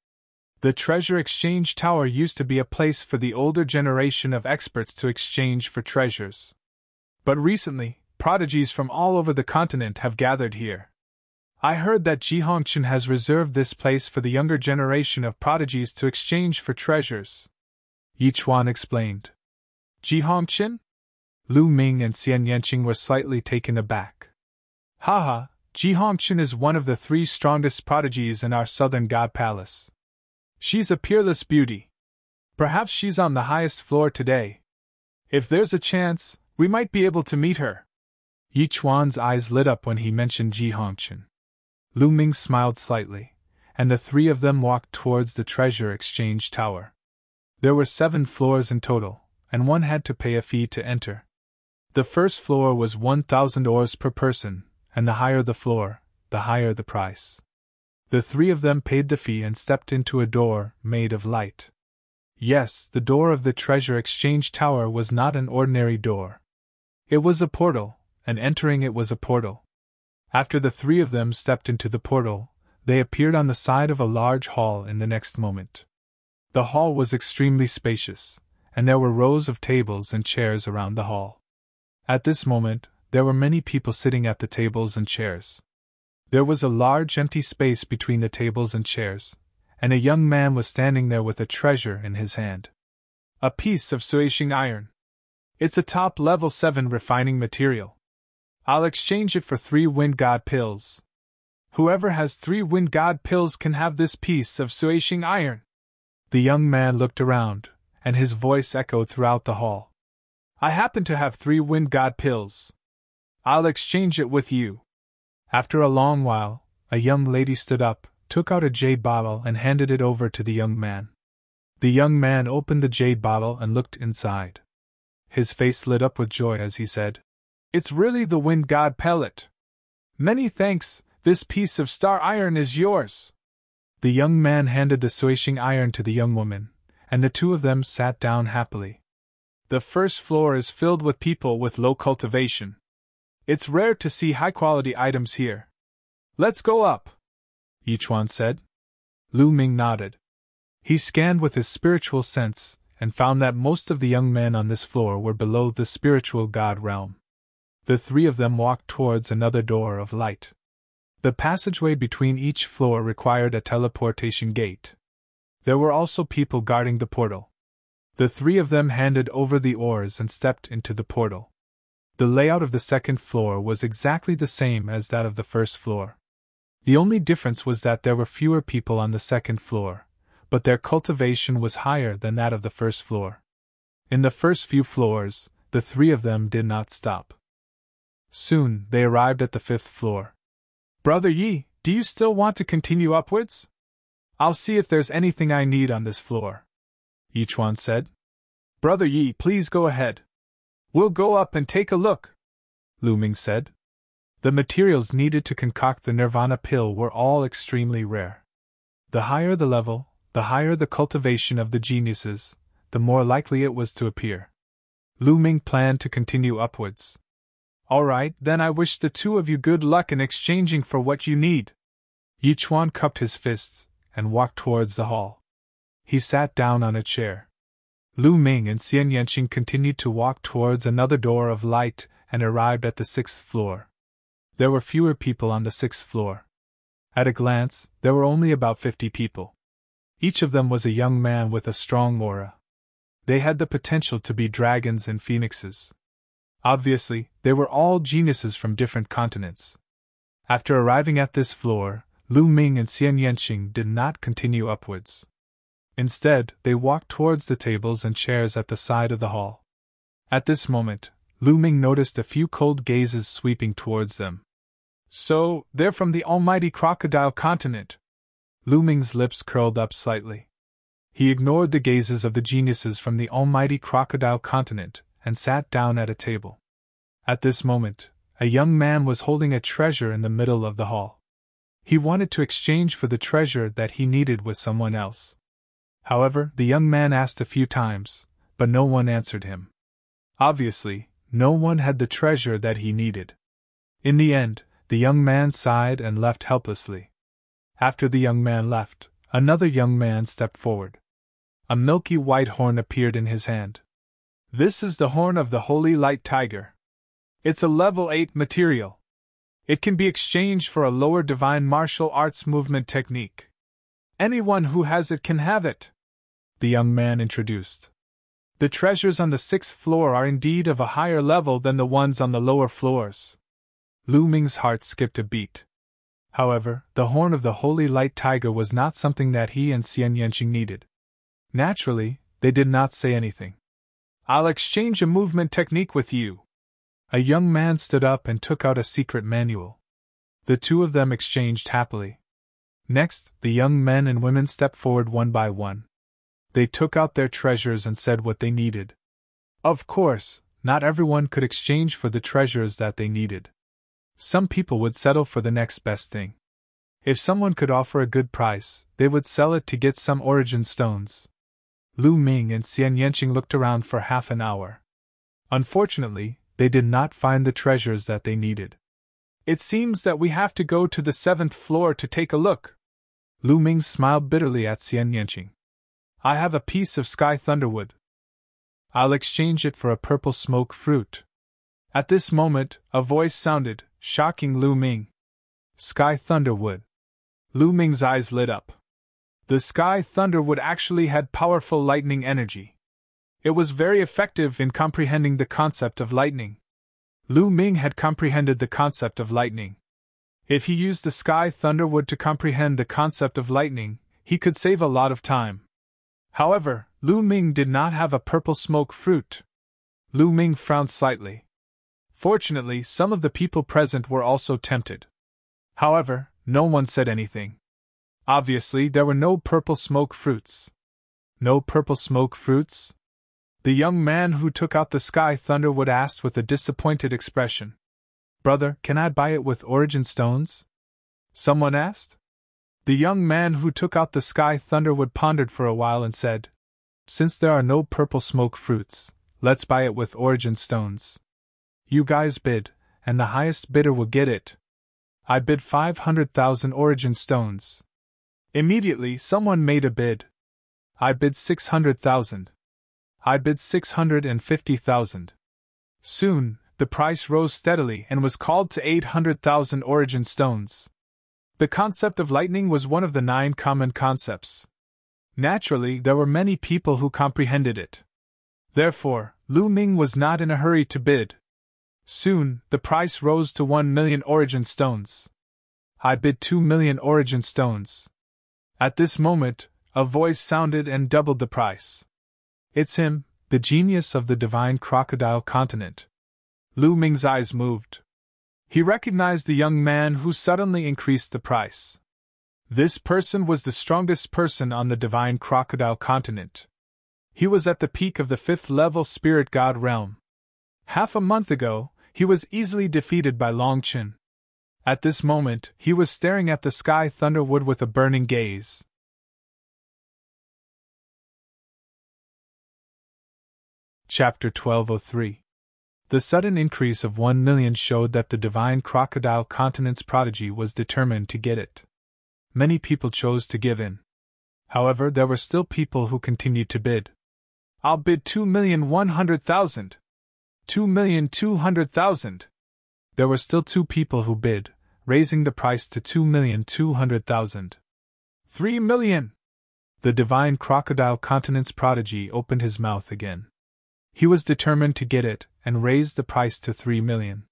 The Treasure Exchange Tower used to be a place for the older generation of experts to exchange for treasures. But recently, prodigies from all over the continent have gathered here. I heard that Ji Hongqian has reserved this place for the younger generation of prodigies to exchange for treasures, Yi Chuan explained. Ji Hongqian? Lu Ming and Xian Yanqing were slightly taken aback. Haha, Ji Hongchen is one of the 3 strongest prodigies in our southern god palace. She's a peerless beauty. Perhaps she's on the highest floor today. If there's a chance, we might be able to meet her. Yi Chuan's eyes lit up when he mentioned Ji Hongchen. Lu Ming smiled slightly, and the 3 of them walked towards the treasure exchange tower. There were 7 floors in total, and one had to pay a fee to enter. The first floor was 1,000 ores per person, and the higher the floor, the higher the price. The 3 of them paid the fee and stepped into a door made of light. Yes, the door of the treasure exchange tower was not an ordinary door. It was a portal, and entering it was a portal. After the 3 of them stepped into the portal, they appeared on the side of a large hall in the next moment. The hall was extremely spacious, and there were rows of tables and chairs around the hall. At this moment, there were many people sitting at the tables and chairs. There was a large empty space between the tables and chairs, and a young man was standing there with a treasure in his hand. A piece of suashing iron. It's a top level 7 refining material. I'll exchange it for 3 wind god pills. Whoever has 3 wind god pills can have this piece of suashing iron. The young man looked around, and his voice echoed throughout the hall. I happen to have 3 wind god pills. I'll exchange it with you. After a long while, a young lady stood up, took out a jade bottle and handed it over to the young man. The young man opened the jade bottle and looked inside. His face lit up with joy as he said, It's really the wind god pellet. Many thanks, this piece of star iron is yours. The young man handed the suashing iron to the young woman, and the 2 of them sat down happily. The first floor is filled with people with low cultivation. It's rare to see high-quality items here. Let's go up, Yi Chuan said. Lu Ming nodded. He scanned with his spiritual sense, and found that most of the young men on this floor were below the spiritual god realm. The 3 of them walked towards another door of light. The passageway between each floor required a teleportation gate. There were also people guarding the portal. The 3 of them handed over the ores and stepped into the portal. The layout of the second floor was exactly the same as that of the first floor. The only difference was that there were fewer people on the second floor, but their cultivation was higher than that of the first floor. In the first few floors, the 3 of them did not stop. Soon, they arrived at the 5th floor. Brother Yi, do you still want to continue upwards? I'll see if there's anything I need on this floor, Yi Chuan said. Brother Yi, please go ahead. We'll go up and take a look, Lu Ming said. The materials needed to concoct the nirvana pill were all extremely rare. The higher the level, the higher the cultivation of the geniuses, the more likely it was to appear. Lu Ming planned to continue upwards. All right, then I wish the 2 of you good luck in exchanging for what you need. Yi Chuan cupped his fists and walked towards the hall. He sat down on a chair. Lu Ming and Xian Yanqing continued to walk towards another door of light and arrived at the 6th floor. There were fewer people on the 6th floor. At a glance, there were only about 50 people. Each of them was a young man with a strong aura. They had the potential to be dragons and phoenixes. Obviously, they were all geniuses from different continents. After arriving at this floor, Lu Ming and Xian Yanqing did not continue upwards. Instead, they walked towards the tables and chairs at the side of the hall. At this moment, Lu Ming noticed a few cold gazes sweeping towards them. So, they're from the almighty crocodile continent. Lu Ming's lips curled up slightly. He ignored the gazes of the geniuses from the almighty crocodile continent and sat down at a table. At this moment, a young man was holding a treasure in the middle of the hall. He wanted to exchange for the treasure that he needed with someone else. However, the young man asked a few times, but no one answered him. Obviously, no one had the treasure that he needed. In the end, the young man sighed and left helplessly. After the young man left, another young man stepped forward. A milky white horn appeared in his hand. This is the horn of the Holy Light Tiger. It's a level 8 material. It can be exchanged for a lower divine martial arts movement technique. Anyone who has it can have it, the young man introduced. The treasures on the 6th floor are indeed of a higher level than the ones on the lower floors. Lu Ming's heart skipped a beat. However, the horn of the holy light tiger was not something that he and Xian Yanqing needed. Naturally, they did not say anything. I'll exchange a movement technique with you. A young man stood up and took out a secret manual. The two of them exchanged happily. Next, the young men and women stepped forward one by one. They took out their treasures and said what they needed. Of course, not everyone could exchange for the treasures that they needed. Some people would settle for the next best thing. If someone could offer a good price, they would sell it to get some origin stones. Lu Ming and Xian Yanqing looked around for half an hour. Unfortunately, they did not find the treasures that they needed. It seems that we have to go to the 7th floor to take a look. Lu Ming smiled bitterly at Xian Yanqing. I have a piece of sky thunderwood. I'll exchange it for a purple smoke fruit. At this moment, a voice sounded, shocking Lu Ming. Sky thunderwood. Lu Ming's eyes lit up. The sky thunderwood actually had powerful lightning energy. It was very effective in comprehending the concept of lightning. Lu Ming had comprehended the concept of lightning. If he used the sky thunderwood to comprehend the concept of lightning, he could save a lot of time. However, Lu Ming did not have a purple smoke fruit. Lu Ming frowned slightly. Fortunately, some of the people present were also tempted. However, no one said anything. Obviously, there were no purple smoke fruits. No purple smoke fruits? The young man who took out the sky thunderwood asked with a disappointed expression. Brother, can I buy it with origin stones? Someone asked. The young man who took out the sky thunderwood pondered for a while and said, Since there are no purple smoke fruits, let's buy it with origin stones. You guys bid, and the highest bidder will get it. I bid 500,000 origin stones. Immediately, someone made a bid. I bid 600,000. I bid 650,000. Soon, the price rose steadily and was called to 800,000 origin stones. The concept of lightning was one of the 9 common concepts. Naturally, there were many people who comprehended it. Therefore, Lu Ming was not in a hurry to bid. Soon, the price rose to 1 million origin stones. I bid 2 million origin stones. At this moment, a voice sounded and doubled the price. It's him, the genius of the divine crocodile continent. Lu Ming's eyes moved. He recognized the young man who suddenly increased the price. This person was the strongest person on the divine crocodile continent. He was at the peak of the 5th level spirit god realm. Half a month ago, he was easily defeated by Long Qin. At this moment, he was staring at the sky thunderwood with a burning gaze. Chapter 1203. The sudden increase of 1 million showed that the divine crocodile continent's prodigy was determined to get it. Many people chose to give in. However, there were still people who continued to bid. I'll bid 2,100,000. 2,200,000. There were still 2 people who bid, raising the price to 2,200,000. 3 million! The divine crocodile continent's prodigy opened his mouth again. He was determined to get it, and raised the price to 3 million.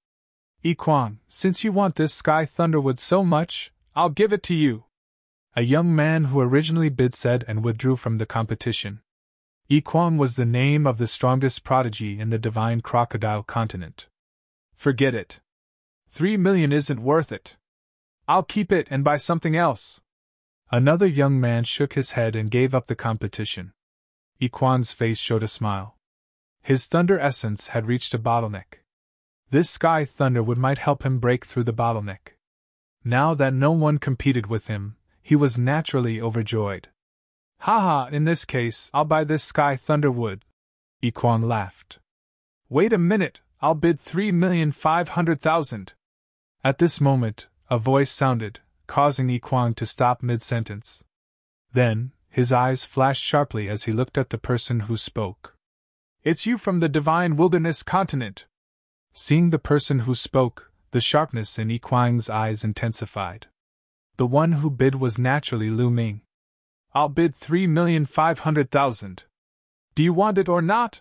Yi Kuang, since you want this sky thunderwood so much, I'll give it to you. A young man who originally bid said and withdrew from the competition. Yi Kuang was the name of the strongest prodigy in the divine crocodile continent. Forget it. 3 million isn't worth it. I'll keep it and buy something else. Another young man shook his head and gave up the competition. Yi Kuang's face showed a smile. His thunder essence had reached a bottleneck. This sky thunderwood might help him break through the bottleneck. Now that no one competed with him, he was naturally overjoyed. Haha, in this case, I'll buy this sky thunderwood. Yi Kuang laughed. Wait a minute, I'll bid 3,500,000. At this moment, a voice sounded, causing Yi Kuang to stop mid-sentence. Then, his eyes flashed sharply as he looked at the person who spoke. It's you from the divine wilderness continent. Seeing the person who spoke, the sharpness in Yi Kuang's eyes intensified. The one who bid was naturally Lu Ming. I'll bid 3,500,000. Do you want it or not?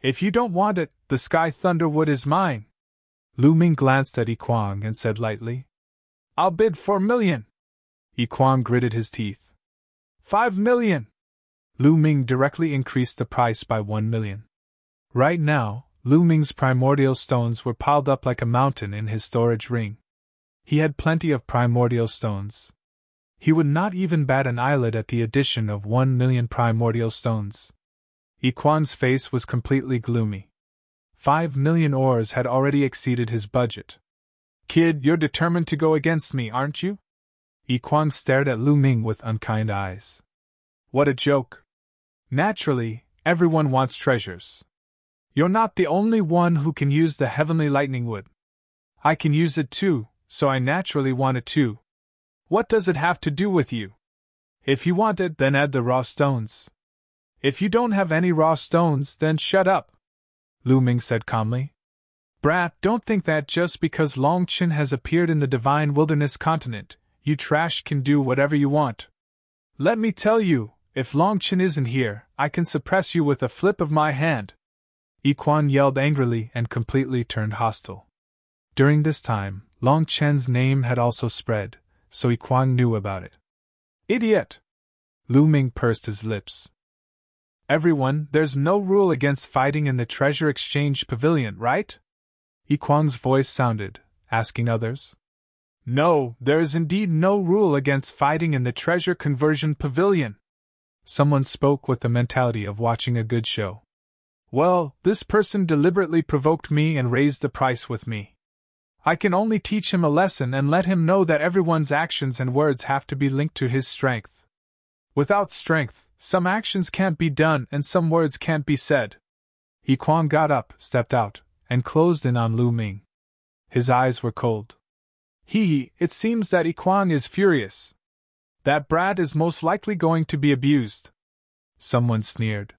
If you don't want it, the sky thunderwood is mine. Lu Ming glanced at Yi Kuang and said lightly, I'll bid 4 million. Yi Kuang gritted his teeth. 5 million. Lu Ming directly increased the price by 1 million. Right now, Lu Ming's primordial stones were piled up like a mountain in his storage ring. He had plenty of primordial stones. He would not even bat an eyelid at the addition of 1 million primordial stones. Yi Kuang's face was completely gloomy. 5 million ores had already exceeded his budget. Kid, you're determined to go against me, aren't you? Yi Kuang stared at Lu Ming with unkind eyes. What a joke. Naturally, everyone wants treasures. You're not the only one who can use the heavenly lightning wood. I can use it too, so I naturally want it too. What does it have to do with you? If you want it, then add the raw stones. If you don't have any raw stones, then shut up, Lu Ming said calmly. Brat, don't think that just because Long Chen has appeared in the Divine Wilderness continent, you trash can do whatever you want. Let me tell you, if Long Chen isn't here, I can suppress you with a flip of my hand. Yi Kuang yelled angrily and completely turned hostile. During this time, Long Chen's name had also spread, so Yi Kuang knew about it. Idiot! Lu Ming pursed his lips. Everyone, there's no rule against fighting in the treasure exchange pavilion, right? Yi Kuang's voice sounded, asking others. No, there is indeed no rule against fighting in the treasure conversion pavilion. Someone spoke with the mentality of watching a good show. Well, this person deliberately provoked me and raised the price with me. I can only teach him a lesson and let him know that everyone's actions and words have to be linked to his strength. Without strength, some actions can't be done and some words can't be said. Yi Kuang got up, stepped out, and closed in on Lu Ming. His eyes were cold. It seems that Yi Kuang is furious. That brat is most likely going to be abused. Someone sneered.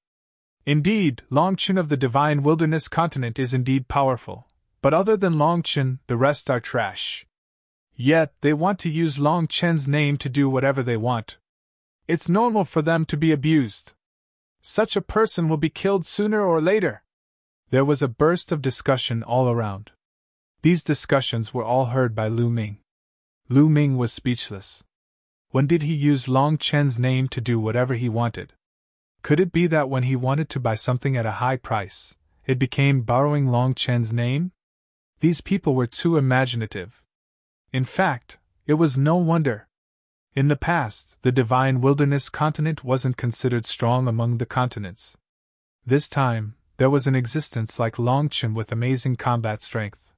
Indeed, Long Chen of the Divine Wilderness continent is indeed powerful, but other than Long Chen, the rest are trash. Yet, they want to use Long Chen's name to do whatever they want. It's normal for them to be abused. Such a person will be killed sooner or later. There was a burst of discussion all around. These discussions were all heard by Lu Ming. Lu Ming was speechless. When did he use Long Chen's name to do whatever he wanted? Could it be that when he wanted to buy something at a high price, it became borrowing Long Chen's name? These people were too imaginative. In fact, it was no wonder. In the past, the Divine Wilderness continent wasn't considered strong among the continents. This time, there was an existence like Long Chen with amazing combat strength.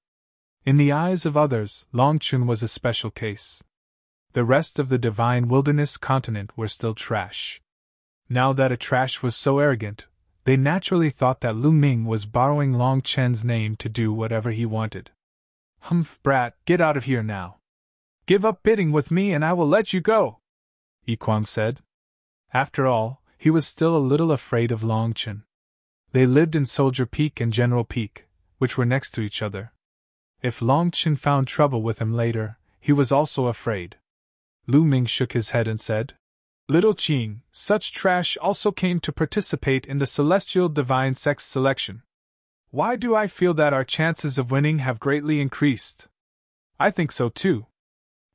In the eyes of others, Long Chen was a special case. The rest of the Divine Wilderness continent were still trash. Now that a trash was so arrogant, they naturally thought that Lu Ming was borrowing Long Chen's name to do whatever he wanted. Humph, brat, get out of here now. Give up bidding with me and I will let you go, Yi Kuang said. After all, he was still a little afraid of Long Chen. They lived in Soldier Peak and General Peak, which were next to each other. If Long Chen found trouble with him later, he was also afraid. Lu Ming shook his head and said, Little Qing, such trash also came to participate in the Celestial Divine Sex Selection. Why do I feel that our chances of winning have greatly increased? I think so too.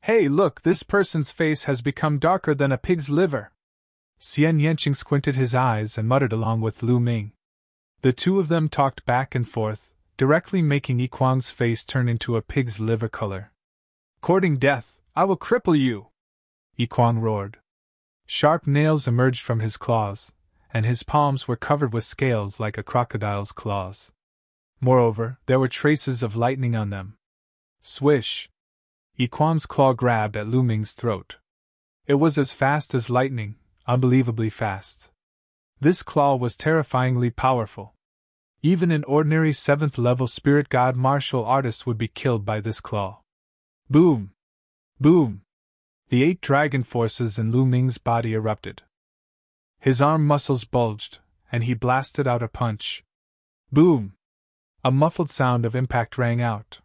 Hey look, this person's face has become darker than a pig's liver. Xian Yanqing squinted his eyes and muttered along with Lu Ming. The two of them talked back and forth, directly making Yi Kuang's face turn into a pig's liver color. Courting death, I will cripple you! Yi Kuang roared. Sharp nails emerged from his claws, and his palms were covered with scales like a crocodile's claws. Moreover, there were traces of lightning on them. Swish! Yi Kuang's claw grabbed at Lu Ming's throat. It was as fast as lightning, unbelievably fast. This claw was terrifyingly powerful. Even an ordinary 7th-level spirit god martial artist would be killed by this claw. Boom! Boom! The 8 dragon forces in Lu Ming's body erupted. His arm muscles bulged, and he blasted out a punch. Boom! A muffled sound of impact rang out.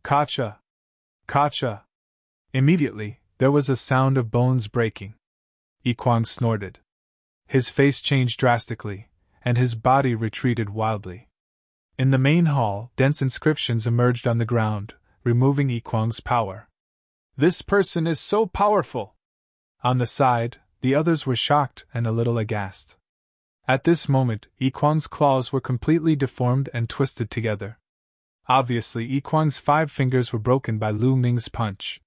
Kacha! Kacha! Immediately, there was a sound of bones breaking. Yi Kuang snorted. His face changed drastically, and his body retreated wildly. In the main hall, dense inscriptions emerged on the ground, removing Yiquang's power. "This person is so powerful!" On the side, the others were shocked and a little aghast. At this moment, Yiquang's claws were completely deformed and twisted together. Obviously, Yiquang's 5 fingers were broken by Lu Ming's punch.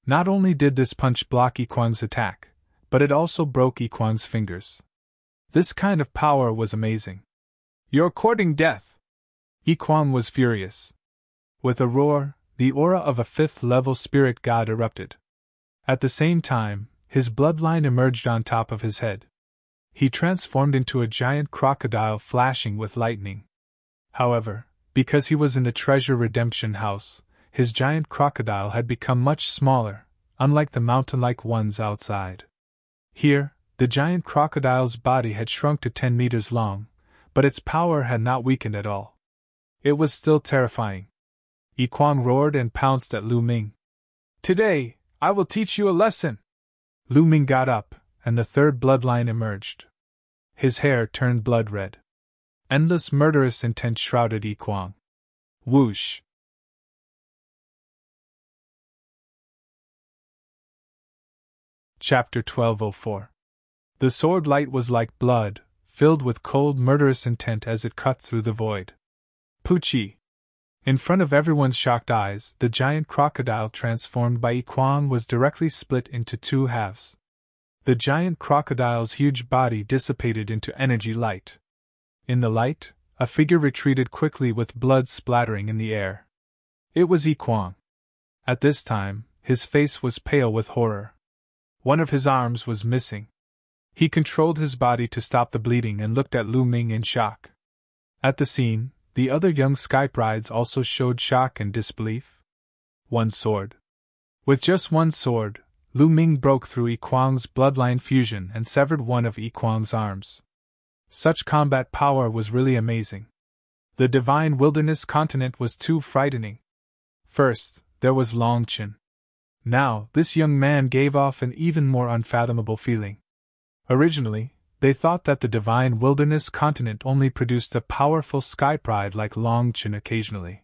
Not only did this punch block Yiquang's attack, but it also broke Yiquang's fingers. This kind of power was amazing. "You're courting death!" Yiquang was furious. With a roar, the aura of a 5th-level spirit god erupted. At the same time, his bloodline emerged on top of his head. He transformed into a giant crocodile flashing with lightning. However, because he was in the treasure redemption house, his giant crocodile had become much smaller, unlike the mountain-like ones outside. Here, the giant crocodile's body had shrunk to 10 meters long, but its power had not weakened at all. It was still terrifying. Yiquang roared and pounced at Lu Ming. "Today, I will teach you a lesson!" Lu Ming got up, and the 3rd bloodline emerged. His hair turned blood red. Endless murderous intent shrouded Yiquang. Whoosh! Chapter 1204. The sword light was like blood, filled with cold murderous intent as it cut through the void. Poochie! In front of everyone's shocked eyes, the giant crocodile transformed by Yiquang was directly split into 2 halves. The giant crocodile's huge body dissipated into energy light. In the light, a figure retreated quickly with blood splattering in the air. It was Yiquang. At this time, his face was pale with horror. One of his arms was missing. He controlled his body to stop the bleeding and looked at Lu Ming in shock. At the scene, the other young Skyprides also showed shock and disbelief. One sword. With just one sword, Lu Ming broke through Yiquang's bloodline fusion and severed one of Yiquang's arms. Such combat power was really amazing. The divine wilderness continent was too frightening. First, there was Longchen. Now, this young man gave off an even more unfathomable feeling. Originally, they thought that the divine wilderness continent only produced a powerful skypride like Longchen occasionally.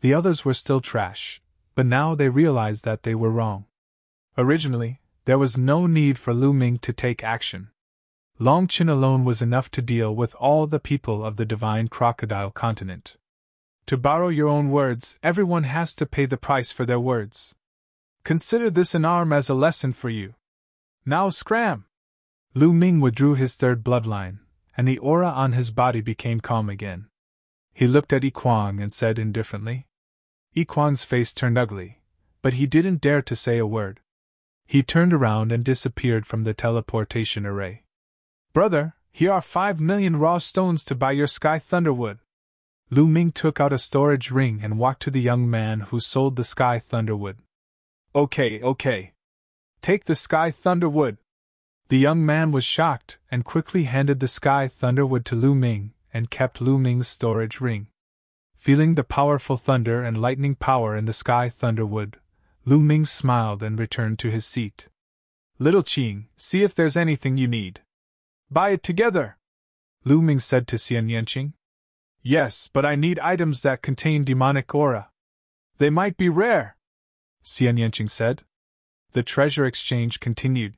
The others were still trash, but now they realized that they were wrong. Originally, there was no need for Lu Ming to take action. Longchen alone was enough to deal with all the people of the divine crocodile continent. To borrow your own words, everyone has to pay the price for their words. Consider this an arm as a lesson for you. Now scram! Lu Ming withdrew his 3rd bloodline, and the aura on his body became calm again. He looked at Yiquang and said indifferently. Yiquang's face turned ugly, but he didn't dare to say a word. He turned around and disappeared from the teleportation array. "Brother, here are 5 million raw stones to buy your sky thunderwood." Lu Ming took out a storage ring and walked to the young man who sold the sky thunderwood. Okay. Take the sky thunderwood." The young man was shocked and quickly handed the sky thunderwood to Lu Ming and kept Lu Ming's storage ring. Feeling the powerful thunder and lightning power in the sky thunderwood, Lu Ming smiled and returned to his seat. "Little Qing, see if there's anything you need." "Buy it together," Lu Ming said to Xian Yanqing. "Yes, but I need items that contain demonic aura. They might be rare," Xian Yanqing said. The treasure exchange continued.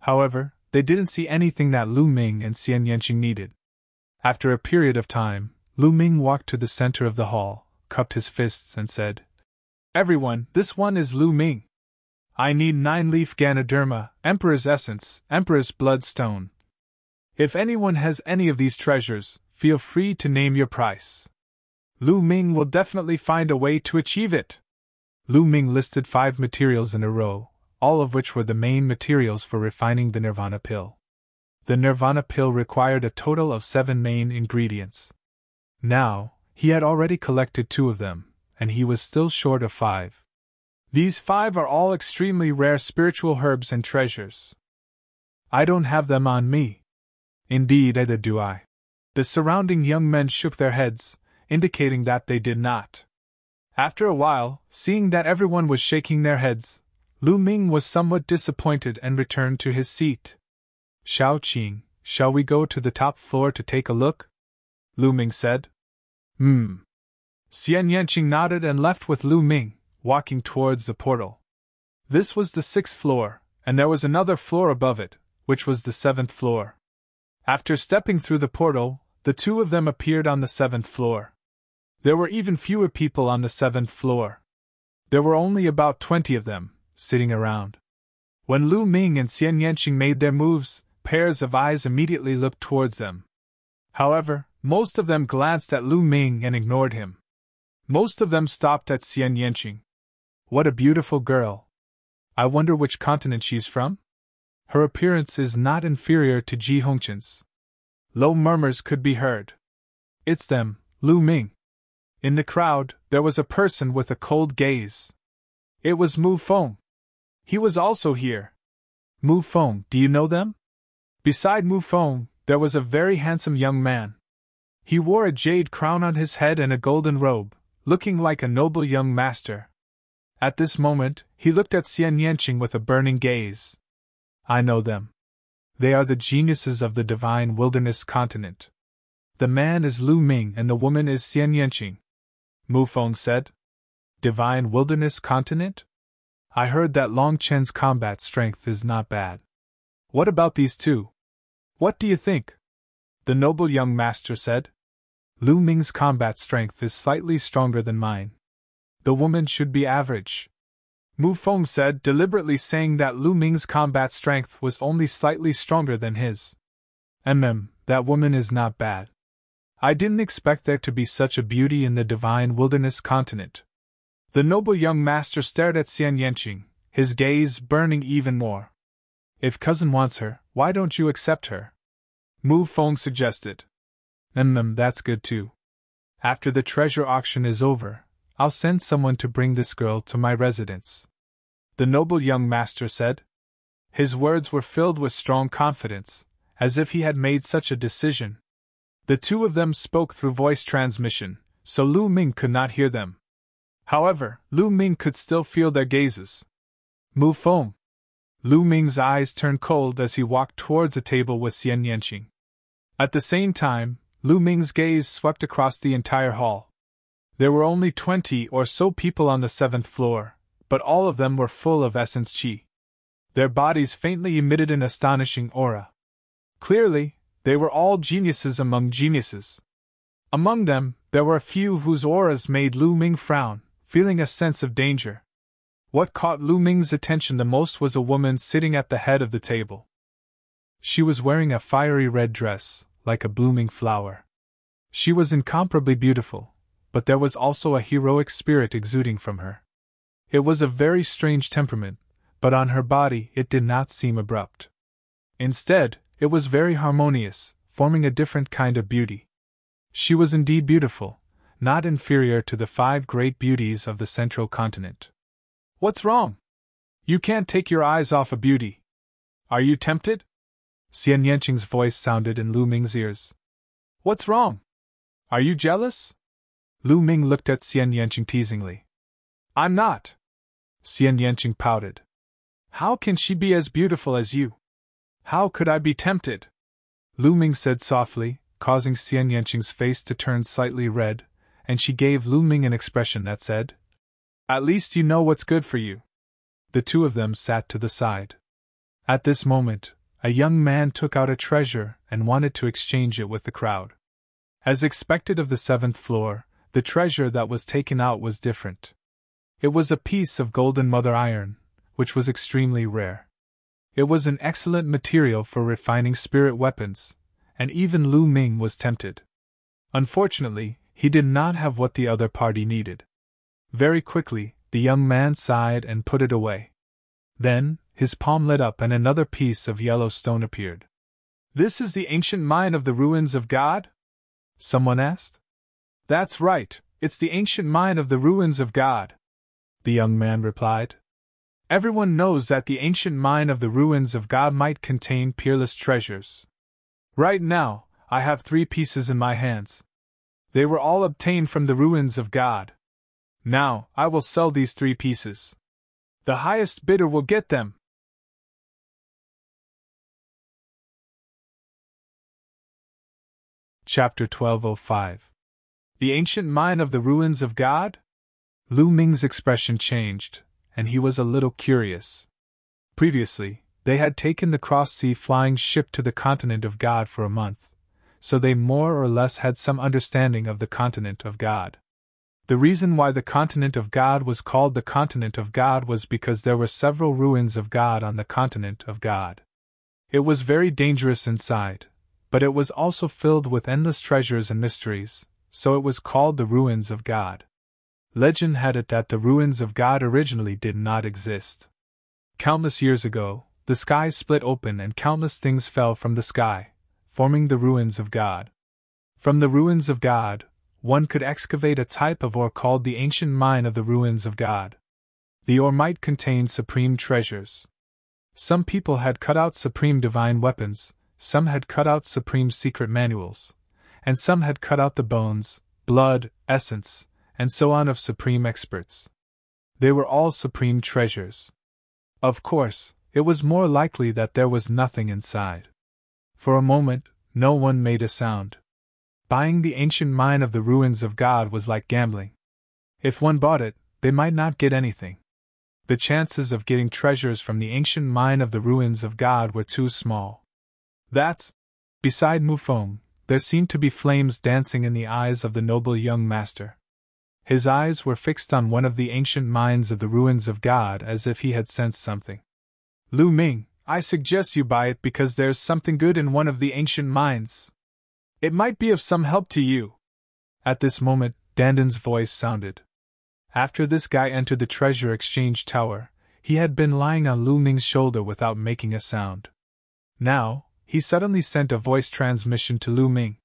However, they didn't see anything that Lu Ming and Xian Yanqing needed. After a period of time, Lu Ming walked to the center of the hall, cupped his fists and said, "Everyone, this one is Lu Ming. I need 9-leaf Ganoderma, Emperor's Essence, Emperor's Bloodstone. If anyone has any of these treasures, feel free to name your price. Lu Ming will definitely find a way to achieve it." Lu Ming listed 5 materials in a row, all of which were the main materials for refining the Nirvana pill. The Nirvana pill required a total of 7 main ingredients. Now, he had already collected 2 of them, and he was still short of 5. "These 5 are all extremely rare spiritual herbs and treasures. I don't have them on me." "Indeed, neither do I." The surrounding young men shook their heads, indicating that they did not. After a while, seeing that everyone was shaking their heads, Lu Ming was somewhat disappointed and returned to his seat. "Shao Qing, shall we go to the top floor to take a look? Lu Ming said. Xian Yanqing nodded and left with Lu Ming, walking towards the portal. This was the 6th floor, and there was another floor above it, which was the 7th floor. After stepping through the portal, the two of them appeared on the 7th floor. There were even fewer people on the 7th floor. There were only about 20 of them, sitting around. When Lu Ming and Xian Yanqing made their moves, pairs of eyes immediately looked towards them. However, most of them glanced at Lu Ming and ignored him. Most of them stopped at Xian Yanqing. What a beautiful girl. I wonder which continent she's from? Her appearance is not inferior to Ji Hongqin's. Low murmurs could be heard. It's them, Lu Ming. In the crowd, there was a person with a cold gaze. It was Mu Feng. He was also here. Mu Feng, do you know them? Beside Mu Feng, there was a very handsome young man. He wore a jade crown on his head and a golden robe, looking like a noble young master. At this moment, he looked at Xian Yanqing with a burning gaze. I know them. They are the geniuses of the divine wilderness continent. The man is Lu Ming and the woman is Xian Yanqing. Mu Feng said. Divine wilderness continent? I heard that Long Chen's combat strength is not bad. What about these two? What do you think? The noble young master said. Lu Ming's combat strength is slightly stronger than mine. The woman should be average. Mu Feng said, deliberately saying that Lu Ming's combat strength was only slightly stronger than his. That woman is not bad. I didn't expect there to be such a beauty in the divine wilderness continent. The noble young master stared at Xian Yanqing, his gaze burning even more. If cousin wants her, why don't you accept her? Mu Feng suggested. That's good too. After the treasure auction is over, I'll send someone to bring this girl to my residence. The noble young master said. His words were filled with strong confidence, as if he had made such a decision. The two of them spoke through voice transmission, so Lu Ming could not hear them. However, Lu Ming could still feel their gazes. Mu Feng. Lu Ming's eyes turned cold as he walked towards a table with Xian Yanqing. At the same time, Lu Ming's gaze swept across the entire hall. There were only 20 or so people on the 7th floor, but all of them were full of essence qi. Their bodies faintly emitted an astonishing aura. Clearly, they were all geniuses among geniuses. Among them, there were a few whose auras made Lu Ming frown, feeling a sense of danger. What caught Lu Ming's attention the most was a woman sitting at the head of the table. She was wearing a fiery red dress, like a blooming flower. She was incomparably beautiful, but there was also a heroic spirit exuding from her. It was a very strange temperament, but on her body it did not seem abrupt. Instead, it was very harmonious, forming a different kind of beauty. She was indeed beautiful, not inferior to the 5 great beauties of the central continent. What's wrong? You can't take your eyes off a beauty. Are you tempted? Xian Yanqing's voice sounded in Lu Ming's ears. What's wrong? Are you jealous? Lu Ming looked at Xian Yanqing teasingly. I'm not. Xian Yanqing pouted. How can she be as beautiful as you? How could I be tempted? Lu Ming said softly, causing Xian Yanqing's face to turn slightly red, and she gave Lu Ming an expression that said, At least you know what's good for you. The two of them sat to the side. At this moment, a young man took out a treasure and wanted to exchange it with the crowd. As expected of the 7th floor, the treasure that was taken out was different. It was a piece of golden mother iron, which was extremely rare. It was an excellent material for refining spirit weapons, and even Lu Ming was tempted. Unfortunately, he did not have what the other party needed. Very quickly, the young man sighed and put it away. Then, his palm lit up and another piece of yellow stone appeared. This is the ancient mine of the ruins of God? Someone asked. That's right, it's the ancient mine of the ruins of God, the young man replied. Everyone knows that the ancient mine of the ruins of God might contain peerless treasures. Right now, I have 3 pieces in my hands. They were all obtained from the ruins of God. Now, I will sell these 3 pieces. The highest bidder will get them. Chapter 1205. The Ancient Mine of the Ruins of God? Lu Ming's expression changed, and he was a little curious. Previously, they had taken the cross-sea flying ship to the continent of God for a month, so they more or less had some understanding of the continent of God. The reason why the continent of God was called the continent of God was because there were several ruins of God on the continent of God. It was very dangerous inside, but it was also filled with endless treasures and mysteries, so it was called the ruins of God. Legend had it that the ruins of God originally did not exist. Countless years ago, the sky split open and countless things fell from the sky, forming the ruins of God. From the ruins of God, one could excavate a type of ore called the ancient mine of the ruins of God. The ore might contain supreme treasures. Some people had cut out supreme divine weapons, some had cut out supreme secret manuals, and some had cut out the bones, blood, essence, and so on of supreme experts. They were all supreme treasures. Of course, it was more likely that there was nothing inside. For a moment, no one made a sound. Buying the ancient mine of the ruins of God was like gambling. If one bought it, they might not get anything. The chances of getting treasures from the ancient mine of the ruins of God were too small. Beside Mufong, there seemed to be flames dancing in the eyes of the noble young master. His eyes were fixed on one of the ancient mines of the ruins of God as if he had sensed something. Lu Ming, I suggest you buy it because there's something good in one of the ancient mines. It might be of some help to you. At this moment, Danden's voice sounded. After this guy entered the treasure exchange tower, he had been lying on Lu Ming's shoulder without making a sound. Now, he suddenly sent a voice transmission to Lu Ming.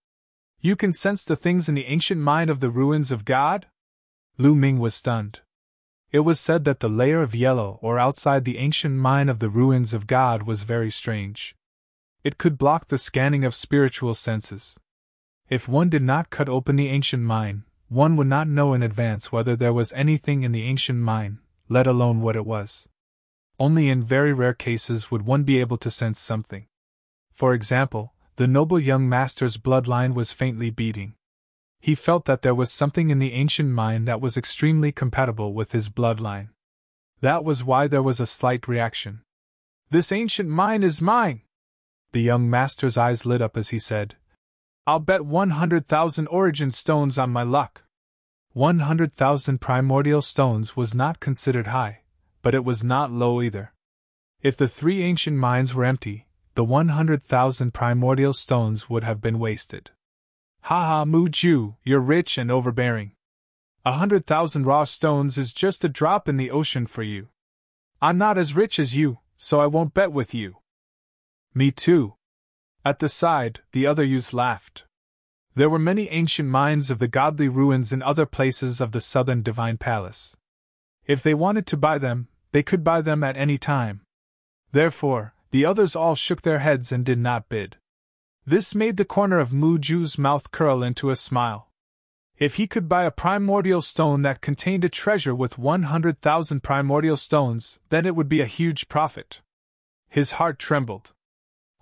You can sense the things in the ancient mine of the ruins of God? Lu Ming was stunned. It was said that the layer of yellow ore outside the ancient mine of the ruins of God was very strange. It could block the scanning of spiritual senses. If one did not cut open the ancient mine, one would not know in advance whether there was anything in the ancient mine, let alone what it was. Only in very rare cases would one be able to sense something. For example, the noble young master's bloodline was faintly beating. He felt that there was something in the ancient mine that was extremely compatible with his bloodline. That was why there was a slight reaction. This ancient mine is mine! The young master's eyes lit up as he said, I'll bet 100,000 origin stones on my luck. 100,000 primordial stones was not considered high, but it was not low either. If the 3 ancient mines were empty, the 100,000 primordial stones would have been wasted. Ha ha, Mu Ju, you're rich and overbearing. 100,000 raw stones is just a drop in the ocean for you. I'm not as rich as you, so I won't bet with you. Me too. At the side, the other youths laughed. There were many ancient mines of the godly ruins in other places of the southern divine palace. If they wanted to buy them, they could buy them at any time. Therefore, the others all shook their heads and did not bid. This made the corner of Mu Ju's mouth curl into a smile. If he could buy a primordial stone that contained a treasure with 100,000 primordial stones, then it would be a huge profit. His heart trembled.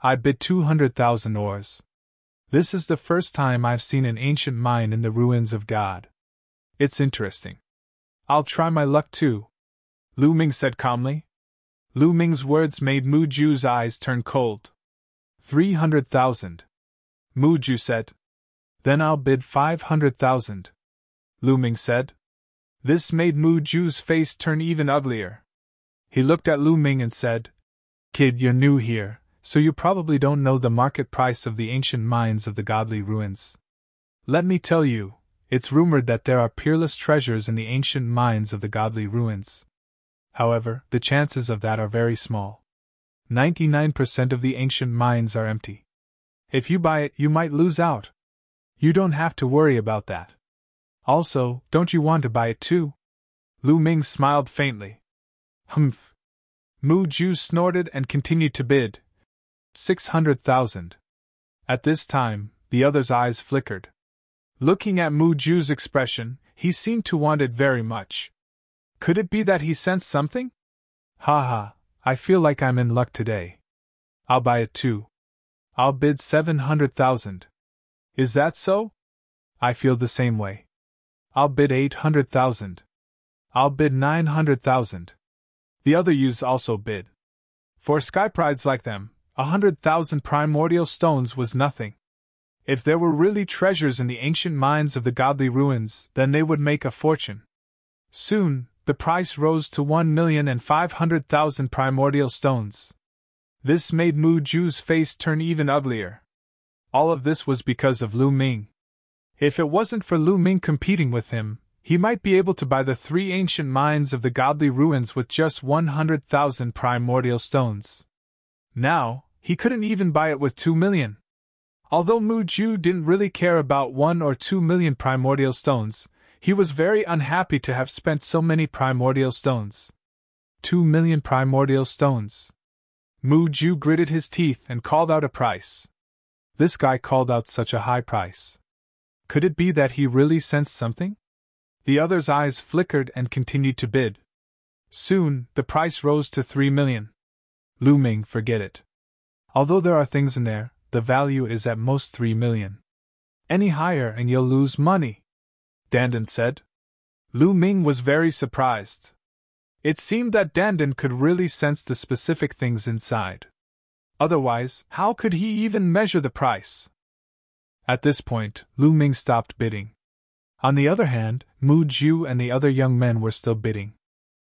I bid 200,000 ores. This is the first time I've seen an ancient mine in the ruins of God. It's interesting. I'll try my luck too, Lu Ming said calmly. Lu Ming's words made Mu Ju's eyes turn cold. 300,000. Mu Ju said. Then I'll bid 500,000. Lu Ming said. This made Mu Ju's face turn even uglier. He looked at Lu Ming and said, Kid, you're new here, so you probably don't know the market price of the ancient mines of the godly ruins. Let me tell you, it's rumored that there are peerless treasures in the ancient mines of the godly ruins. However, the chances of that are very small. 99% of the ancient mines are empty. If you buy it, you might lose out. You don't have to worry about that. Also, don't you want to buy it too? Lu Ming smiled faintly. Humph. Mu Ju snorted and continued to bid. 600,000. At this time, the other's eyes flickered. Looking at Mu Ju's expression, he seemed to want it very much. Could it be that he sensed something? Ha ha, I feel like I'm in luck today. I'll buy it too. I'll bid 700,000. Is that so? I feel the same way. I'll bid 800,000. I'll bid 900,000. The other youths also bid. For skyprides like them, 100,000 primordial stones was nothing. If there were really treasures in the ancient mines of the godly ruins, then they would make a fortune. Soon, the price rose to 1,500,000 primordial stones. This made Mu Ju's face turn even uglier. All of this was because of Lu Ming. If it wasn't for Lu Ming competing with him, he might be able to buy the 3 ancient mines of the godly ruins with just 100,000 primordial stones. Now, he couldn't even buy it with 2 million. Although Mu Ju didn't really care about 1 or 2 million primordial stones, he was very unhappy to have spent so many primordial stones. 2 million primordial stones. Mu Ju gritted his teeth and called out a price. This guy called out such a high price. Could it be that he really sensed something? The other's eyes flickered and continued to bid. Soon, the price rose to 3 million. Lu Ming, forget it. Although there are things in there, the value is at most 3 million. Any higher and you'll lose money, Dandan said. Lu Ming was very surprised. It seemed that Dandan could really sense the specific things inside. Otherwise, how could he even measure the price? At this point, Lu Ming stopped bidding. On the other hand, Mu Ju and the other young men were still bidding.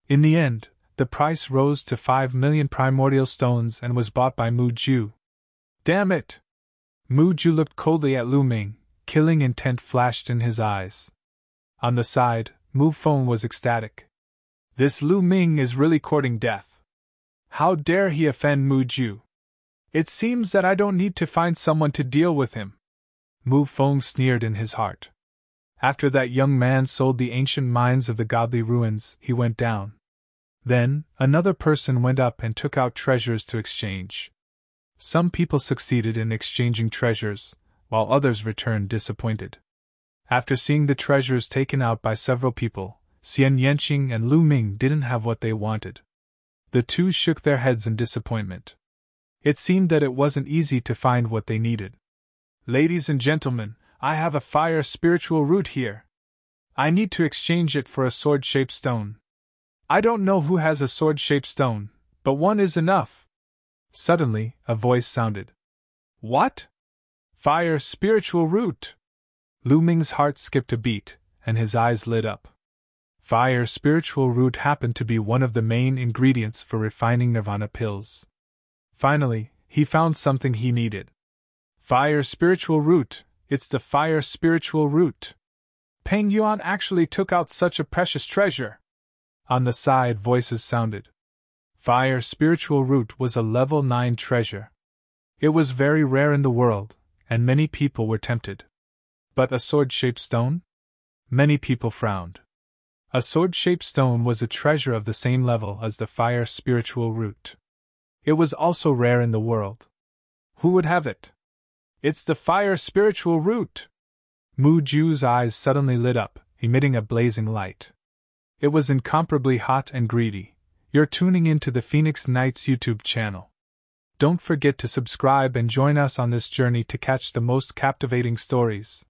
In the end, the price rose to 5 million primordial stones and was bought by Mu Ju. Damn it! Mu Ju looked coldly at Lu Ming, killing intent flashed in his eyes. On the side, Mu Feng was ecstatic. This Lu Ming is really courting death. How dare he offend Mu Ju? It seems that I don't need to find someone to deal with him. Mu Feng sneered in his heart. After that young man sold the ancient mines of the godly ruins, he went down. Then, another person went up and took out treasures to exchange. Some people succeeded in exchanging treasures, while others returned disappointed. After seeing the treasures taken out by several people, Xian Yanqing and Lu Ming didn't have what they wanted. The two shook their heads in disappointment. It seemed that it wasn't easy to find what they needed. Ladies and gentlemen, I have a fire spiritual root here. I need to exchange it for a sword-shaped stone. I don't know who has a sword-shaped stone, but one is enough. Suddenly, a voice sounded. What? Fire spiritual root! Lu Ming's heart skipped a beat, and his eyes lit up. Fire spiritual root happened to be one of the main ingredients for refining nirvana pills. Finally, he found something he needed. Fire spiritual root, it's the fire spiritual root. Peng Yuan actually took out such a precious treasure. On the side, voices sounded. Fire spiritual root was a level 9 treasure. It was very rare in the world, and many people were tempted. But a sword-shaped stone? Many people frowned. A sword-shaped stone was a treasure of the same level as the fire spiritual root. It was also rare in the world. Who would have it? It's the fire spiritual root! Mu Ju's eyes suddenly lit up, emitting a blazing light. It was incomparably hot and greedy. You're tuning into the Phoenix Knights YouTube channel. Don't forget to subscribe and join us on this journey to catch the most captivating stories.